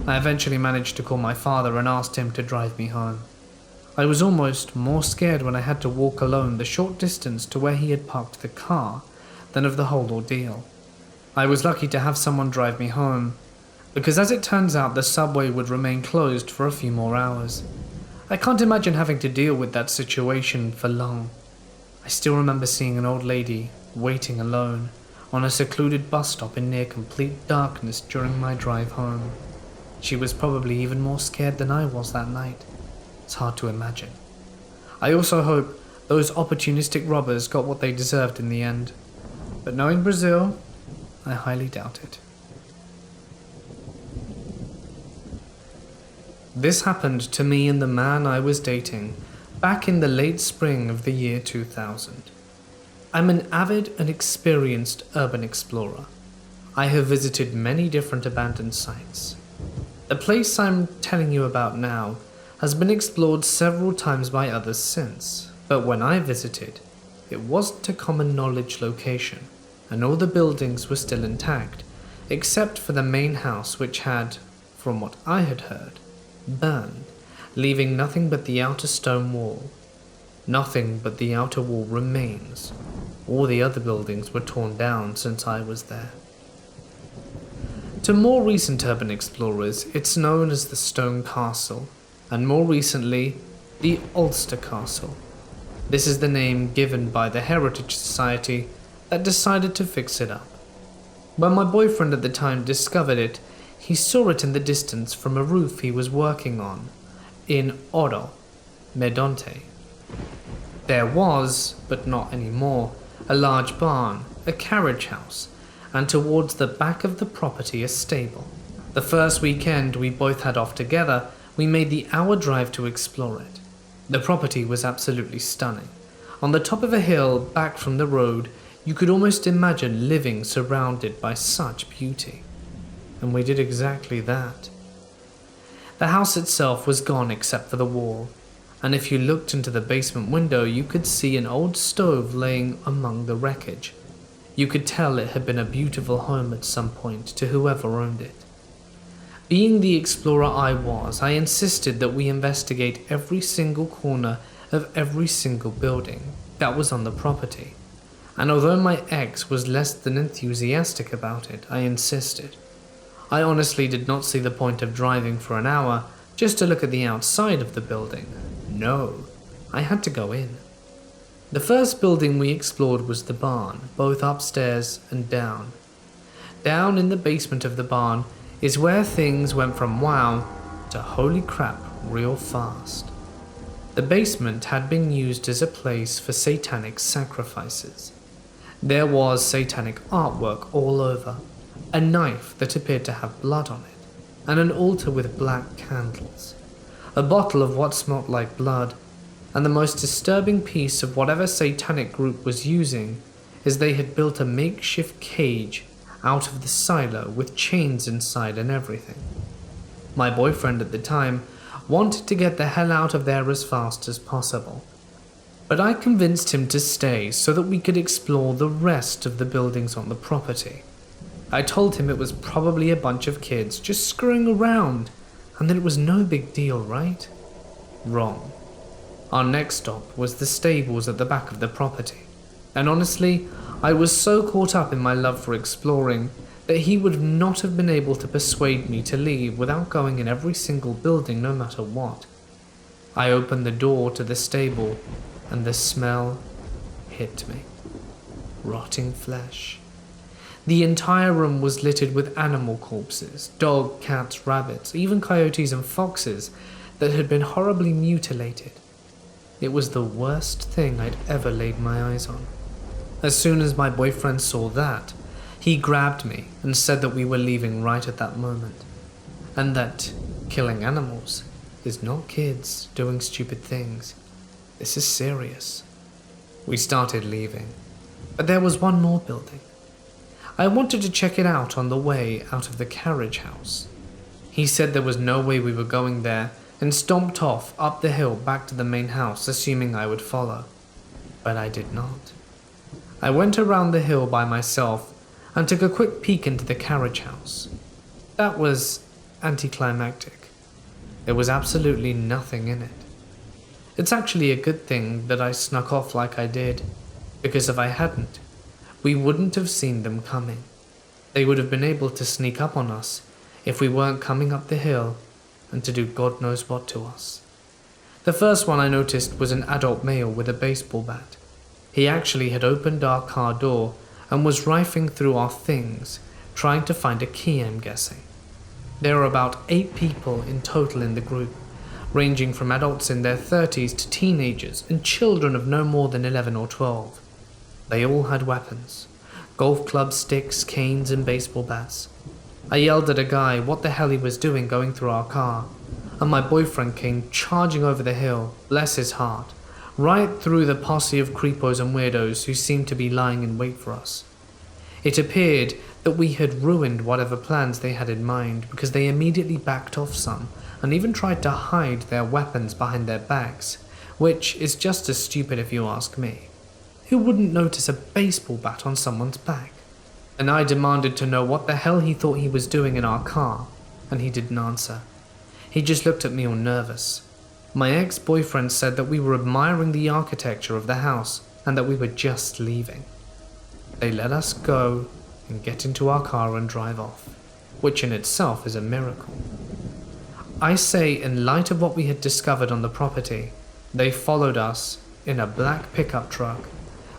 A: I eventually managed to call my father and asked him to drive me home. I was almost more scared when I had to walk alone the short distance to where he had parked the car than of the whole ordeal. I was lucky to have someone drive me home, because as it turns out the subway would remain closed for a few more hours. I can't imagine having to deal with that situation for long. I still remember seeing an old lady waiting alone on a secluded bus stop in near complete darkness during my drive home. She was probably even more scared than I was that night. It's hard to imagine. I also hope Those opportunistic robbers got what they deserved in the end. But knowing Brazil, I highly doubt it. This happened to me and the man I was dating back in the late spring of the year 2000. I'm an avid and experienced urban explorer. I have visited many different abandoned sites. The place I'm telling you about now has been explored several times by others since, but when I visited, it wasn't a common knowledge location, and all the buildings were still intact, except for the main house which had, from what I had heard, burned, leaving nothing but the outer stone wall. Nothing but the outer wall remains. All the other buildings were torn down since I was there. To more recent urban explorers, it's known as the Stone Castle, and more recently, the Ulster Castle. This is the name given by the Heritage Society that decided to fix it up. When my boyfriend at the time discovered it, he saw it in the distance from a roof he was working on in Oro, Medonte. There was, but not anymore, a large barn, a carriage house, and towards the back of the property a stable. The first weekend we both had off together, we made the hour drive to explore it. The property was absolutely stunning. On the top of a hill back from the road, you could almost imagine living surrounded by such beauty. And we did exactly that. The house itself was gone except for the wall, and if you looked into the basement window you could see an old stove laying among the wreckage. You could tell it had been a beautiful home at some point to whoever owned it. Being the explorer I was, I insisted that we investigate every single corner of every single building that was on the property. And although my ex was less than enthusiastic about it, I insisted. I honestly did not see the point of driving for an hour just to look at the outside of the building. No, I had to go in. The first building we explored was the barn, both upstairs and down. Down in the basement of the barn is where things went from wow to holy crap real fast. The basement had been used as a place for satanic sacrifices. There was satanic artwork all over, a knife that appeared to have blood on it, and an altar with black candles, a bottle of what smelt like blood, and the most disturbing piece of whatever satanic group was using is they had built a makeshift cage out of the silo with chains inside and everything. My boyfriend at the time wanted to get the hell out of there as fast as possible, but I convinced him to stay so that we could explore the rest of the buildings on the property. I told him it was probably a bunch of kids just screwing around and that it was no big deal, right? Wrong. Our next stop was the stables at the back of the property, and honestly, I was so caught up in my love for exploring that he would not have been able to persuade me to leave without going in every single building no matter what. I opened the door to the stable and the smell hit me. Rotting flesh. The entire room was littered with animal corpses, dogs, cats, rabbits, even coyotes and foxes that had been horribly mutilated. It was the worst thing I'd ever laid my eyes on. As soon as my boyfriend saw that, he grabbed me and said that we were leaving right at that moment, and that killing animals is not kids doing stupid things. This is serious. We started leaving, but there was one more building. I wanted to check it out on the way out of the carriage house. He said there was no way we were going there and stomped off up the hill back to the main house, assuming I would follow. But I did not. I went around the hill by myself and took a quick peek into the carriage house. That was anticlimactic. There was absolutely nothing in it. It's actually a good thing that I snuck off like I did, because if I hadn't, we wouldn't have seen them coming. They would have been able to sneak up on us if we weren't coming up the hill and to do God knows what to us. The first one I noticed was an adult male with a baseball bat. He actually had opened our car door and was rifling through our things, trying to find a key, I'm guessing. There were about 8 people in total in the group, ranging from adults in their 30s to teenagers and children of no more than 11 or 12. They all had weapons: golf clubs, sticks, canes, and baseball bats. I yelled at a guy what the hell he was doing going through our car, and my boyfriend came charging over the hill, bless his heart, right through the posse of creepos and weirdos who seemed to be lying in wait for us. It appeared that we had ruined whatever plans they had in mind, because they immediately backed off some and even tried to hide their weapons behind their backs, which is just as stupid if you ask me. Who wouldn't notice a baseball bat on someone's back? And I demanded to know what the hell he thought he was doing in our car, and he didn't answer. He just looked at me all nervous. My ex-boyfriend said that we were admiring the architecture of the house and that we were just leaving. They let us go and get into our car and drive off, which in itself is a miracle. I say, in light of what we had discovered on the property, they followed us in a black pickup truck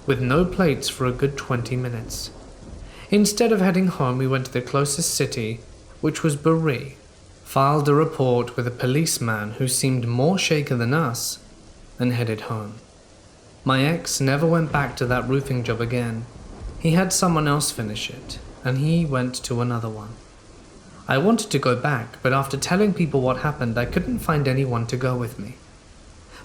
A: with no plates for a good 20 minutes. Instead of heading home, we went to the closest city, which was Bury, filed a report with a policeman who seemed more shaken than us, and headed home. My ex never went back to that roofing job again. He had someone else finish it, and he went to another one. I wanted to go back, but after telling people what happened, I couldn't find anyone to go with me.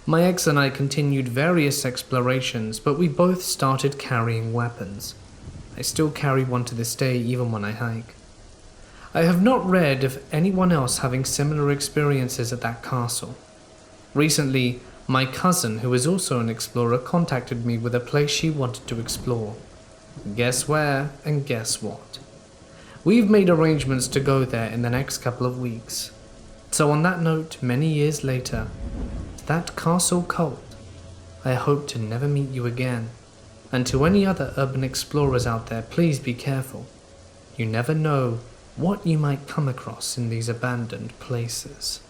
A: My ex and I continued various explorations, but we both started carrying weapons. I still carry one to this day, even when I hike. I have not read of anyone else having similar experiences at that castle. Recently, my cousin, who is also an explorer, contacted me with a place she wanted to explore. Guess where and guess what? We've made arrangements to go there in the next couple of weeks. So on that note, many years later, that castle cold, I hope to never meet you again. And to any other urban explorers out there, please be careful. You never know what you might come across in these abandoned places.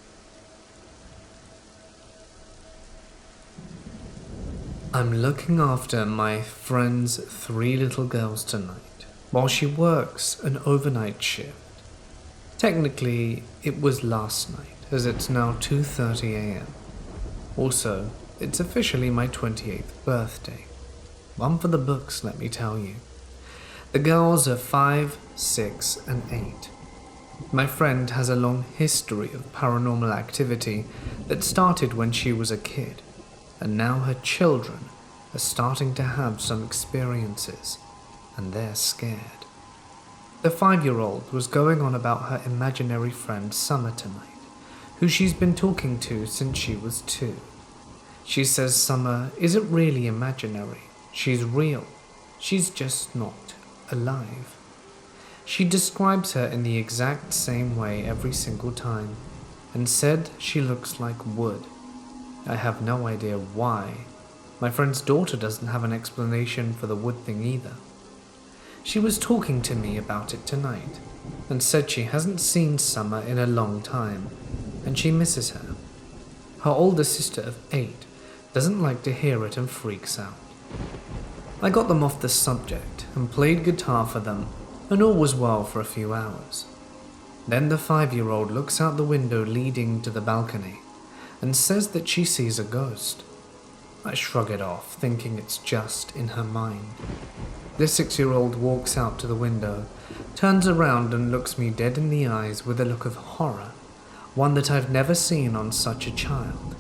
A: I'm looking after my friend's 3 little girls tonight, while she works an overnight shift. Technically, it was last night, as it's now 2:30 a.m. Also, it's officially my 28th birthday. One for the books, let me tell you. The girls are 5, 6, and 8. My friend has a long history of paranormal activity that started when she was a kid, and now her children are starting to have some experiences, and they're scared. The 5-year-old was going on about her imaginary friend Summer tonight, who she's been talking to since she was 2. She says Summer isn't really imaginary, she's real, she's just not alive. She describes her in the exact same way every single time, and said she looks like wood. I have no idea why. My friend's daughter doesn't have an explanation for the wood thing either. She was talking to me about it tonight, and said she hasn't seen Summer in a long time, and she misses her. Her older sister of 8 doesn't like to hear it and freaks out. I got them off the subject and played guitar for them, and all was well for a few hours. Then the 5-year-old looks out the window leading to the balcony and says that she sees a ghost. I shrug it off, thinking it's just in her mind. The 6-year-old walks out to the window, turns around and looks me dead in the eyes with a look of horror, one that I've never seen on such a child.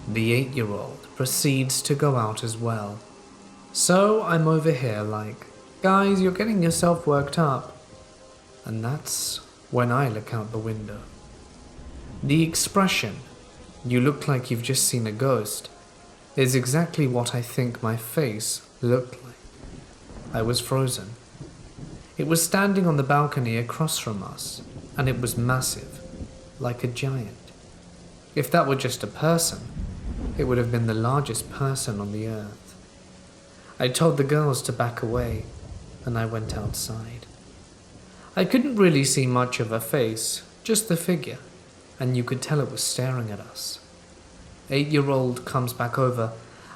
A: The 8-year-old proceeds to go out as well. So I'm over here like, guys, you're getting yourself worked up. And that's when I look out the window. The expression, "You look like you've just seen a ghost," is exactly what I think my face looked like. I was frozen. It was standing on the balcony across from us, and it was massive, like a giant. If that were just a person, it would have been the largest person on the earth. I told the girls to back away, and I went outside. I couldn't really see much of her face, just the figure, and you could tell it was staring at us. 8-year-old comes back over,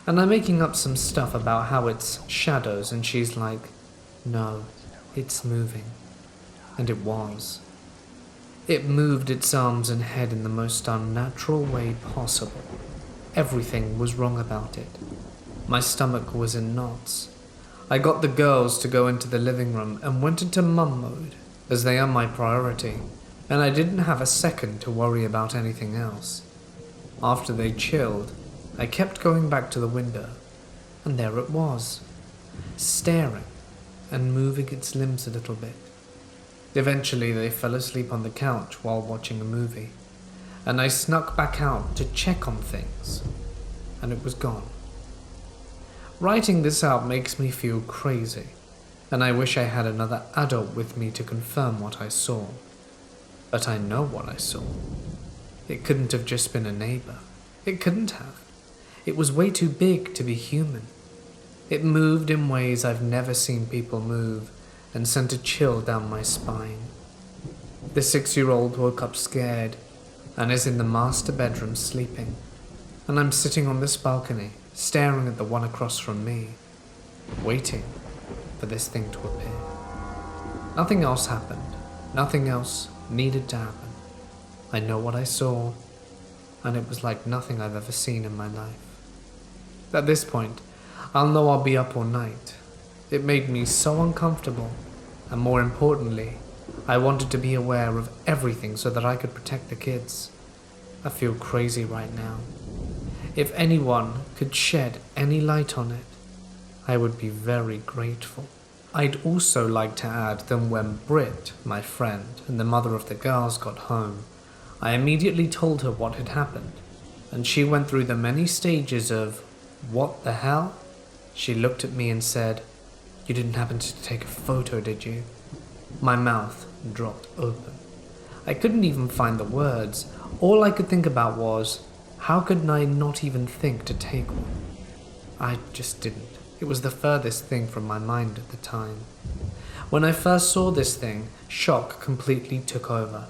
A: and I'm making up some stuff about how it's shadows, and she's like, "No, it's moving." And it was. It moved its arms and head in the most unnatural way possible. Everything was wrong about it. My stomach was in knots. I got the girls to go into the living room and went into mum mode, as they are my priority, and I didn't have a second to worry about anything else. After they chilled, I kept going back to the window, and there it was, staring and moving its limbs a little bit. Eventually they fell asleep on the couch while watching a movie, and I snuck back out to check on things, and it was gone. Writing this out makes me feel crazy, and I wish I had another adult with me to confirm what I saw. But I know what I saw. It couldn't have just been a neighbor. It couldn't have. It was way too big to be human. It moved in ways I've never seen people move, and sent a chill down my spine. The 6-year-old woke up scared, and is in the master bedroom sleeping, and I'm sitting on this balcony, staring at the one across from me, waiting for this thing to appear. Nothing else happened. Nothing else needed to happen. I know what I saw, and it was like nothing I've ever seen in my life. At this point, I'll know I'll be up all night. It made me so uncomfortable, and more importantly, I wanted to be aware of everything so that I could protect the kids. I feel crazy right now. If anyone could shed any light on it, I would be very grateful. I'd also like to add that when Britt, my friend, and the mother of the girls got home, I immediately told her what had happened, and she went through the many stages of, "What the hell?" She looked at me and said, "You didn't happen to take a photo, did you?" My mouth dropped open. I couldn't even find the words. All I could think about was, how could I not even think to take one? I just didn't. It was the furthest thing from my mind at the time. When I first saw this thing, shock completely took over.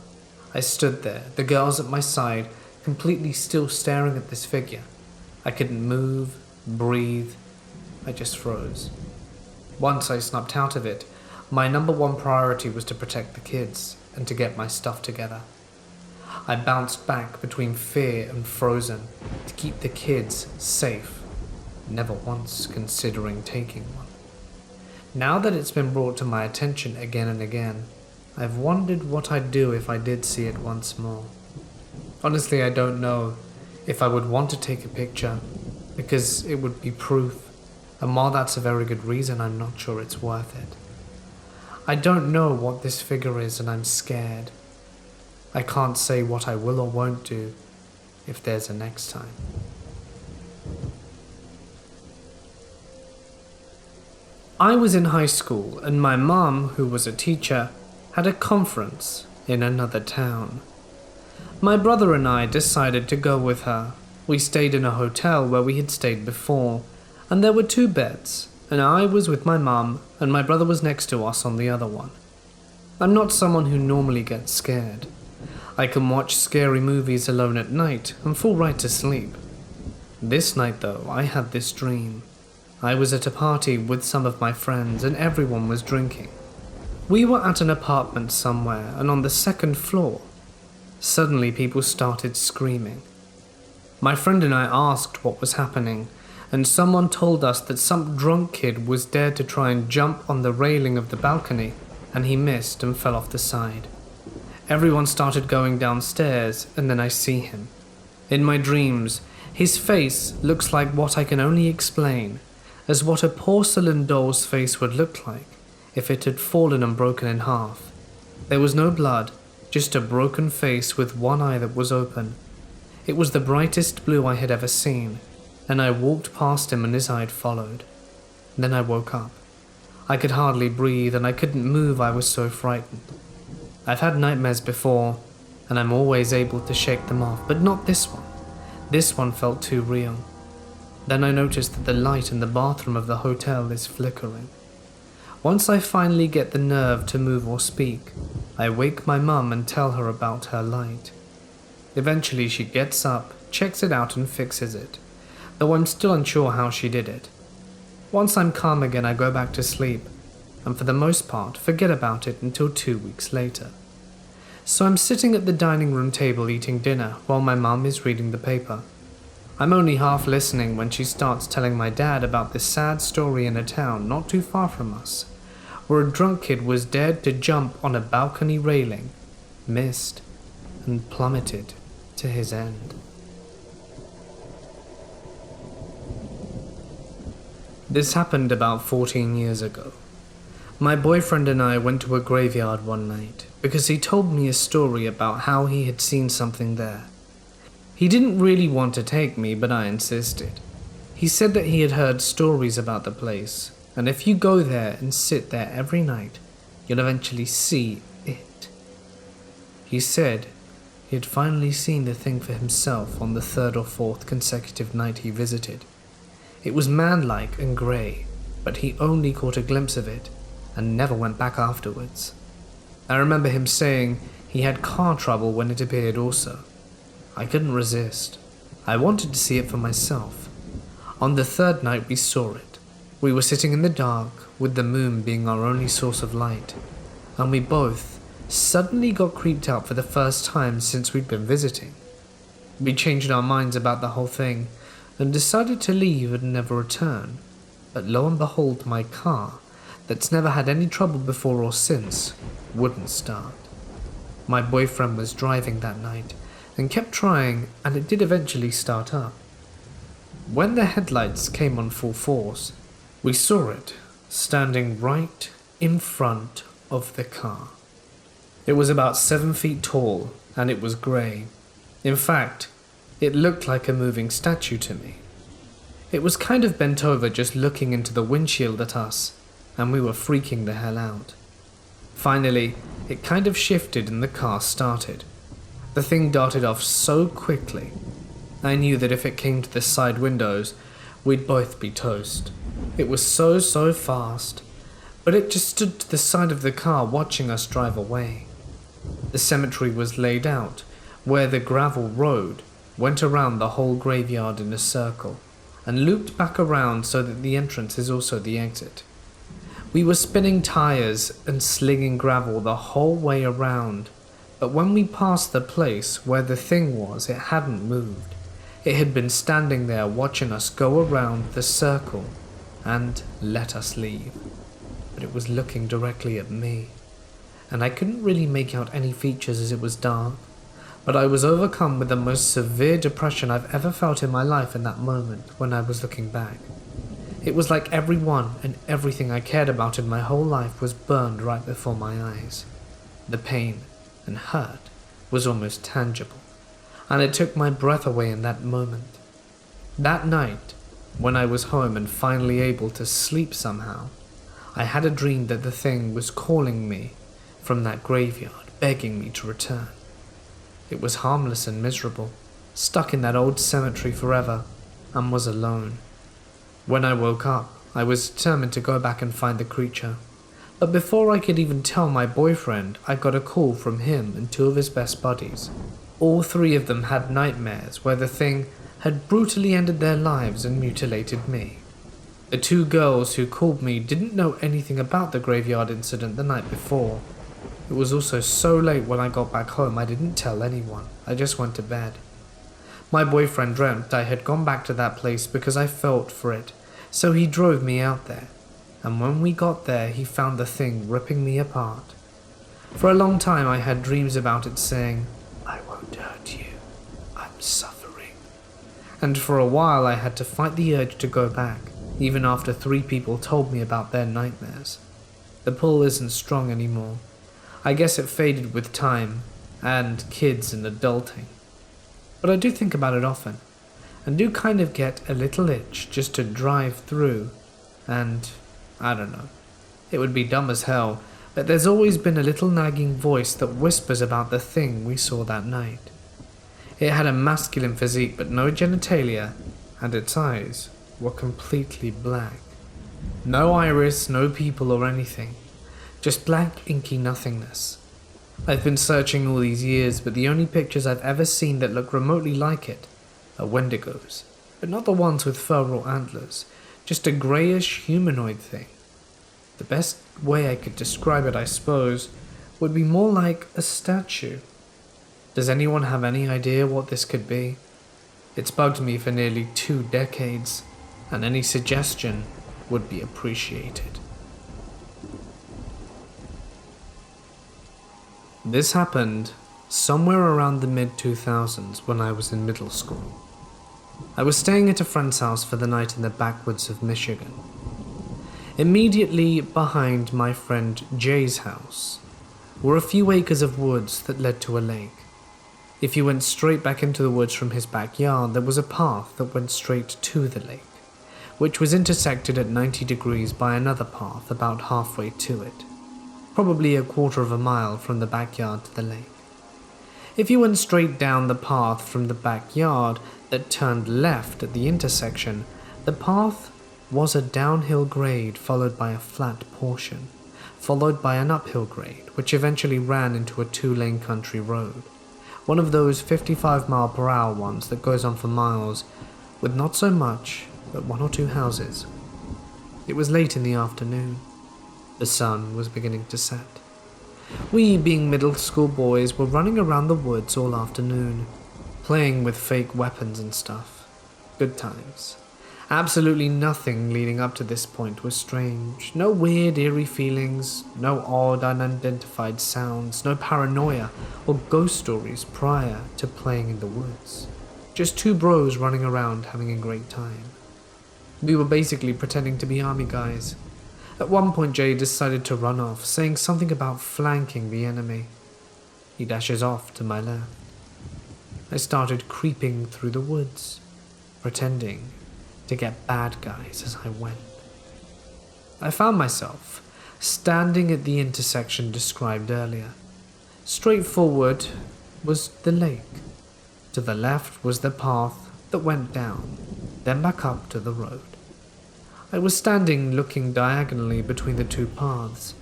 A: I stood there, the girls at my side, completely still staring at this figure. I couldn't move, breathe. I just froze. Once I snapped out of it, my number one priority was to protect the kids and to get my stuff together. I bounced back between fear and frozen to keep the kids safe, never once considering taking one. Now that it's been brought to my attention again and again, I've wondered what I'd do if I did see it once more. Honestly, I don't know if I would want to take a picture, because it would be proof, and while that's a very good reason, I'm not sure it's worth it. I don't know what this figure is, and I'm scared. I can't say what I will or won't do if there's a next time. I was in high school, and my mum, who was a teacher, had a conference in another town. My brother and I decided to go with her. We stayed in a hotel where we had stayed before, and there were 2 beds, and I was with my mum, and my brother was next to us on the other one. I'm not someone who normally gets scared. I can watch scary movies alone at night and fall right to sleep. This night though, I had this dream. I was at a party with some of my friends and everyone was drinking. We were at an apartment somewhere, and on the 2nd floor, suddenly people started screaming. My friend and I asked what was happening, and someone told us that some drunk kid was dared to try and jump on the railing of the balcony, and he missed and fell off the side. Everyone started going downstairs, and then I see him. In my dreams, his face looks like what I can only explain as what a porcelain doll's face would look like if it had fallen and broken in half. There was no blood, just a broken face with one eye that was open. It was the brightest blue I had ever seen, and I walked past him and his eye followed. Then I woke up. I could hardly breathe and I couldn't move, I was so frightened. I've had nightmares before, and I'm always able to shake them off, but not this one. This one felt too real. Then I noticed that the light in the bathroom of the hotel is flickering. Once I finally get the nerve to move or speak, I wake my mum and tell her about her light. Eventually she gets up, checks it out and fixes it, though I'm still unsure how she did it. Once I'm calm again, I go back to sleep, and for the most part forget about it until 2 weeks later. So I'm sitting at the dining room table eating dinner while my mum is reading the paper. I'm only half listening when she starts telling my dad about this sad story in a town not too far from us, where a drunk kid was dared to jump on a balcony railing, missed, and plummeted to his end. This happened about 14 years ago. My boyfriend and I went to a graveyard one night because he told me a story about how he had seen something there. He didn't really want to take me, but I insisted. He said that he had heard stories about the place, and if you go there and sit there every night, you'll eventually see it. He said he had finally seen the thing for himself on the third or fourth consecutive night he visited. It was man-like and grey, but he only caught a glimpse of it and never went back afterwards. I remember him saying he had car trouble when it appeared also. I couldn't resist. I wanted to see it for myself. On the third night we saw it. We were sitting in the dark, with the moon being our only source of light, and we both suddenly got creeped out for the first time since we'd been visiting. We changed our minds about the whole thing and decided to leave and never return. But lo and behold, my car, that's never had any trouble before or since, wouldn't start. My boyfriend was driving that night and kept trying, and it did eventually start up. When the headlights came on full force, we saw it standing right in front of the car. It was about 7 feet tall and it was grey. In fact, it looked like a moving statue to me. It was kind of bent over just looking into the windshield at us, and we were freaking the hell out. Finally, it kind of shifted and the car started. The thing darted off so quickly, I knew that if it came to the side windows, we'd both be toast. It was so fast, but it just stood to the side of the car watching us drive away. The cemetery was laid out, where the gravel road went around the whole graveyard in a circle, and looped back around so that the entrance is also the exit. We were spinning tires and slinging gravel the whole way around, but when we passed the place where the thing was, it hadn't moved. It had been standing there watching us go around the circle and let us leave. But it was looking directly at me, and I couldn't really make out any features as it was dark, but I was overcome with the most severe depression I've ever felt in my life in that moment when I was looking back. It was like everyone and everything I cared about in my whole life was burned right before my eyes. The pain and hurt was almost tangible, and it took my breath away in that moment. That night, when I was home and finally able to sleep somehow, I had a dream that the thing was calling me from that graveyard, begging me to return. It was harmless and miserable, stuck in that old cemetery forever, and was alone. When I woke up, I was determined to go back and find the creature. But before I could even tell my boyfriend, I got a call from him and 2 of his best buddies. All 3 of them had nightmares where the thing had brutally ended their lives and mutilated me. The 2 girls who called me didn't know anything about the graveyard incident the night before. It was also so late when I got back home I didn't tell anyone. I just went to bed. My boyfriend dreamt I had gone back to that place because I felt for it, so he drove me out there. And when we got there, he found the thing ripping me apart. For a long time I had dreams about it saying, "I won't hurt you, I'm suffering." And for a while I had to fight the urge to go back, even after 3 people told me about their nightmares. The pull isn't strong anymore. I guess it faded with time, and kids and adulting. But I do think about it often, and do kind of get a little itch just to drive through, and I don't know. It would be dumb as hell, but there's always been a little nagging voice that whispers about the thing we saw that night. It had a masculine physique but no genitalia, and its eyes were completely black. No iris, no pupil or anything. Just blank, inky nothingness. I've been searching all these years, but the only pictures I've ever seen that look remotely like it are wendigos, but not the ones with fur or antlers, just a greyish humanoid thing. The best way I could describe it, I suppose, would be more like a statue. Does anyone have any idea what this could be? It's bugged me for nearly 2 decades, and any suggestion would be appreciated. This happened somewhere around the mid-2000s when I was in middle school. I was staying at a friend's house for the night in the backwoods of Michigan. Immediately behind my friend Jay's house were a few acres of woods that led to a lake. If you went straight back into the woods from his backyard, there was a path that went straight to the lake, which was intersected at 90 degrees by another path about halfway to it, probably a quarter of a mile from the backyard to the lake. If you went straight down the path from the backyard that turned left at the intersection, the path was a downhill grade followed by a flat portion, followed by an uphill grade, which eventually ran into a 2-lane country road, one of those 55-mile-per-hour ones that goes on for miles, with not so much but 1 or 2 houses. It was late in the afternoon. The sun was beginning to set. We, being middle school boys, were running around the woods all afternoon, playing with fake weapons and stuff. Good times. Absolutely nothing leading up to this point was strange. No weird, eerie feelings, no odd, unidentified sounds, no paranoia or ghost stories prior to playing in the woods. Just 2 bros running around having a great time. We were basically pretending to be army guys. At one point, Jay decided to run off, saying something about flanking the enemy. He dashes off to my left. I started creeping through the woods, pretending to get bad guys as I went. I found myself standing at the intersection described earlier. Straight forward was the lake. To the left was the path that went down, then back up to the road. I was standing looking diagonally between the 2 paths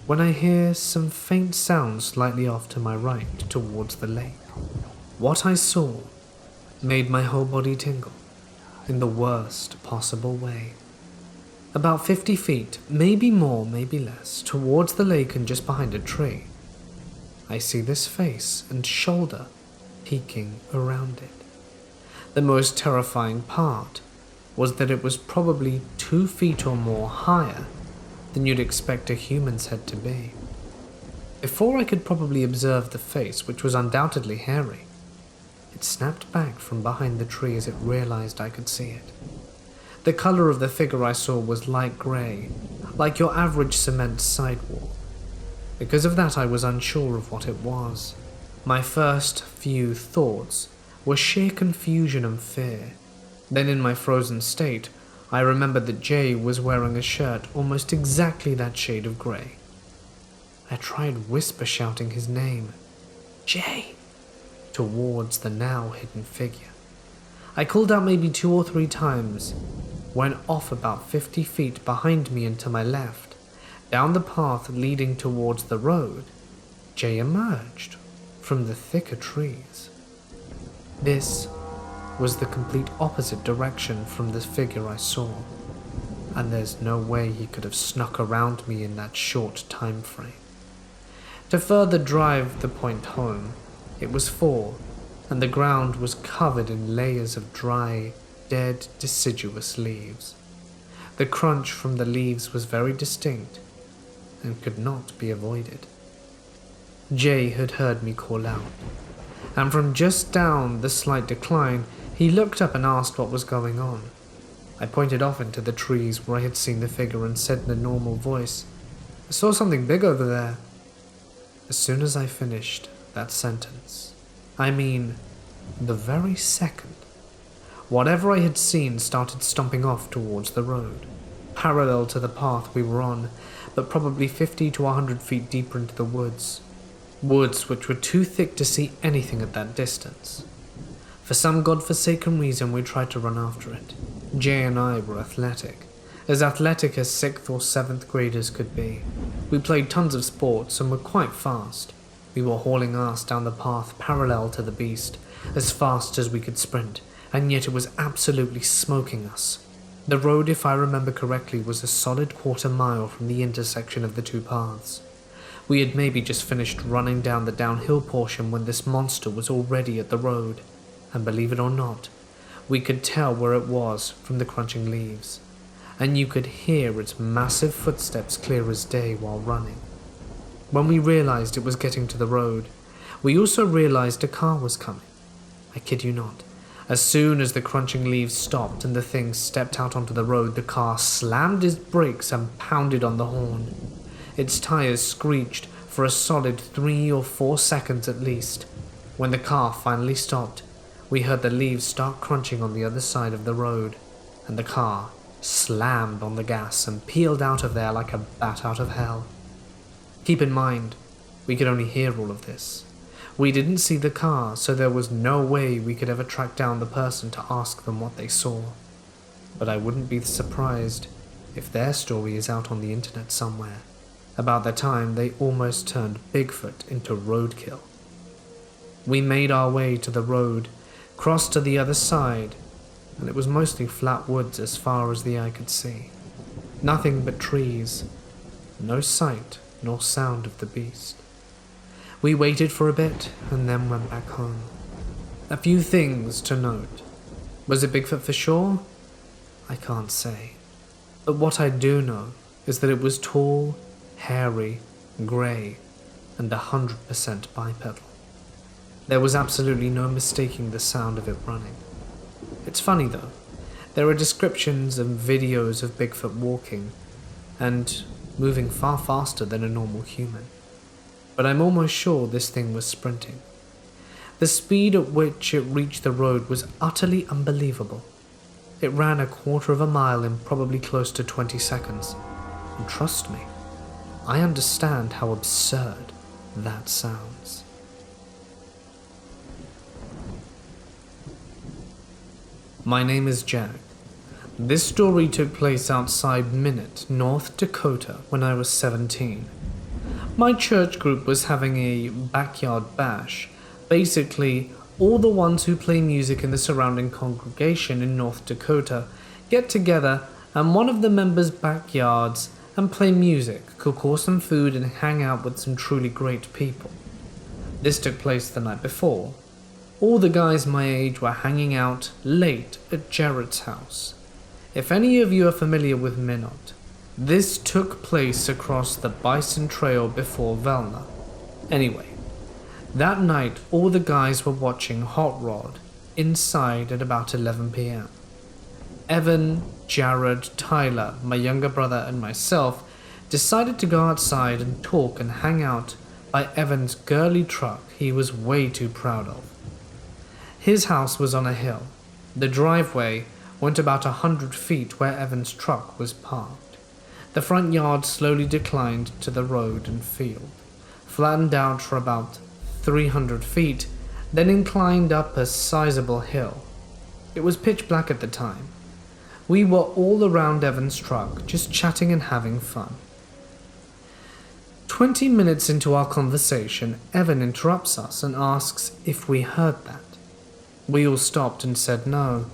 A: when I hear some faint sound slightly off to my right towards the lake. What I saw made my whole body tingle in the worst possible way. About 50 feet, maybe more, maybe less, towards the lake and just behind a tree, I see this face and shoulder peeking around it. The most terrifying part was that it was probably 2 feet or more higher than you'd expect a human's head to be. Before I could probably observe the face, which was undoubtedly hairy, it snapped back from behind the tree as it realized I could see it. The color of the figure I saw was light gray, like your average cement sidewall. Because of that, I was unsure of what it was. My first few thoughts were sheer confusion and fear. Then in my frozen state, I remembered that Jay was wearing a shirt almost exactly that shade of gray. I tried whisper shouting his name, Jay, towards the now hidden figure. I called out maybe 2 or 3 times, when off about 50 feet behind me and to my left, down the path leading towards the road, Jay emerged from the thicker trees. This was the complete opposite direction from the figure I saw, and there's no way he could have snuck around me in that short time frame. To further drive the point home, it was fall, and the ground was covered in layers of dry, dead, deciduous leaves. The crunch from the leaves was very distinct and could not be avoided. Jay had heard me call out, and from just down the slight decline, he looked up and asked what was going on. I pointed off into the trees where I had seen the figure and said in a normal voice, I saw something big over there. As soon as I finished that sentence, I mean, the very second, whatever I had seen started stomping off towards the road, parallel to the path we were on, but probably 50 to 100 feet deeper into the woods. Woods which were too thick to see anything at that distance. For some godforsaken reason, we tried to run after it. Jay and I were athletic as 6th or 7th graders could be. We played tons of sports and were quite fast. We were hauling ass down the path parallel to the beast, as fast as we could sprint, and yet it was absolutely smoking us. The road, if I remember correctly, was a solid quarter mile from the intersection of the 2 paths. We had maybe just finished running down the downhill portion when this monster was already at the road, and believe it or not, we could tell where it was from the crunching leaves, and you could hear its massive footsteps clear as day while running. When we realized it was getting to the road, we also realized a car was coming. I kid you not. As soon as the crunching leaves stopped and the thing stepped out onto the road, the car slammed its brakes and pounded on the horn. Its tires screeched for a solid 3 or 4 seconds at least. When the car finally stopped, we heard the leaves start crunching on the other side of the road, and the car slammed on the gas and peeled out of there like a bat out of hell. Keep in mind, we could only hear all of this. We didn't see the car, so there was no way we could ever track down the person to ask them what they saw. But I wouldn't be surprised if their story is out on the internet somewhere, about the time they almost turned Bigfoot into roadkill. We made our way to the road, crossed to the other side, and it was mostly flat woods as far as the eye could see. Nothing but trees, no sight nor sound of the beast. We waited for a bit and then went back home. A few things to note. Was it Bigfoot for sure? I can't say. But what I do know is that it was tall, hairy, grey, and 100% bipedal. There was absolutely no mistaking the sound of it running. It's funny though. There are descriptions and videos of Bigfoot walking and moving far faster than a normal human. But I'm almost sure this thing was sprinting. The speed at which it reached the road was utterly unbelievable. It ran 1/4 mile in probably close to 20 seconds. And trust me, I understand how absurd that sounds. My name is Jack. This story took place outside Minot, North Dakota when I was 17. My church group was having a backyard bash. Basically, all the ones who play music in the surrounding congregation in North Dakota get together and one of the members' backyards and play music, cook awesome food and hang out with some truly great people. This took place the night before. All the guys my age were hanging out late at Jared's house. If any of you are familiar with Minot, this took place across the Bison Trail before Velna. Anyway, that night all the guys were watching Hot Rod inside at about 11 p.m. Evan, Jared, Tyler, my younger brother and myself decided to go outside and talk and hang out by Evan's girly truck he was way too proud of. His house was on a hill. The driveway went about 100 feet where Evan's truck was parked. The front yard slowly declined to the road and field, flattened out for about 300 feet, then inclined up a sizable hill. It was pitch black at the time. We were all around Evan's truck, just chatting and having fun. 20 minutes into our conversation, Evan interrupts us and asks if we heard that. We all stopped and said no.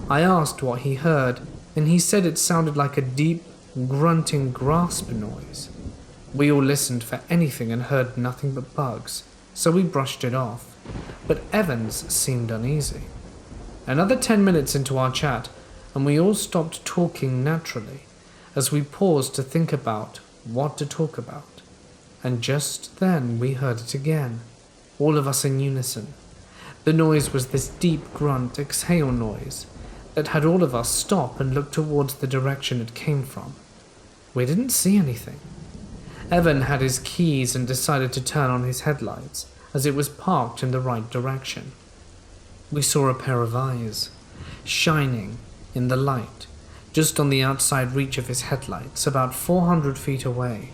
A: I asked what he heard, and he said it sounded like a deep, grunting grasp noise. We all listened for anything and heard nothing but bugs, so we brushed it off, but Evans seemed uneasy. Another 10 minutes into our chat, and we all stopped talking naturally, as we paused to think about what to talk about. And just then we heard it again, all of us in unison. The noise was this deep grunt exhale noise that had all of us stop and look towards the direction it came from. We didn't see anything. Evan had his keys and decided to turn on his headlights, as it was parked in the right direction. We saw a pair of eyes, shining in the light, just on the outside reach of his headlights, about 400 feet away.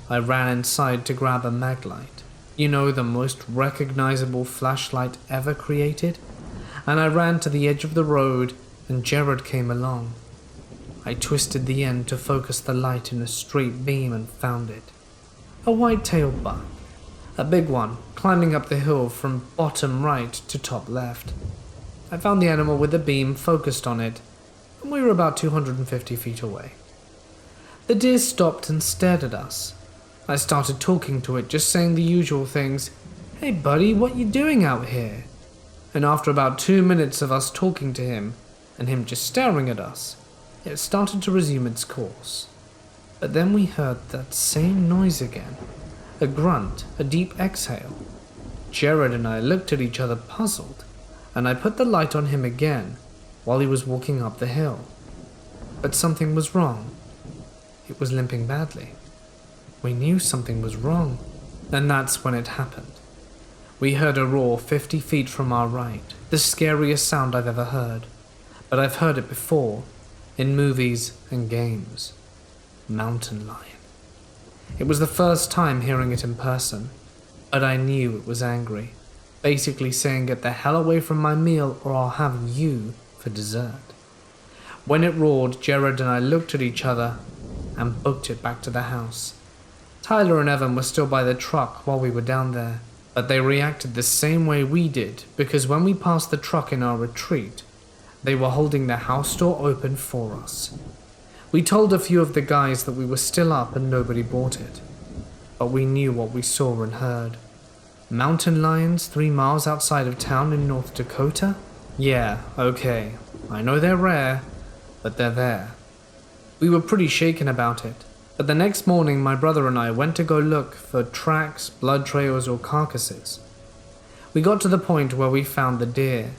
A: I ran inside to grab a maglite, you know, the most recognizable flashlight ever created, and I ran to the edge of the road and Jared came along. I twisted the end to focus the light in a straight beam and found it. A white-tailed buck. A big one, climbing up the hill from bottom right to top left. I found the animal with the beam focused on it, and we were about 250 feet away. The deer stopped and stared at us. I started talking to it, just saying the usual things. "Hey buddy, what you doing out here?" And after about 2 minutes of us talking to him, and him just staring at us, it started to resume its course. But then we heard that same noise again. A grunt, a deep exhale. Jared and I looked at each other puzzled, and I put the light on him again while he was walking up the hill. But something was wrong. It was limping badly. We knew something was wrong, and that's when it happened. We heard a roar 50 feet from our right, the scariest sound I've ever heard. But I've heard it before, in movies and games. Mountain lion. It was the first time hearing it in person, but I knew it was angry, basically saying get the hell away from my meal or I'll have you for dessert. When it roared, Jared and I looked at each other and booked it back to the house. Tyler and Evan were still by the truck while we were down there, but they reacted the same way we did because when we passed the truck in our retreat, they were holding the house door open for us. We told a few of the guys that we were still up and nobody bought it, but we knew what we saw and heard. Mountain lions 3 miles outside of town in North Dakota? Yeah, okay, I know they're rare, but they're there. We were pretty shaken about it, but the next morning my brother and I went to go look for tracks, blood trails or carcasses. We got to the point where we found the deer.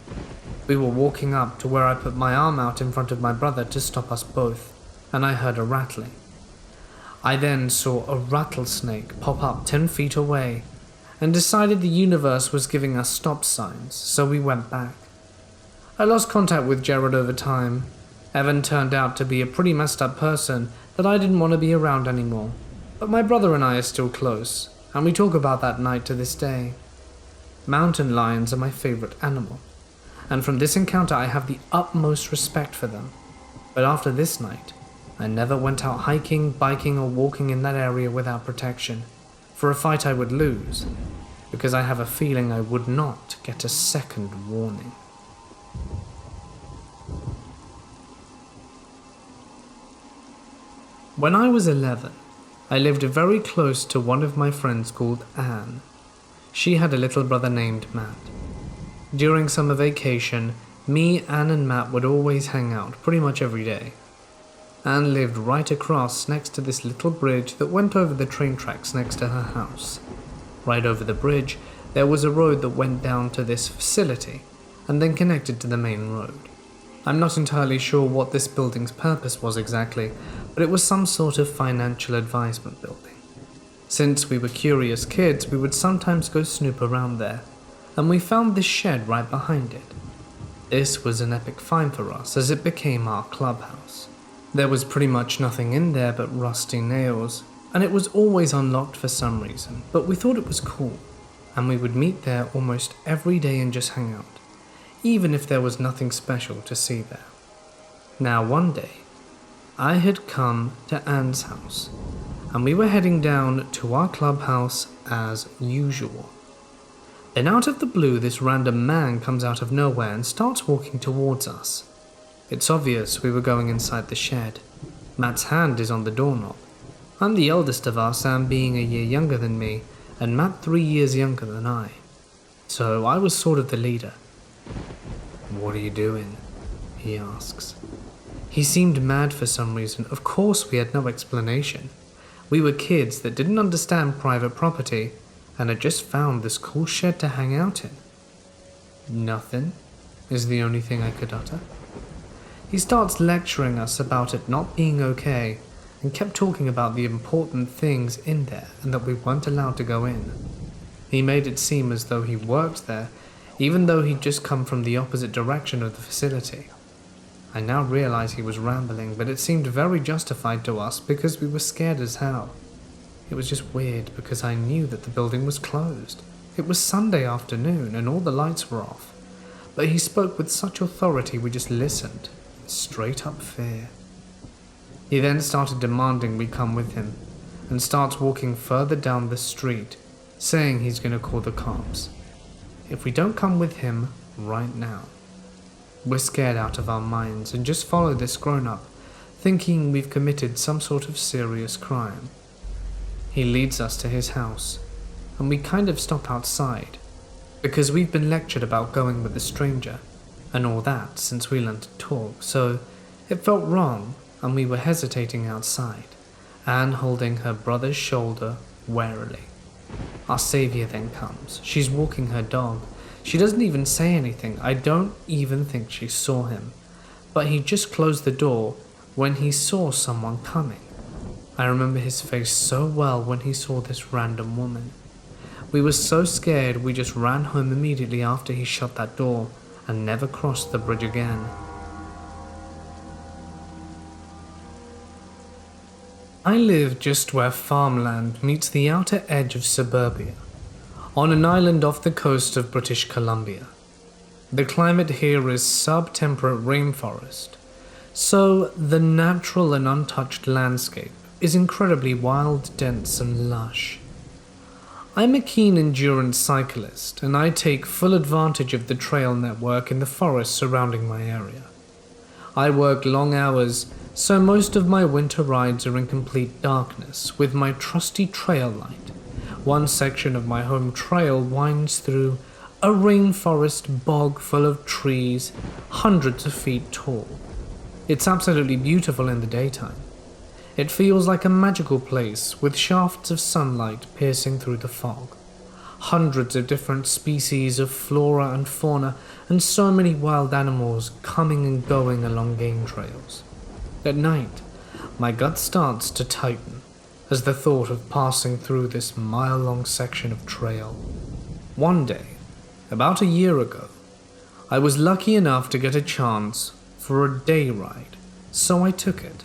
A: We were walking up to where I put my arm out in front of my brother to stop us both, and I heard a rattling. I then saw a rattlesnake pop up 10 feet away and decided the universe was giving us stop signs, so we went back. I lost contact with Jared over time. Evan turned out to be a pretty messed up person that I didn't want to be around anymore, but my brother and I are still close, and we talk about that night to this day. Mountain lions are my favorite animal, and from this encounter I have the utmost respect for them, but after this night, I never went out hiking, biking or walking in that area without protection, for a fight I would lose, because I have a feeling I would not get a second warning. When I was 11, I lived very close to one of my friends called Anne. She had a little brother named Matt. During summer vacation, me, Anne and Matt would always hang out pretty much every day. Anne lived right across next to this little bridge that went over the train tracks next to her house. Right over the bridge, there was a road that went down to this facility and then connected to the main road. I'm not entirely sure what this building's purpose was exactly, but it was some sort of financial advisement building. Since we were curious kids, we would sometimes go snoop around there, and we found this shed right behind it. This was an epic find for us as it became our clubhouse. There was pretty much nothing in there but rusty nails, and it was always unlocked for some reason, but we thought it was cool, and we would meet there almost every day and just hang out, even if there was nothing special to see there. Now one day, I had come to Anne's house, and we were heading down to our clubhouse as usual. Then out of the blue, this random man comes out of nowhere and starts walking towards us. It's obvious we were going inside the shed. Matt's hand is on the doorknob. I'm the eldest of us, Sam being a year younger than me, and Matt 3 years younger than I. So I was sort of the leader. "What are you doing?" he asks. He seemed mad for some reason. Of course we had no explanation. We were kids that didn't understand private property and had just found this cool shed to hang out in. "Nothing," is the only thing I could utter. He starts lecturing us about it not being okay and kept talking about the important things in there and that we weren't allowed to go in. He made it seem as though he worked there, even though he'd just come from the opposite direction of the facility. I now realize he was rambling, but it seemed very justified to us because we were scared as hell. It was just weird because I knew that the building was closed. It was Sunday afternoon and all the lights were off. But he spoke with such authority we just listened. Straight up fear. He then started demanding we come with him and starts walking further down the street, saying he's going to call the cops if we don't come with him right now. We're scared out of our minds and just follow this grown-up, thinking we've committed some sort of serious crime. He leads us to his house, and we kind of stop outside, because we've been lectured about going with a stranger, and all that since we learned to talk, so it felt wrong, and we were hesitating outside, Anne holding her brother's shoulder warily. Our savior then comes. She's walking her dog. She doesn't even say anything. I don't even think she saw him. But he just closed the door when he saw someone coming. I remember his face so well when he saw this random woman. We were so scared we just ran home immediately after he shut that door and never crossed the bridge again. I live just where farmland meets the outer edge of suburbia, on an island off the coast of British Columbia. The climate here is sub-temperate rainforest, so the natural and untouched landscape is incredibly wild, dense, and lush. I'm a keen endurance cyclist, and I take full advantage of the trail network in the forest surrounding my area. I work long hours, so most of my winter rides are in complete darkness with my trusty trail light. One section of my home trail winds through a rainforest bog full of trees hundreds of feet tall. It's absolutely beautiful in the daytime. It feels like a magical place with shafts of sunlight piercing through the fog. Hundreds of different species of flora and fauna, and so many wild animals coming and going along game trails. At night, my gut starts to tighten as the thought of passing through this mile-long section of trail. One day, about a year ago, I was lucky enough to get a chance for a day ride, so I took it.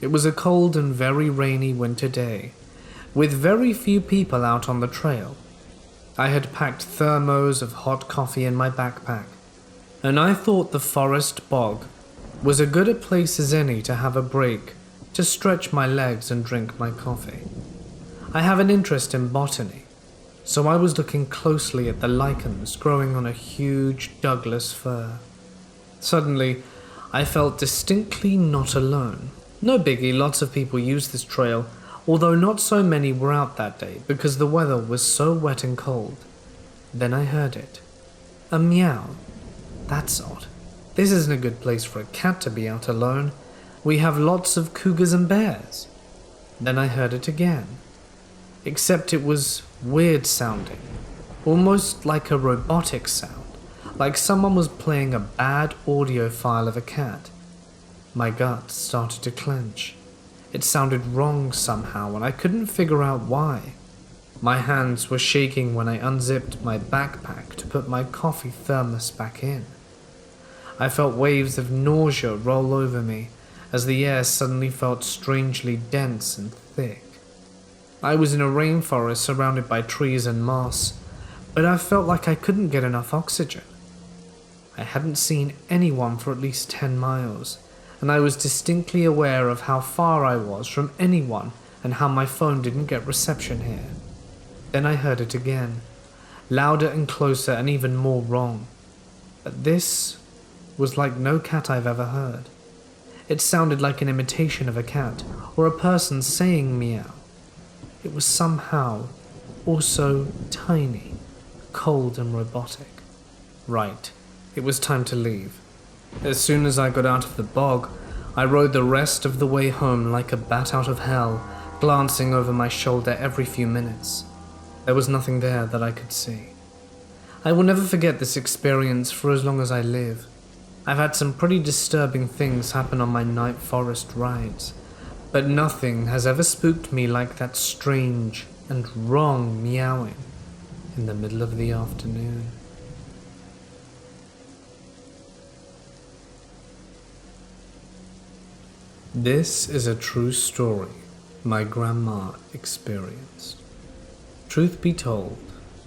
A: It was a cold and very rainy winter day, with very few people out on the trail. I had packed thermos of hot coffee in my backpack, and I thought the forest bog was as good a place as any to have a break, to stretch my legs and drink my coffee. I have an interest in botany, so I was looking closely at the lichens growing on a huge Douglas fir. Suddenly, I felt distinctly not alone. No biggie, lots of people use this trail, although not so many were out that day because the weather was so wet and cold. Then I heard it. A meow. That's odd. This isn't a good place for a cat to be out alone. We have lots of cougars and bears. Then I heard it again. Except it was weird sounding. Almost like a robotic sound. Like someone was playing a bad audio file of a cat. My gut started to clench. It sounded wrong somehow, and I couldn't figure out why. My hands were shaking when I unzipped my backpack to put my coffee thermos back in. I felt waves of nausea roll over me as the air suddenly felt strangely dense and thick. I was in a rainforest surrounded by trees and moss, but I felt like I couldn't get enough oxygen. I hadn't seen anyone for at least 10 miles, and I was distinctly aware of how far I was from anyone and how my phone didn't get reception here. Then I heard it again, louder and closer and even more wrong. But this was like no cat I've ever heard. It sounded like an imitation of a cat or a person saying meow. It was somehow also tiny, cold and robotic. Right, it was time to leave. As soon as I got out of the bog, I rode the rest of the way home like a bat out of hell, glancing over my shoulder every few minutes. There was nothing there that I could see. I will never forget this experience for as long as I live. I've had some pretty disturbing things happen on my night forest rides, but nothing has ever spooked me like that strange and wrong meowing in the middle of the afternoon. This is a true story my grandma experienced. Truth be told,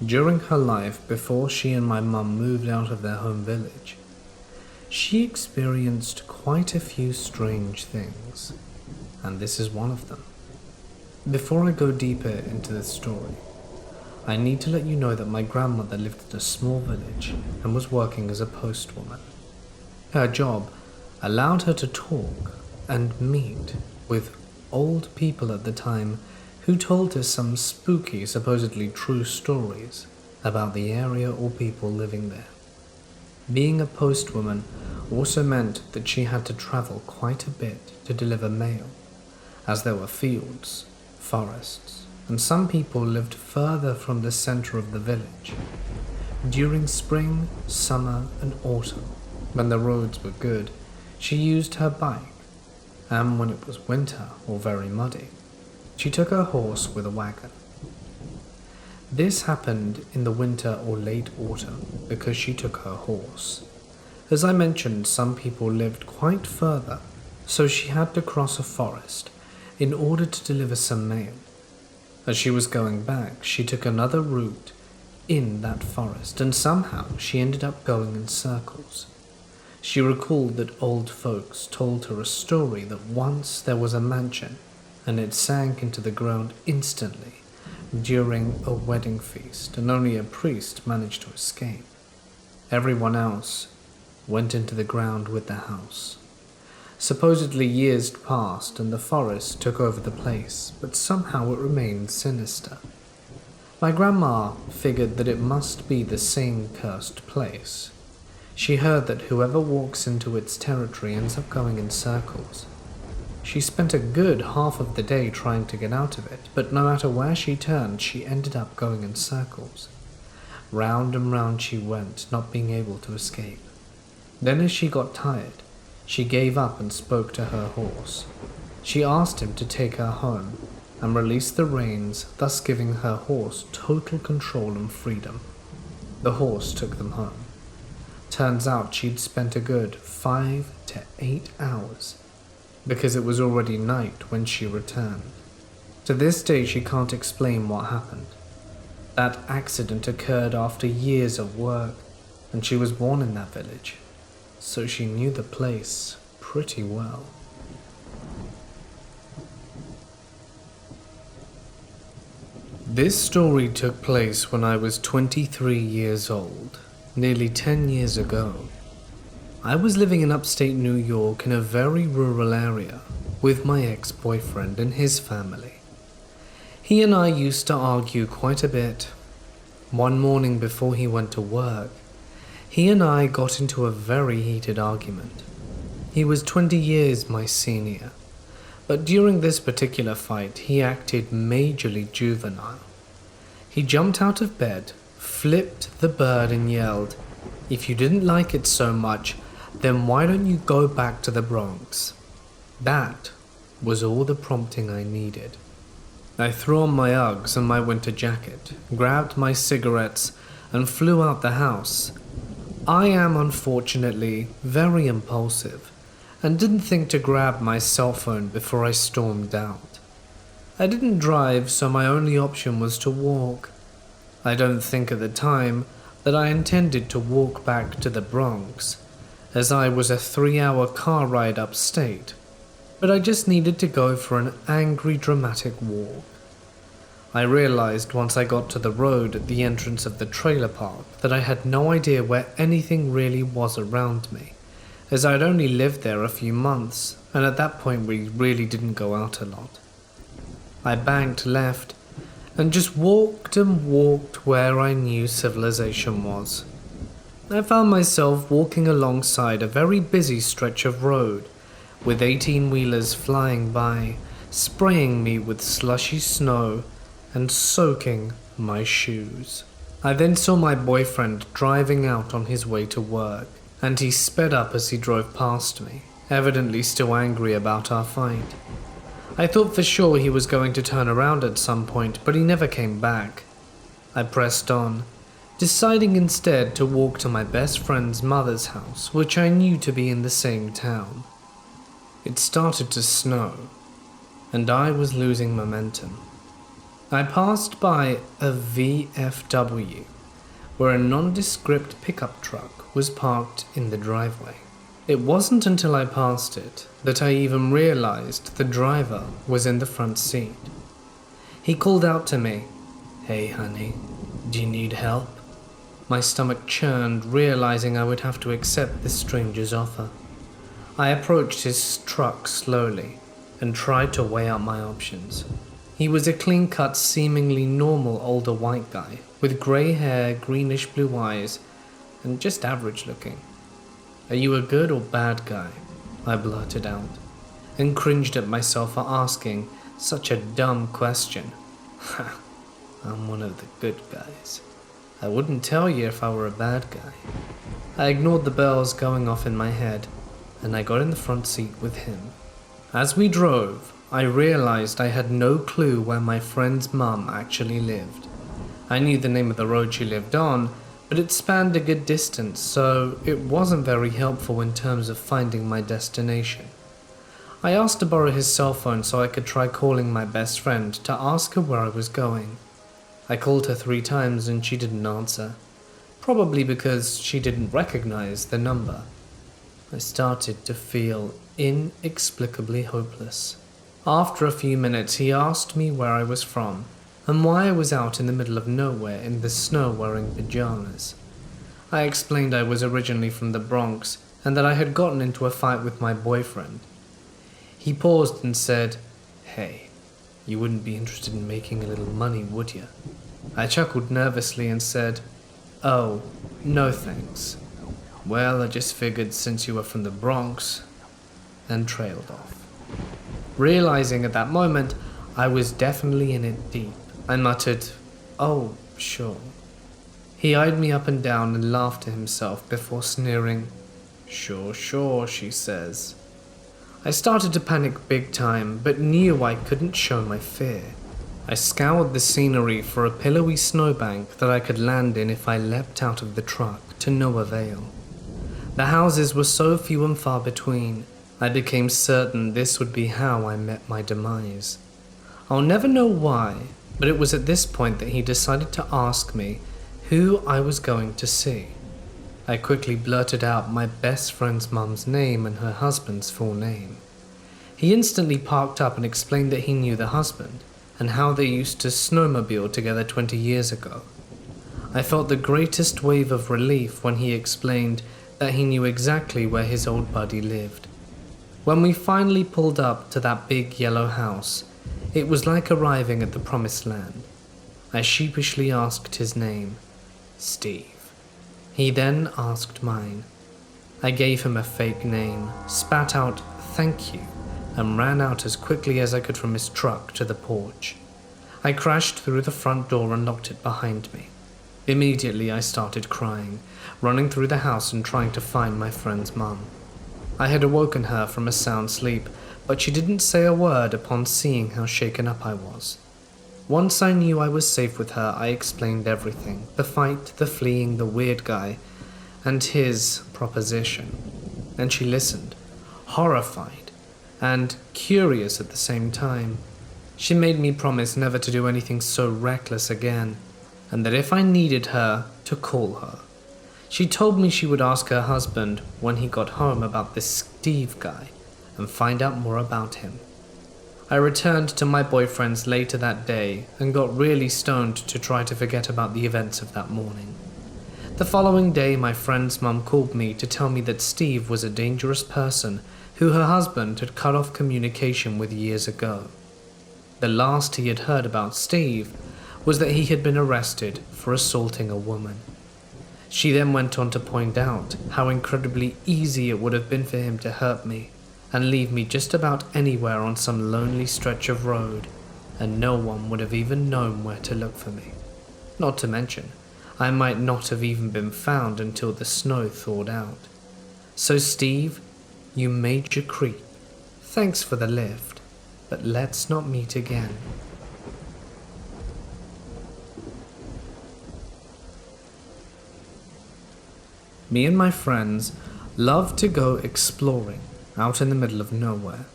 A: during her life before she and my mum moved out of their home village, she experienced quite a few strange things, and this is one of them. Before I go deeper into this story, I need to let you know that my grandmother lived in a small village and was working as a postwoman. Her job allowed her to talk and meet with old people at the time who told us some spooky, supposedly true stories about the area or people living there. Being a postwoman also meant that she had to travel quite a bit to deliver mail, as there were fields, forests, and some people lived further from the center of the village. During spring, summer, and autumn, when the roads were good, she used her bike, and when it was winter or very muddy, she took her horse with a wagon. This happened in the winter or late autumn because she took her horse. As I mentioned, some people lived quite further, so she had to cross a forest in order to deliver some mail. As she was going back, she took another route in that forest, and somehow she ended up going in circles. She recalled that old folks told her a story that once there was a mansion and it sank into the ground instantly during a wedding feast, and only a priest managed to escape. Everyone else went into the ground with the house. Supposedly years passed and the forest took over the place, but somehow it remained sinister. My grandma figured that it must be the same cursed place. She heard that whoever walks into its territory ends up going in circles. She spent a good half of the day trying to get out of it, but no matter where she turned, she ended up going in circles. Round and round she went, not being able to escape. Then as she got tired, she gave up and spoke to her horse. She asked him to take her home and release the reins, thus giving her horse total control and freedom. The horse took them home. Turns out she'd spent a good 5 to 8 hours because it was already night when she returned. To this day she can't explain what happened. That accident occurred after years of work, and she was born in that village, so she knew the place pretty well. This story took place when I was 23 years old, nearly 10 years ago. I was living in upstate New York in a very rural area with my ex-boyfriend and his family. He and I used to argue quite a bit. One morning before he went to work, he and I got into a very heated argument. He was 20 years my senior, but during this particular fight, he acted majorly juvenile. He jumped out of bed, flipped the bird and yelled, "If you didn't like it so much, then why don't you go back to the Bronx?" That was all the prompting I needed. I threw on my Uggs and my winter jacket, grabbed my cigarettes, and flew out the house. I am unfortunately very impulsive and didn't think to grab my cell phone before I stormed out. I didn't drive, so my only option was to walk. I don't think at the time that I intended to walk back to the Bronx, as I was a 3-hour car ride upstate, but I just needed to go for an angry, dramatic walk. I realized once I got to the road at the entrance of the trailer park that I had no idea where anything really was around me, as I'd only lived there a few months, and at that point we really didn't go out a lot. I banked left and just walked and walked where I knew civilization was. I found myself walking alongside a very busy stretch of road, with 18-wheelers flying by, spraying me with slushy snow and soaking my shoes. I then saw my boyfriend driving out on his way to work, and he sped up as he drove past me, evidently still angry about our fight. I thought for sure he was going to turn around at some point, but he never came back. I pressed on, deciding instead to walk to my best friend's mother's house, which I knew to be in the same town. It started to snow, and I was losing momentum. I passed by a VFW, where a nondescript pickup truck was parked in the driveway. It wasn't until I passed it that I even realized the driver was in the front seat. He called out to me, "Hey honey, do you need help?" My stomach churned, realizing I would have to accept this stranger's offer. I approached his truck slowly and tried to weigh out my options. He was a clean-cut, seemingly normal older white guy, with grey hair, greenish blue eyes, and just average looking. "Are you a good or bad guy?" I blurted out, and cringed at myself for asking such a dumb question. "I'm one of the good guys. I wouldn't tell you if I were a bad guy." I ignored the bells going off in my head, and I got in the front seat with him. As we drove, I realized I had no clue where my friend's mum actually lived. I knew the name of the road she lived on, but it spanned a good distance, so it wasn't very helpful in terms of finding my destination. I asked to borrow his cell phone so I could try calling my best friend to ask her where I was going. I called her 3 times and she didn't answer, probably because she didn't recognize the number. I started to feel inexplicably hopeless. After a few minutes, he asked me where I was from and why I was out in the middle of nowhere in the snow wearing pajamas. I explained I was originally from the Bronx and that I had gotten into a fight with my boyfriend. He paused and said, "Hey, you wouldn't be interested in making a little money, would you?" I chuckled nervously and said, "Oh, no thanks." "Well, I just figured since you were from the Bronx," and trailed off. Realizing at that moment I was definitely in it deep, I muttered, "Oh, sure." He eyed me up and down and laughed to himself before sneering, "Sure, sure," she says. I started to panic big time, but knew I couldn't show my fear. I scoured the scenery for a pillowy snowbank that I could land in if I leapt out of the truck, to no avail. The houses were so few and far between, I became certain this would be how I met my demise. I'll never know why, but it was at this point that he decided to ask me who I was going to see. I quickly blurted out my best friend's mum's name and her husband's full name. He instantly parked up and explained that he knew the husband, and how they used to snowmobile together 20 years ago. I felt the greatest wave of relief when he explained that he knew exactly where his old buddy lived. When we finally pulled up to that big yellow house, it was like arriving at the promised land. I sheepishly asked his name, Steve. He then asked mine. I gave him a fake name, spat out "thank you," and ran out as quickly as I could from his truck to the porch. I crashed through the front door and locked it behind me. Immediately I started crying, running through the house and trying to find my friend's mum. I had awoken her from a sound sleep, but she didn't say a word upon seeing how shaken up I was. Once I knew I was safe with her, I explained everything, the fight, the fleeing, the weird guy, and his proposition. And she listened, horrified, and curious at the same time. She made me promise never to do anything so reckless again, and that if I needed her, to call her. She told me she would ask her husband when he got home about this Steve guy, and find out more about him. I returned to my boyfriend's later that day and got really stoned to try to forget about the events of that morning. The following day, my friend's mum called me to tell me that Steve was a dangerous person who her husband had cut off communication with years ago. The last he had heard about Steve was that he had been arrested for assaulting a woman. She then went on to point out how incredibly easy it would have been for him to hurt me and leave me just about anywhere on some lonely stretch of road, and no one would have even known where to look for me. Not to mention, I might not have even been found until the snow thawed out. So Steve, you major creep, thanks for the lift, but let's not meet again. Me and my friends love to go exploring out in the middle of nowhere.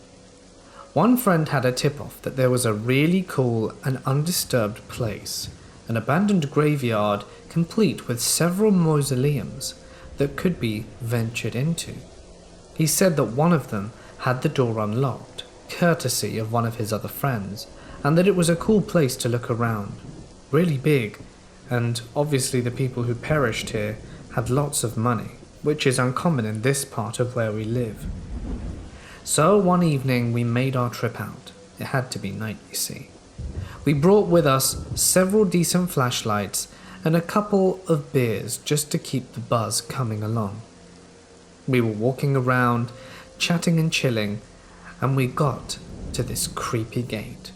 A: One friend had a tip-off that there was a really cool and undisturbed place, an abandoned graveyard complete with several mausoleums that could be ventured into. He said that one of them had the door unlocked, courtesy of one of his other friends, and that it was a cool place to look around. Really big, and obviously the people who perished here had lots of money, which is uncommon in this part of where we live. So one evening we made our trip out. It had to be night, you see. We brought with us several decent flashlights and a couple of beers just to keep the buzz coming along. We were walking around, chatting and chilling, and we got to this creepy gate.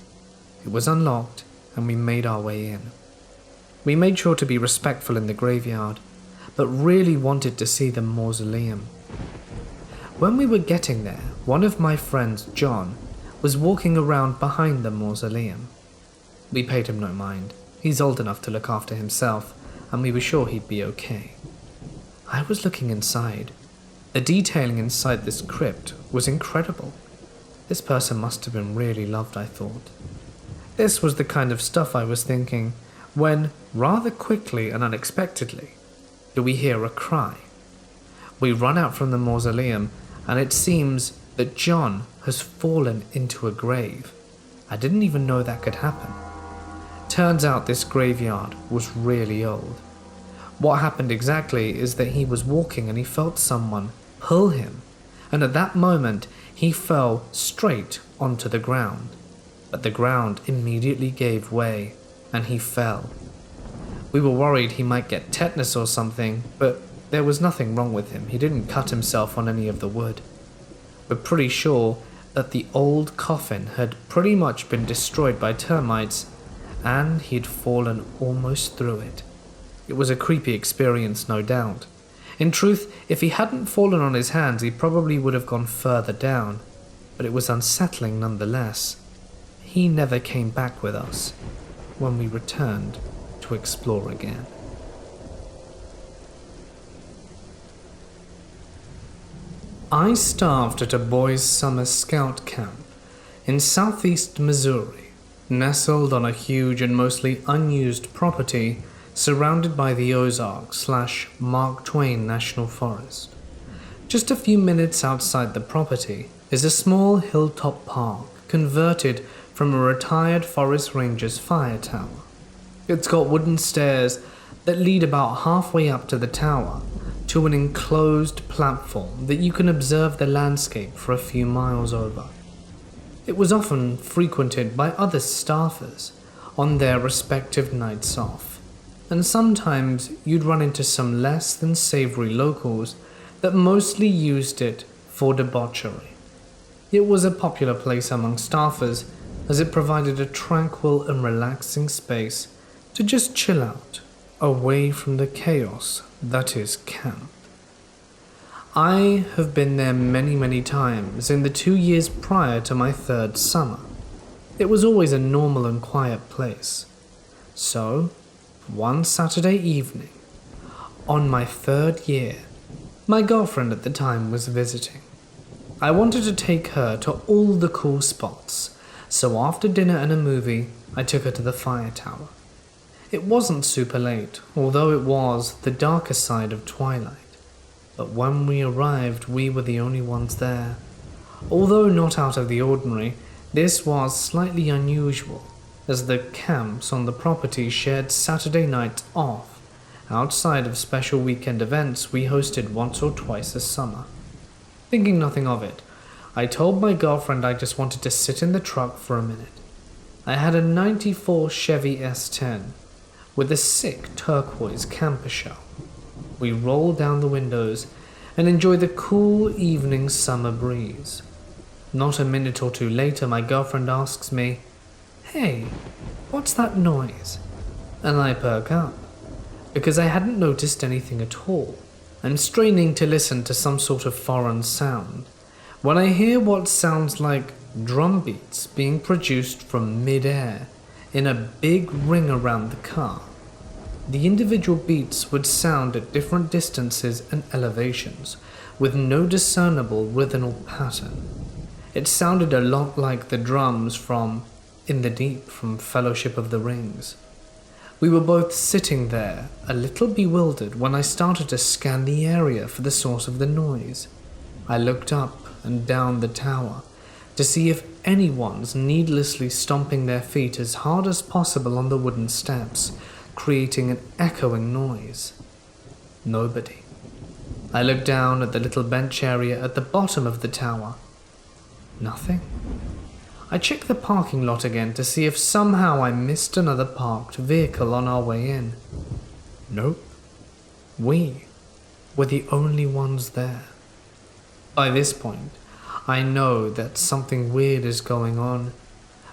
A: It was unlocked, and we made our way in. We made sure to be respectful in the graveyard, but really wanted to see the mausoleum. When we were getting there, one of my friends, John, was walking around behind the mausoleum. We paid him no mind. He's old enough to look after himself, and we were sure he'd be okay. I was looking inside. The detailing inside this crypt was incredible. This person must have been really loved, I thought. This was the kind of stuff I was thinking when, rather quickly and unexpectedly, do we hear a cry. We run out from the mausoleum, and it seems that John has fallen into a grave. I didn't even know that could happen. Turns out this graveyard was really old. What happened exactly is that he was walking and he felt someone pull him, and at that moment he fell straight onto the ground. But the ground immediately gave way and he fell. We were worried he might get tetanus or something, but there was nothing wrong with him. He didn't cut himself on any of the wood. We're pretty sure that the old coffin had pretty much been destroyed by termites, and he'd fallen almost through it. It was a creepy experience, no doubt. In truth, if he hadn't fallen on his hands, he probably would have gone further down, but it was unsettling nonetheless. He never came back with us when we returned to explore again. I starved at a boys' summer scout camp in southeast Missouri, nestled on a huge and mostly unused property surrounded by the Ozark/Mark Twain National Forest. Just a few minutes outside the property is a small hilltop park converted from a retired forest ranger's fire tower. It's got wooden stairs that lead about halfway up to the tower to an enclosed platform that you can observe the landscape for a few miles over. It was often frequented by other staffers on their respective nights off, and sometimes you'd run into some less than savory locals that mostly used it for debauchery. It was a popular place among staffers as it provided a tranquil and relaxing space to just chill out, away from the chaos that is camp. I have been there many times in the 2 years prior to my third summer. It was always a normal and quiet place. So, one Saturday evening, on my third year, my girlfriend at the time was visiting. I wanted to take her to all the cool spots, so after dinner and a movie, I took her to the fire tower. It wasn't super late, although it was the darker side of twilight. But when we arrived, we were the only ones there. Although not out of the ordinary, this was slightly unusual, as the camps on the property shared Saturday nights off, outside of special weekend events we hosted once or twice a summer. Thinking nothing of it, I told my girlfriend I just wanted to sit in the truck for a minute. I had a '94 Chevy S10 with a sick turquoise camper shell. We roll down the windows and enjoy the cool evening summer breeze. Not a minute or two later, my girlfriend asks me, "Hey, what's that noise?" And I perk up, because I hadn't noticed anything at all. I'm straining to listen to some sort of foreign sound, when I hear what sounds like drum beats being produced from mid-air in a big ring around the car. The individual beats would sound at different distances and elevations, with no discernible rhythmical pattern. It sounded a lot like the drums from In the Deep from Fellowship of the Rings. We were both sitting there, a little bewildered, when I started to scan the area for the source of the noise. I looked up and down the tower to see if anyone's needlessly stomping their feet as hard as possible on the wooden steps, creating an echoing noise. Nobody. I looked down at the little bench area at the bottom of the tower. Nothing. I checked the parking lot again to see if somehow I missed another parked vehicle on our way in. Nope. We were the only ones there. By this point, I know that something weird is going on,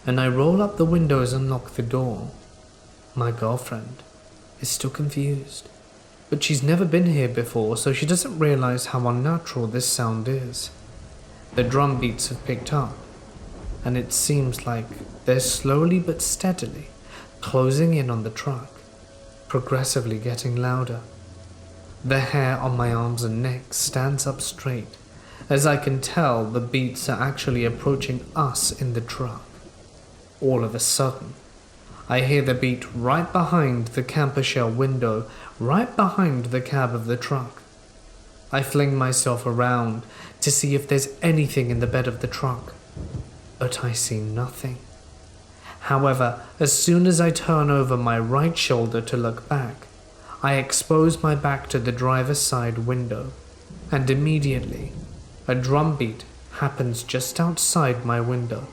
A: and I roll up the windows and lock the door. My girlfriend is still confused, but she's never been here before, so she doesn't realize how unnatural this sound is. The drum beats have picked up, and it seems like they're slowly but steadily closing in on the truck, progressively getting louder. The hair on my arms and neck stands up straight, as I can tell the beats are actually approaching us in the truck. All of a sudden, I hear the beat right behind the camper shell window, right behind the cab of the truck. I fling myself around to see if there's anything in the bed of the truck, but I see nothing. However, as soon as I turn over my right shoulder to look back, I expose my back to the driver's side window, and immediately, a drum beat happens just outside my window.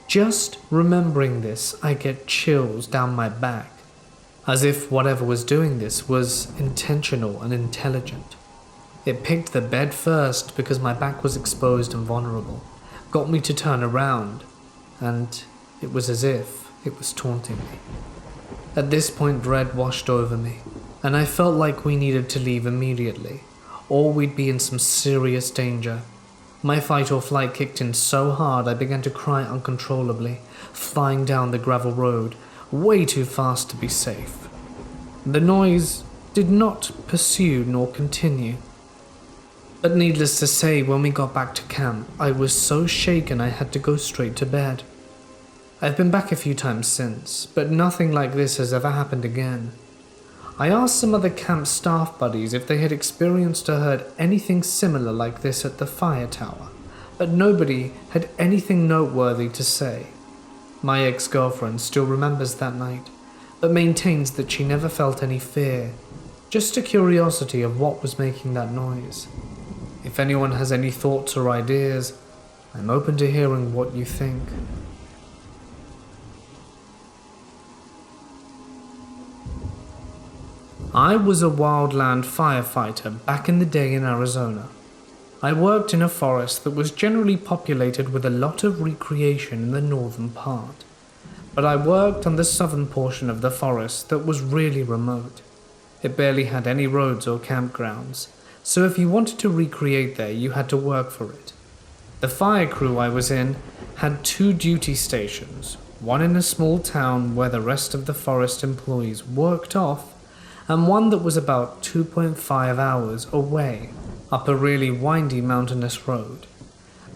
A: Just remembering this, I get chills down my back, as if whatever was doing this was intentional and intelligent. It picked the bed first because my back was exposed and vulnerable, got me to turn around, and it was as if it was taunting me. At this point, dread washed over me, and I felt like we needed to leave immediately, or we'd be in some serious danger. My fight or flight kicked in so hard I began to cry uncontrollably, flying down the gravel road, way too fast to be safe. The noise did not pursue nor continue. But needless to say, when we got back to camp, I was so shaken I had to go straight to bed. I've been back a few times since, but nothing like this has ever happened again. I asked some other camp staff buddies if they had experienced or heard anything similar like this at the fire tower, but nobody had anything noteworthy to say. My ex-girlfriend still remembers that night, but maintains that she never felt any fear, just a curiosity of what was making that noise. If anyone has any thoughts or ideas, I'm open to hearing what you think. I was a wildland firefighter back in the day in Arizona. I worked in a forest that was generally populated with a lot of recreation in the northern part, but I worked on the southern portion of the forest that was really remote. It barely had any roads or campgrounds, so if you wanted to recreate there, you had to work for it. The fire crew I was in had 2 duty stations, one in a small town where the rest of the forest employees worked off, and one that was about 2.5 hours away up a really windy mountainous road.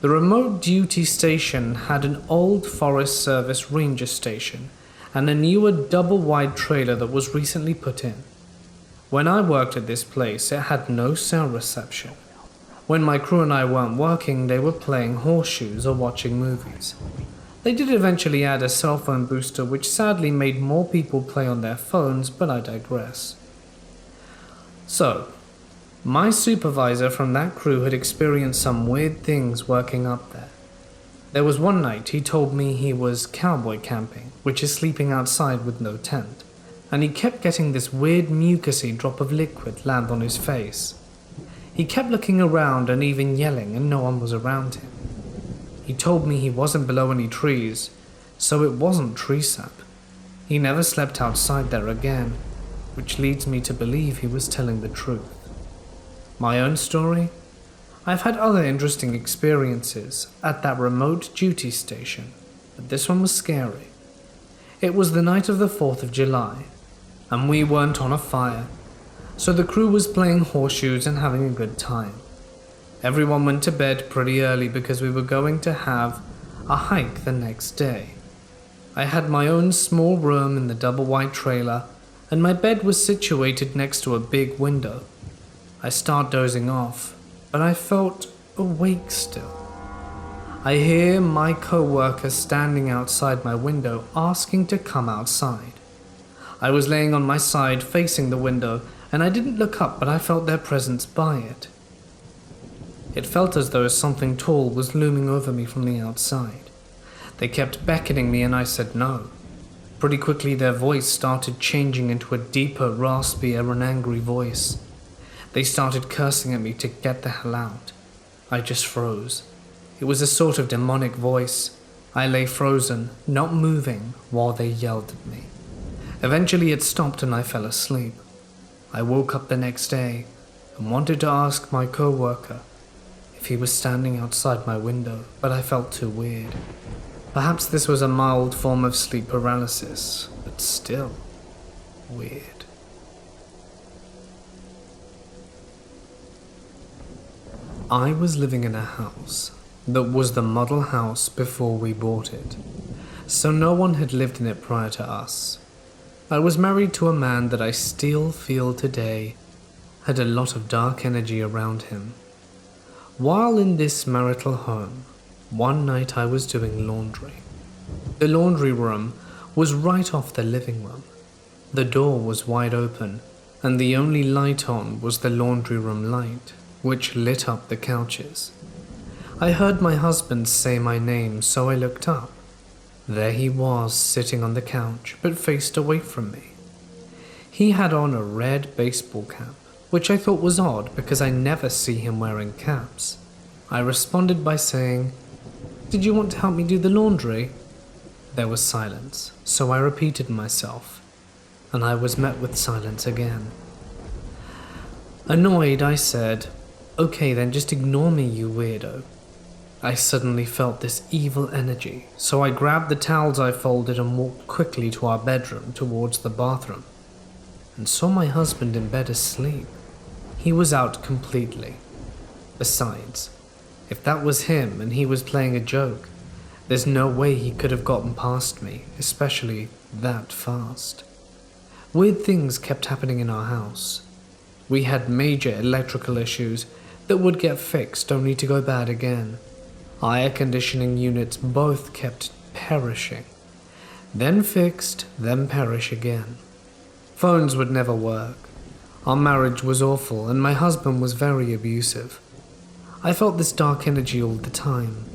A: The remote duty station had an old Forest Service ranger station and a newer double-wide trailer that was recently put in. When I worked at this place, it had no cell reception. When my crew and I weren't working, they were playing horseshoes or watching movies. They did eventually add a cell phone booster, which sadly made more people play on their phones, but I digress. So, my supervisor from that crew had experienced some weird things working up there. There was one night he told me he was cowboy camping, which is sleeping outside with no tent, and he kept getting this weird mucusy drop of liquid land on his face. He kept looking around and even yelling, and no one was around him. He told me he wasn't below any trees, so it wasn't tree sap. He never slept outside there again, which leads me to believe he was telling the truth. My own story? I've had other interesting experiences at that remote duty station, but this one was scary. It was the night of the 4th of July, and we weren't on a fire, so the crew was playing horseshoes and having a good time. Everyone went to bed pretty early because we were going to have a hike the next day. I had my own small room in the double-wide trailer, and my bed was situated next to a big window. I start dozing off, but I felt awake still. I hear my co-worker standing outside my window asking to come outside. I was laying on my side facing the window, and I didn't look up, but I felt their presence by it. It felt as though something tall was looming over me from the outside. They kept beckoning me and I said no. Pretty quickly their voice started changing into a deeper, raspier and angry voice. They started cursing at me to get the hell out. I just froze. It was a sort of demonic voice. I lay frozen, not moving, while they yelled at me. Eventually it stopped and I fell asleep. I woke up the next day and wanted to ask my co-worker if he was standing outside my window, but I felt too weird. Perhaps this was a mild form of sleep paralysis, but still weird. I was living in a house that was the model house before we bought it, so no one had lived in it prior to us. I was married to a man that I still feel today had a lot of dark energy around him. While in this marital home, one night I was doing laundry. The laundry room was right off the living room. The door was wide open, and the only light on was the laundry room light, which lit up the couches. I heard my husband say my name, so I looked up. There he was, sitting on the couch, but faced away from me. He had on a red baseball cap, which I thought was odd because I never see him wearing caps. I responded by saying, "Did you want to help me do the laundry?" There was silence, so I repeated myself, and I was met with silence again. Annoyed, I said, "Okay then, just ignore me, you weirdo." I suddenly felt this evil energy, so I grabbed the towels I folded and walked quickly to our bedroom towards the bathroom, and saw my husband in bed asleep. He was out completely. Besides, if that was him and he was playing a joke, there's no way he could have gotten past me, especially that fast. Weird things kept happening in our house. We had major electrical issues that would get fixed only to go bad again. Our air conditioning units both kept perishing. Then fixed, then perish again. Phones would never work. Our marriage was awful and my husband was very abusive. I felt this dark energy all the time.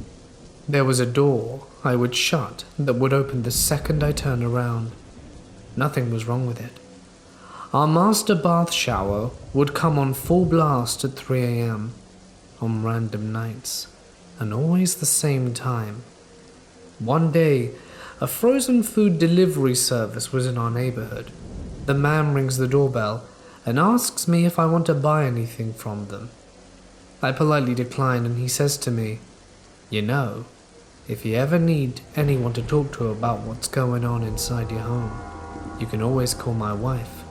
A: There was a door I would shut that would open the second I turned around. Nothing was wrong with it. Our master bath shower would come on full blast at 3 a.m. on random nights, and always the same time. One day, a frozen food delivery service was in our neighborhood. The man rings the doorbell and asks me if I want to buy anything from them. I politely decline and he says to me, "You know, if you ever need anyone to talk to about what's going on inside your home, you can always call my wife."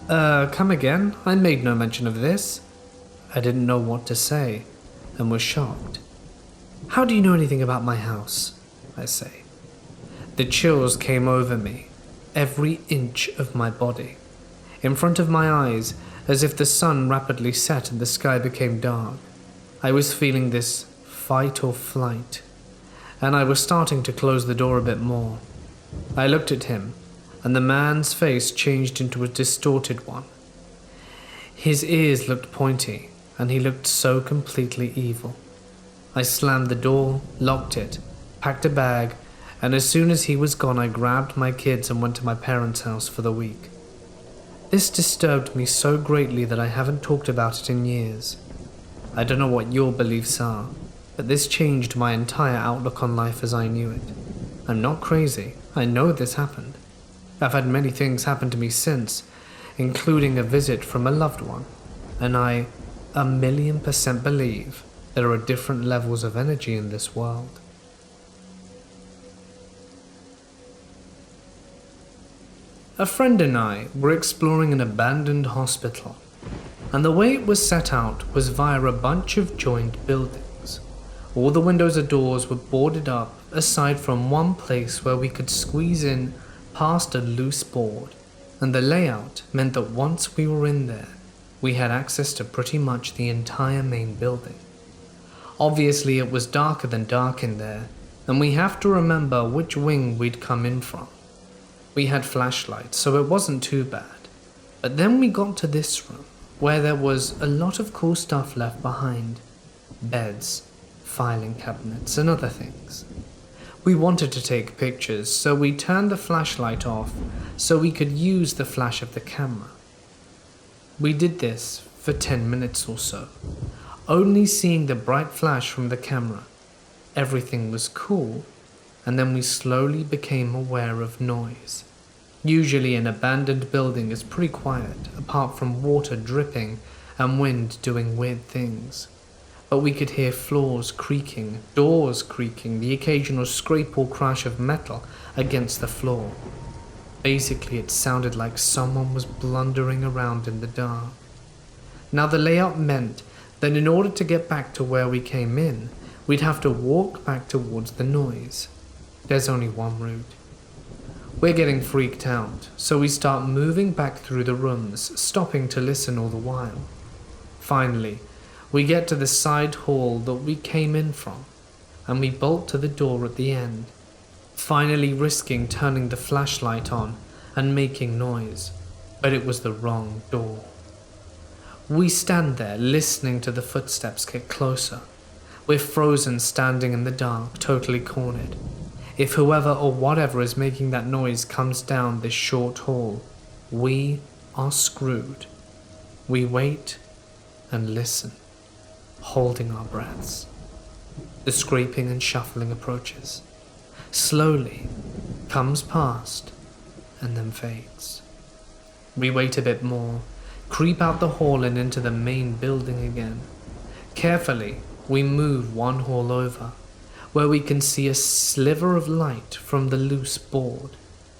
A: Come again? I made no mention of this." I didn't know what to say and was shocked. "How do you know anything about my house?" I say. The chills came over me, every inch of my body, in front of my eyes, as if the sun rapidly set and the sky became dark. I was feeling this fight or flight, and I was starting to close the door a bit more. I looked at him, and the man's face changed into a distorted one. His ears looked pointy, and he looked so completely evil. I slammed the door, locked it, packed a bag, and as soon as he was gone I grabbed my kids and went to my parents' house for the week. This disturbed me so greatly that I haven't talked about it in years. I don't know what your beliefs are, but this changed my entire outlook on life as I knew it. I'm not crazy, I know this happened. I've had many things happen to me since, including a visit from a loved one, and I 1,000,000% believe there are different levels of energy in this world. A friend and I were exploring an abandoned hospital, and the way it was set out was via a bunch of joined buildings. All the windows and doors were boarded up, aside from one place where we could squeeze in past a loose board, and the layout meant that once we were in there, we had access to pretty much the entire main building. Obviously it was darker than dark in there, and we have to remember which wing we'd come in from. We had flashlights, so it wasn't too bad. But then we got to this room, where there was a lot of cool stuff left behind. Beds, filing cabinets, and other things. We wanted to take pictures, so we turned the flashlight off so we could use the flash of the camera. We did this for 10 minutes or so, only seeing the bright flash from the camera. Everything was cool, and then we slowly became aware of noise. Usually an abandoned building is pretty quiet, apart from water dripping and wind doing weird things. But we could hear floors creaking, doors creaking, the occasional scrape or crash of metal against the floor. Basically, it sounded like someone was blundering around in the dark. Now, the layout meant that in order to get back to where we came in, we'd have to walk back towards the noise. There's only one route. We're getting freaked out, so we start moving back through the rooms, stopping to listen all the while. Finally, we get to the side hall that we came in from, and we bolt to the door at the end, finally risking turning the flashlight on and making noise, but it was the wrong door. We stand there listening to the footsteps get closer. We're frozen standing in the dark, totally cornered. If whoever or whatever is making that noise comes down this short hall, we are screwed. We wait and listen, holding our breaths. The scraping and shuffling approaches. Slowly, comes past, and then fades. We wait a bit more, creep out the hall and into the main building again. Carefully, we move one hall over, where we can see a sliver of light from the loose board,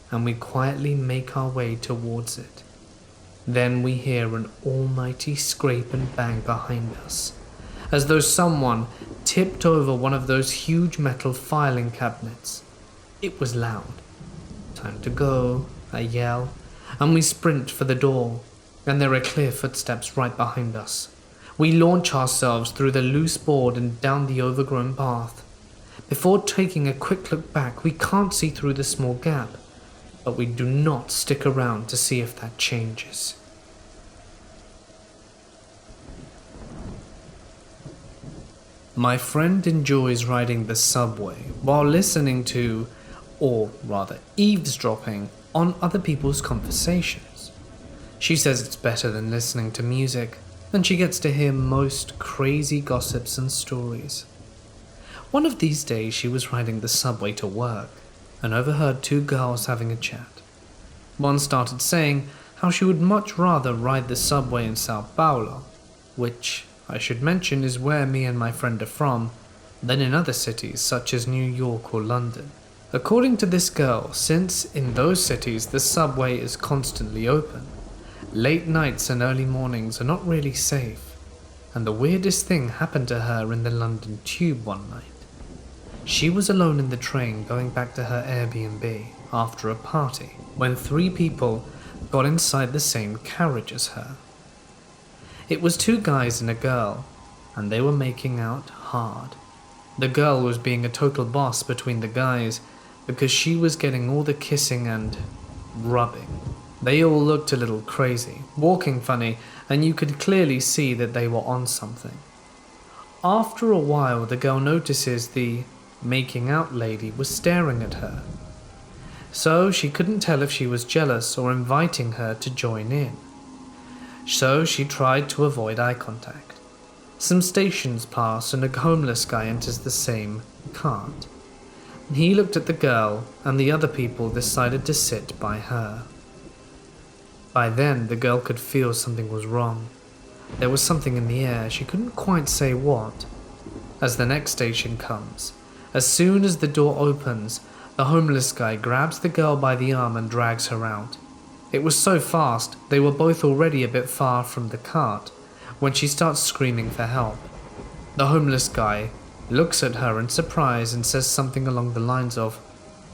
A: and we quietly make our way towards it. Then we hear an almighty scrape and bang behind us, as though someone tipped over one of those huge metal filing cabinets. It was loud. Time to go, I yell, and we sprint for the door, and there are clear footsteps right behind us. We launch ourselves through the loose board and down the overgrown path. Before taking a quick look back, we can't see through the small gap, but we do not stick around to see if that changes. My friend enjoys riding the subway while listening to, or rather eavesdropping, on other people's conversations. She says it's better than listening to music, and she gets to hear most crazy gossips and stories. One of these days she was riding the subway to work and overheard two girls having a chat. One started saying how she would much rather ride the subway in Sao Paulo, which I should mention is where me and my friend are from, than in other cities such as New York or London. According to this girl, since in those cities the subway is constantly open, late nights and early mornings are not really safe, and the weirdest thing happened to her in the London tube one night. She was alone in the train going back to her Airbnb after a party when 3 people got inside the same carriage as her. It was 2 guys and a girl, and they were making out hard. The girl was being a total boss between the guys because she was getting all the kissing and rubbing. They all looked a little crazy, walking funny, and you could clearly see that they were on something. After a while, the girl notices the making out lady was staring at her, so she couldn't tell if she was jealous or inviting her to join in. So she tried to avoid eye contact. Some stations pass and a homeless guy enters the same cart. He looked at the girl, and the other people decided to sit by her. By then, the girl could feel something was wrong. There was something in the air, she couldn't quite say what. As the next station comes, as soon as the door opens, the homeless guy grabs the girl by the arm and drags her out. It was so fast, they were both already a bit far from the cart when she starts screaming for help. The homeless guy looks at her in surprise and says something along the lines of,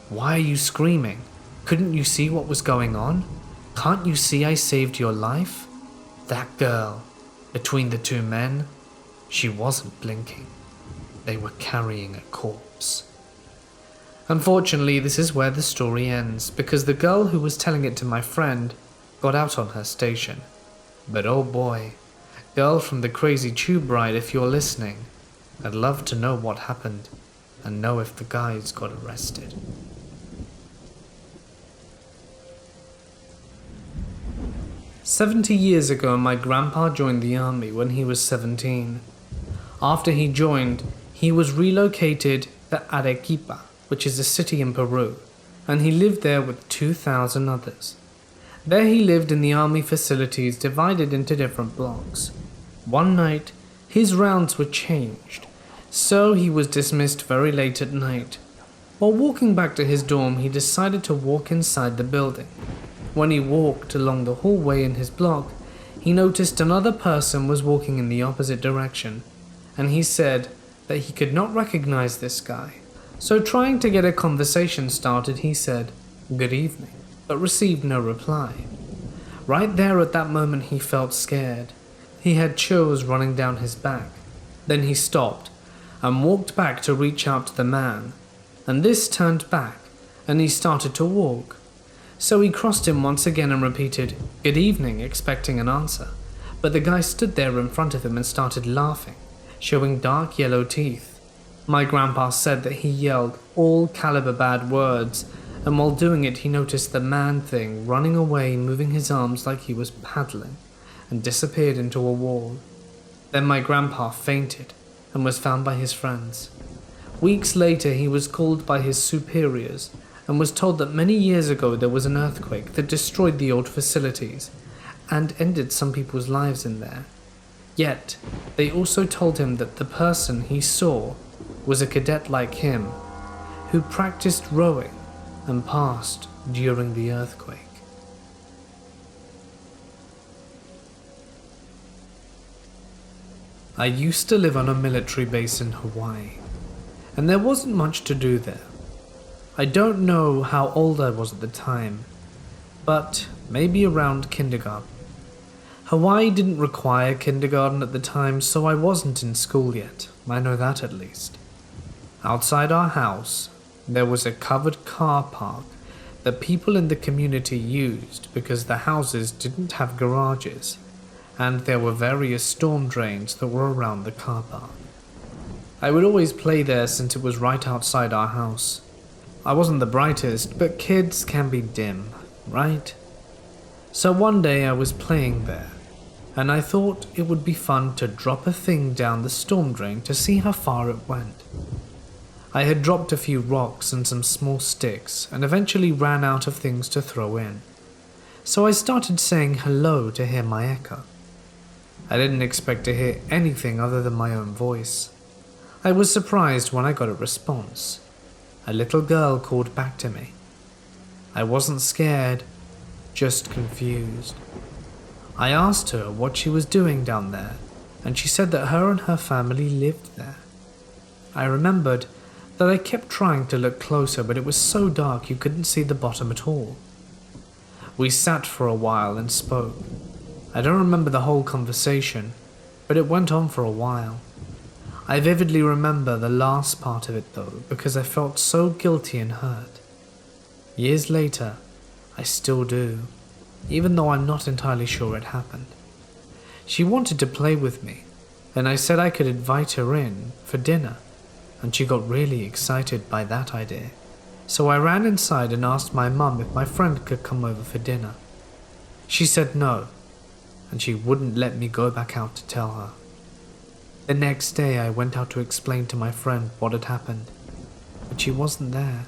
A: "Why are you screaming? Couldn't you see what was going on? Can't you see I saved your life?" That girl, between the 2 men, she wasn't blinking. They were carrying a corpse. Unfortunately, this is where the story ends, because the girl who was telling it to my friend got out on her station. But oh boy, girl from the crazy tube ride, if you're listening, I'd love to know what happened and know if the guys got arrested. "70 years ago, my grandpa joined the army when he was 17. After he joined, he was relocated to Arequipa, which is a city in Peru, and he lived there with 2,000 others. There he lived in the army facilities divided into different blocks. One night, his rounds were changed, so he was dismissed very late at night. While walking back to his dorm, he decided to walk inside the building. When he walked along the hallway in his block, he noticed another person was walking in the opposite direction, and he said that he could not recognize this guy. So trying to get a conversation started, he said, 'Good evening,' but received no reply. Right there at that moment he felt scared. He had chills running down his back. Then he stopped and walked back to reach out to the man, and this turned back and he started to walk. So he crossed him once again and repeated, 'Good evening,' expecting an answer, but the guy stood there in front of him and started laughing, showing dark yellow teeth. My grandpa said that he yelled all caliber bad words, and while doing it he noticed the man thing running away, moving his arms like he was paddling, and disappeared into a wall. Then my grandpa fainted and was found by his friends. Weeks later he was called by his superiors and was told that many years ago there was an earthquake that destroyed the old facilities and ended some people's lives in there. Yet, they also told him that the person he saw was a cadet like him, who practiced rowing and passed during the earthquake. I used to live on a military base in Hawaii, and there wasn't much to do there. I don't know how old I was at the time, but maybe around kindergarten. Hawaii didn't require kindergarten at the time, so I wasn't in school yet. I know that at least. Outside our house, there was a covered car park that people in the community used because the houses didn't have garages, and there were various storm drains that were around the car park. I would always play there since it was right outside our house. I wasn't the brightest, but kids can be dim, right? So one day I was playing there, and I thought it would be fun to drop a thing down the storm drain to see how far it went. I had dropped a few rocks and some small sticks and eventually ran out of things to throw in. So I started saying hello to hear my echo. I didn't expect to hear anything other than my own voice. I was surprised when I got a response. A little girl called back to me. I wasn't scared, just confused. I asked her what she was doing down there, and she said that her and her family lived there. I remembered that I kept trying to look closer, but it was so dark you couldn't see the bottom at all. We sat for a while and spoke. I don't remember the whole conversation, but it went on for a while. I vividly remember the last part of it though, because I felt so guilty and hurt. Years later, I still do, even though I'm not entirely sure it happened. She wanted to play with me, and I said I could invite her in for dinner, and she got really excited by that idea. So I ran inside and asked my mum if my friend could come over for dinner. She said no, and she wouldn't let me go back out to tell her. The next day I went out to explain to my friend what had happened, but she wasn't there.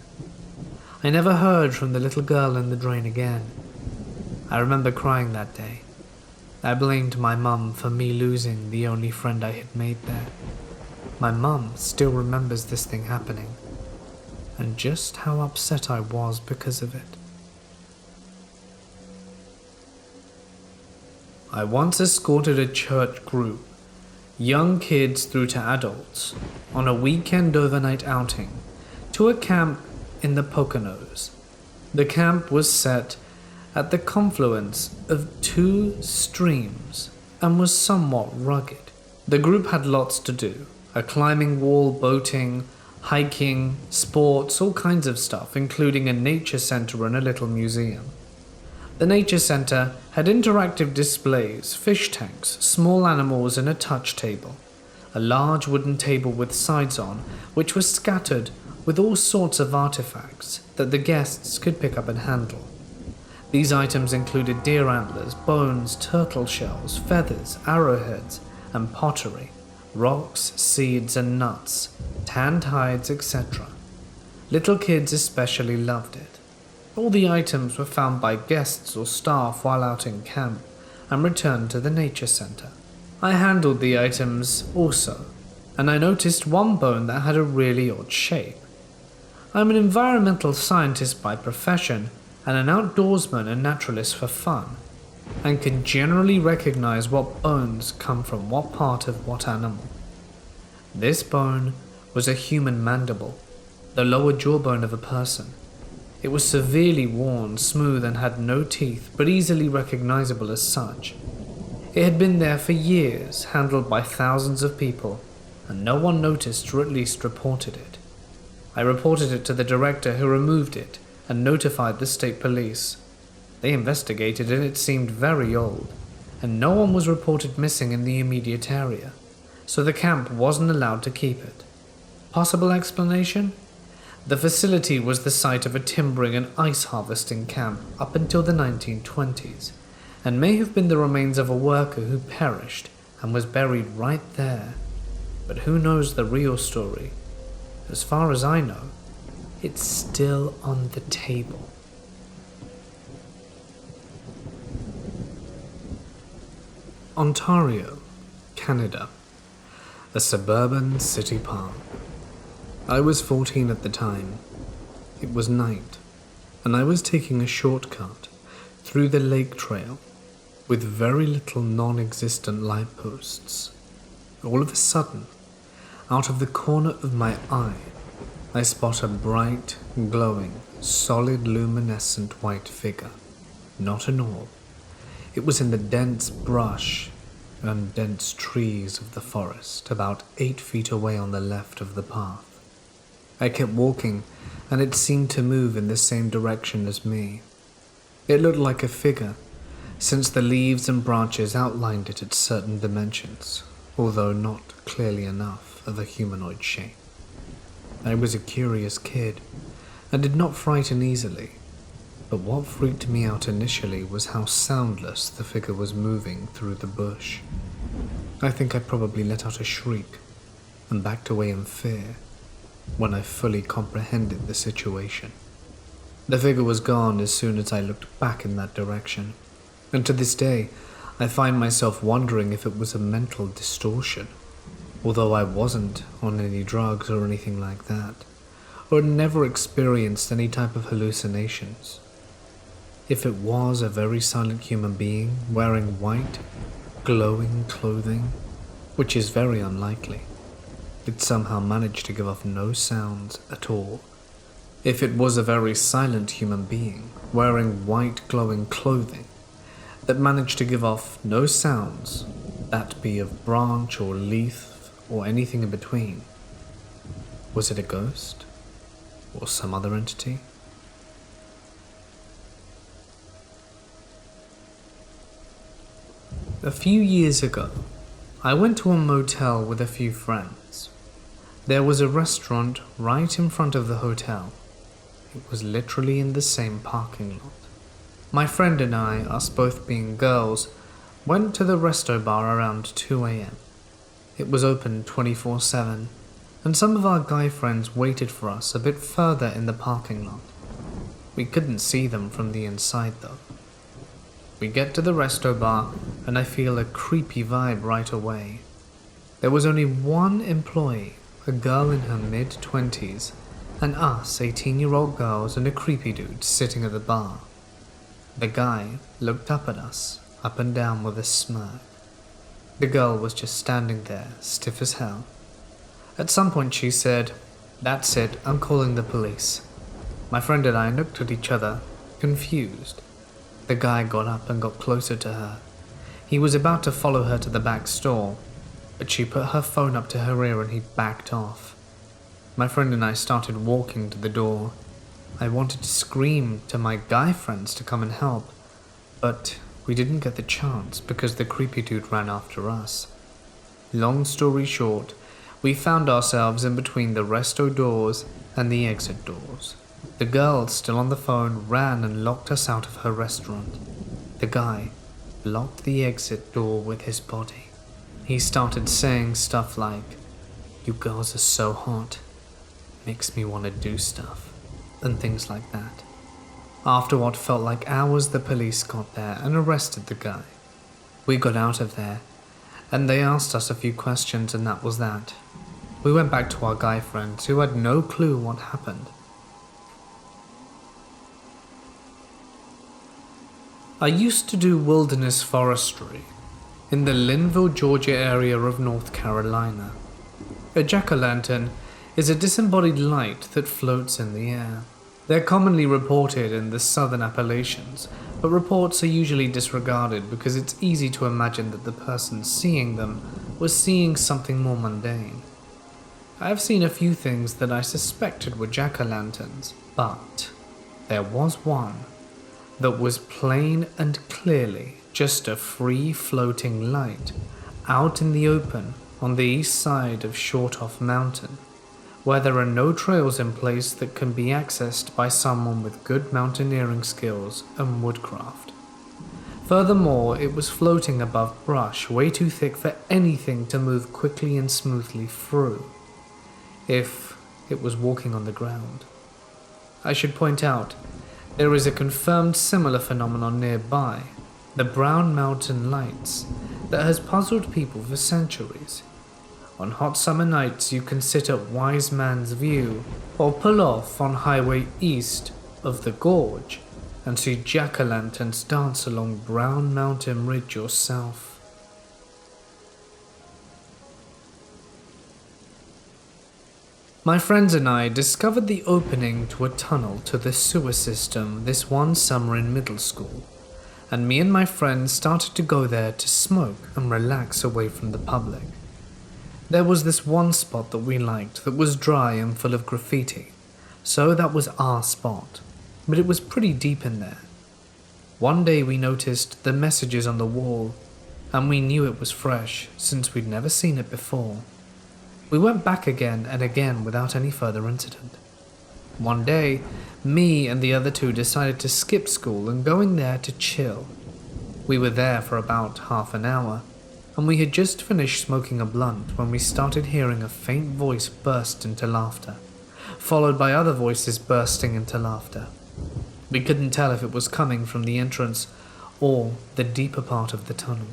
A: I never heard from the little girl in the drain again. I remember crying that day. I blamed my mum for me losing the only friend I had made there. My mum still remembers this thing happening, and just how upset I was because of it. I once escorted a church group, young kids through to adults, on a weekend overnight outing to a camp in the Poconos. The camp was set at the confluence of two streams and was somewhat rugged. The group had lots to do: a climbing wall, boating, hiking, sports, all kinds of stuff, including a nature center and a little museum. The nature center had interactive displays, fish tanks, small animals and a touch table. a large wooden table with sides on, which was scattered with all sorts of artifacts that the guests could pick up and handle. These items included deer antlers, bones, turtle shells, feathers, arrowheads, and pottery, rocks, seeds, and nuts, tanned hides, etc. Little kids especially loved it. All the items were found by guests or staff while out in camp and returned to the nature center. I handled the items also, and I noticed one bone that had a really odd shape. I'm an environmental scientist by profession and an outdoorsman and naturalist for fun, and can generally recognize what bones come from what part of what animal. This bone was a human mandible, the lower jawbone of a person. It was severely worn, smooth, and had no teeth, but easily recognizable as such. It had been there for years, handled by thousands of people, and no one noticed or at least reported it. I reported it to the director, who removed it and notified the state police. They investigated and it seemed very old, and no one was reported missing in the immediate area, so the camp wasn't allowed to keep it. Possible explanation? The facility was the site of a timbering and ice harvesting camp up until the 1920s, and may have been the remains of a worker who perished and was buried right there. But who knows the real story? As far as I know, it's still on the table. Ontario, Canada. A suburban city park. I was 14 at the time. It was night, and I was taking a shortcut through the lake trail with very little non-existent light posts. All of a sudden, out of the corner of my eye, I spot a bright, glowing, solid luminescent white figure. Not an orb. It was in the dense brush and dense trees of the forest, about 8 feet away on the left of the path. I kept walking, and it seemed to move in the same direction as me. It looked like a figure, since the leaves and branches outlined it at certain dimensions, although not clearly enough of a humanoid shape. I was a curious kid, and did not frighten easily, but what freaked me out initially was how soundless the figure was moving through the bush. I think I probably let out a shriek, and backed away in fear when I fully comprehended the situation. The figure was gone as soon as I looked back in that direction, and to this day, I find myself wondering if it was a mental distortion, although I wasn't on any drugs or anything like that, or had never experienced any type of hallucinations. If it was a very silent human being wearing white, glowing clothing, which is very unlikely, it somehow managed to give off no sounds at all. If it was a very silent human being wearing white glowing clothing that managed to give off no sounds, that be of branch or leaf or anything in between, was it a ghost or some other entity? A few years ago, I went to a motel with a few friends. There was a restaurant right in front of the hotel. It was literally in the same parking lot. My friend and I, us both being girls, went to the resto bar around 2 a.m. It was open 24/7, and some of our guy friends waited for us a bit further in the parking lot. We couldn't see them from the inside though. We get to the resto bar, and I feel a creepy vibe right away. There was only one employee, a girl in her mid-20s, and us 18-year-old girls and a creepy dude sitting at the bar. The guy looked up at us, up and down with a smirk. The girl was just standing there, stiff as hell. At some point she said, "That's it, I'm calling the police." My friend and I looked at each other, confused. The guy got up and got closer to her. He was about to follow her to the back store, but she put her phone up to her ear and he backed off. My friend and I started walking to the door. I wanted to scream to my guy friends to come and help, but we didn't get the chance because the creepy dude ran after us. Long story short, we found ourselves in between the resto doors and the exit doors. The girl, still on the phone, ran and locked us out of her restaurant. The guy blocked the exit door with his body. He started saying stuff like, "You girls are so hot, makes me want to do stuff," and things like that. After what felt like hours, the police got there and arrested the guy. We got out of there, and they asked us a few questions, and that was that. We went back to our guy friends who had no clue what happened. I used to do wilderness forestry in the Linville, Georgia area of North Carolina. A jack-o'-lantern is a disembodied light that floats in the air. They're commonly reported in the southern Appalachians, but reports are usually disregarded because it's easy to imagine that the person seeing them was seeing something more mundane. I've seen a few things that I suspected were jack-o'-lanterns, but there was one that was plain and clearly just a free floating light out in the open on the east side of Short-Off Mountain, where there are no trails in place that can be accessed by someone with good mountaineering skills and woodcraft. Furthermore, it was floating above brush way too thick for anything to move quickly and smoothly through, if it was walking on the ground. I should point out, there is a confirmed similar phenomenon nearby, the Brown Mountain Lights, that has puzzled people for centuries. On hot summer nights, you can sit at Wise Man's View or pull off on Highway east of the Gorge and see jack-o'-lanterns dance along Brown Mountain Ridge yourself. My friends and I discovered the opening to a tunnel to the sewer system this one summer in middle school, and me and my friends started to go there to smoke and relax away from the public. There was this one spot that we liked that was dry and full of graffiti, so that was our spot, but it was pretty deep in there. One day we noticed the messages on the wall, and we knew it was fresh since we'd never seen it before. We went back again and again without any further incident. One day, me and the other two decided to skip school and going there to chill. We were there for about half an hour, and we had just finished smoking a blunt when we started hearing a faint voice burst into laughter, followed by other voices bursting into laughter. We couldn't tell if it was coming from the entrance or the deeper part of the tunnel.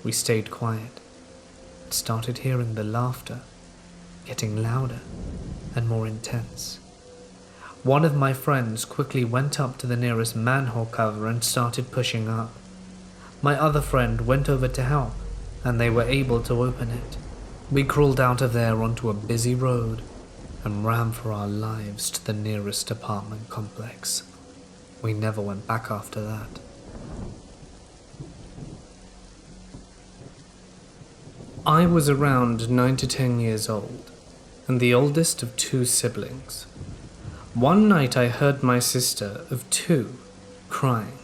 A: We stayed quiet. Started hearing the laughter, getting louder and more intense. One of my friends quickly went up to the nearest manhole cover and started pushing up. My other friend went over to help, and they were able to open it. We crawled out of there onto a busy road and ran for our lives to the nearest apartment complex. We never went back after that. I was around 9 to 10 years old, and the oldest of two siblings. One night I heard my sister of 2 crying,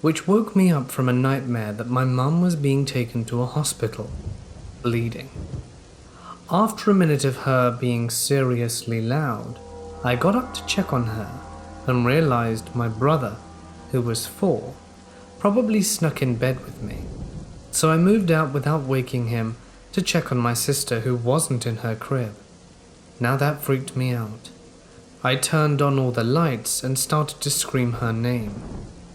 A: which woke me up from a nightmare that my mum was being taken to a hospital, bleeding. After a minute of her being seriously loud, I got up to check on her and realized my brother, who was 4, probably snuck in bed with me. So I moved out without waking him to check on my sister who wasn't in her crib. Now that freaked me out. I turned on all the lights and started to scream her name,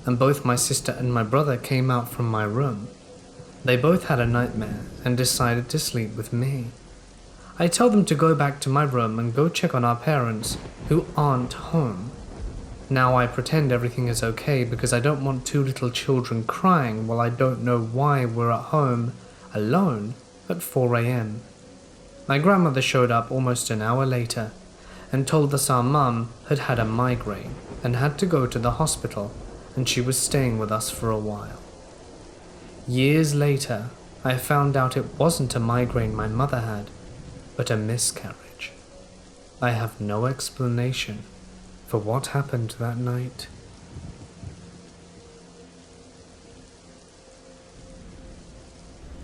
A: and both my sister and my brother came out from my room. They both had a nightmare and decided to sleep with me. I tell them to go back to my room and go check on our parents, who aren't home. Now I pretend everything is okay because I don't want 2 little children crying while I don't know why we're at home, alone, at 4 a.m. My grandmother showed up almost an hour later and told us our mum had had a migraine and had to go to the hospital, and she was staying with us for a while. Years later, I found out it wasn't a migraine my mother had, but a miscarriage. I have no explanation for what happened that night.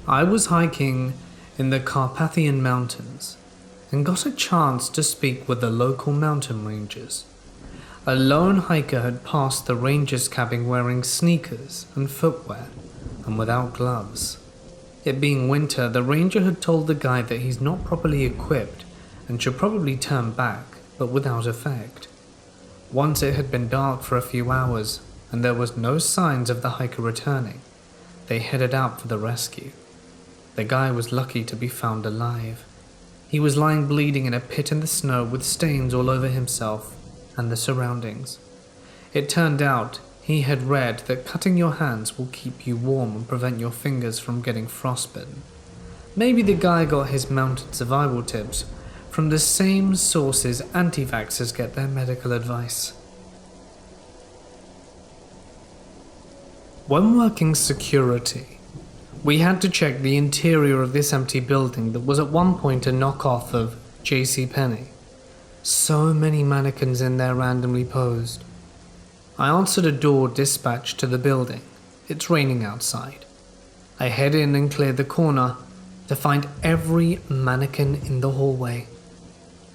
A: I was hiking in the Carpathian Mountains and got a chance to speak with the local mountain rangers. A lone hiker had passed the ranger's cabin wearing sneakers and footwear and without gloves. It being winter, the ranger had told the guy that he's not properly equipped and should probably turn back, but without effect. Once it had been dark for a few hours and there was no signs of the hiker returning, they headed out for the rescue. The guy was lucky to be found alive. He was lying bleeding in a pit in the snow with stains all over himself and the surroundings. It turned out he had read that cutting your hands will keep you warm and prevent your fingers from getting frostbitten. Maybe the guy got his mountain survival tips from the same sources anti-vaxxers get their medical advice. When working security, we had to check the interior of this empty building that was at one point a knockoff of JCPenney. So many mannequins in there randomly posed. I answered a door dispatched to the building. It's raining outside. I head in and clear the corner to find every mannequin in the hallway.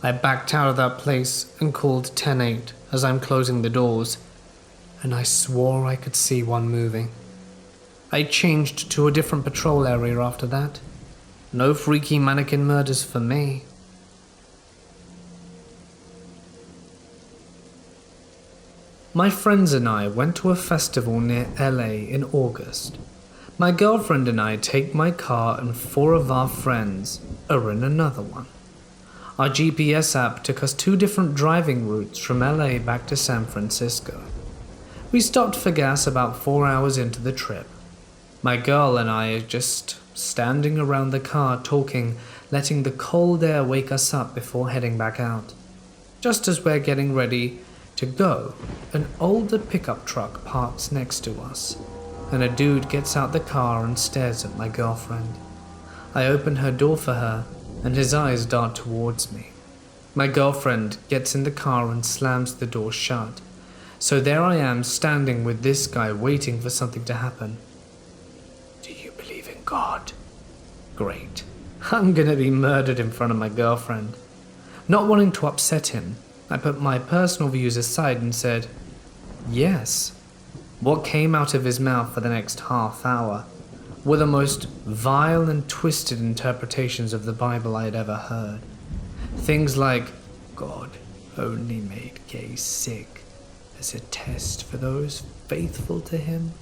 A: I backed out of that place and called 10-8 as I'm closing the doors, and I swore I could see one moving. I changed to a different patrol area after that. No freaky mannequin murders for me. My friends and I went to a festival near LA in August. My girlfriend and I take my car and 4 of our friends are in another one. Our GPS app took us 2 different driving routes from LA back to San Francisco. We stopped for gas about 4 hours into the trip. My girl and I are just standing around the car talking, letting the cold air wake us up before heading back out. Just as we're getting ready to go, an older pickup truck parks next to us, and a dude gets out the car and stares at my girlfriend. I open her door for her, and his eyes dart towards me. My girlfriend gets in the car and slams the door shut. So there I am standing with this guy waiting for something to happen. Do you believe in God? Great. I'm gonna be murdered in front of my girlfriend. Not wanting to upset him, I put my personal views aside and said, yes. What came out of his mouth for the next half hour were the most vile and twisted interpretations of the Bible I had ever heard. Things like, God only made gays sick as a test for those faithful to him.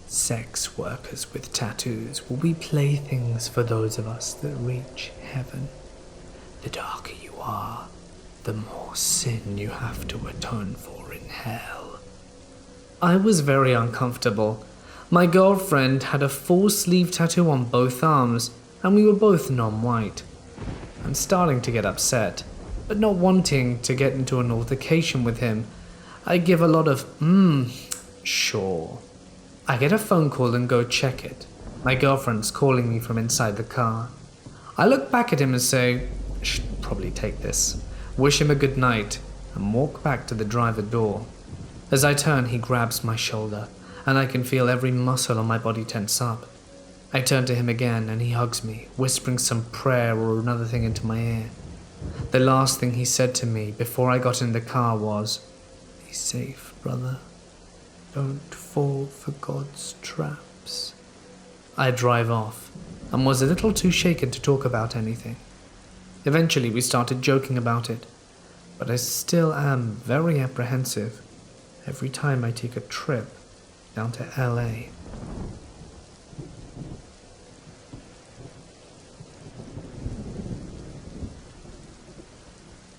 A: Sex workers with tattoos will be playthings for those of us that reach heaven. The darker you are, the more sin you have to atone for in hell. I was very uncomfortable. My girlfriend had a full sleeve tattoo on both arms, and we were both non-white. I'm starting to get upset, but not wanting to get into an altercation with him, I give a lot of, sure. I get a phone call and go check it. My girlfriend's calling me from inside the car. I look back at him and say, I should probably take this, wish him a good night, and walk back to the driver door. As I turn, he grabs my shoulder, and I can feel every muscle on my body tense up. I turn to him again, and he hugs me, whispering some prayer or another thing into my ear. The last thing he said to me before I got in the car was, "Be safe, brother. Don't fall for God's traps." I drive off, and was a little too shaken to talk about anything. Eventually we started joking about it, but I still am very apprehensive every time I take a trip down to LA.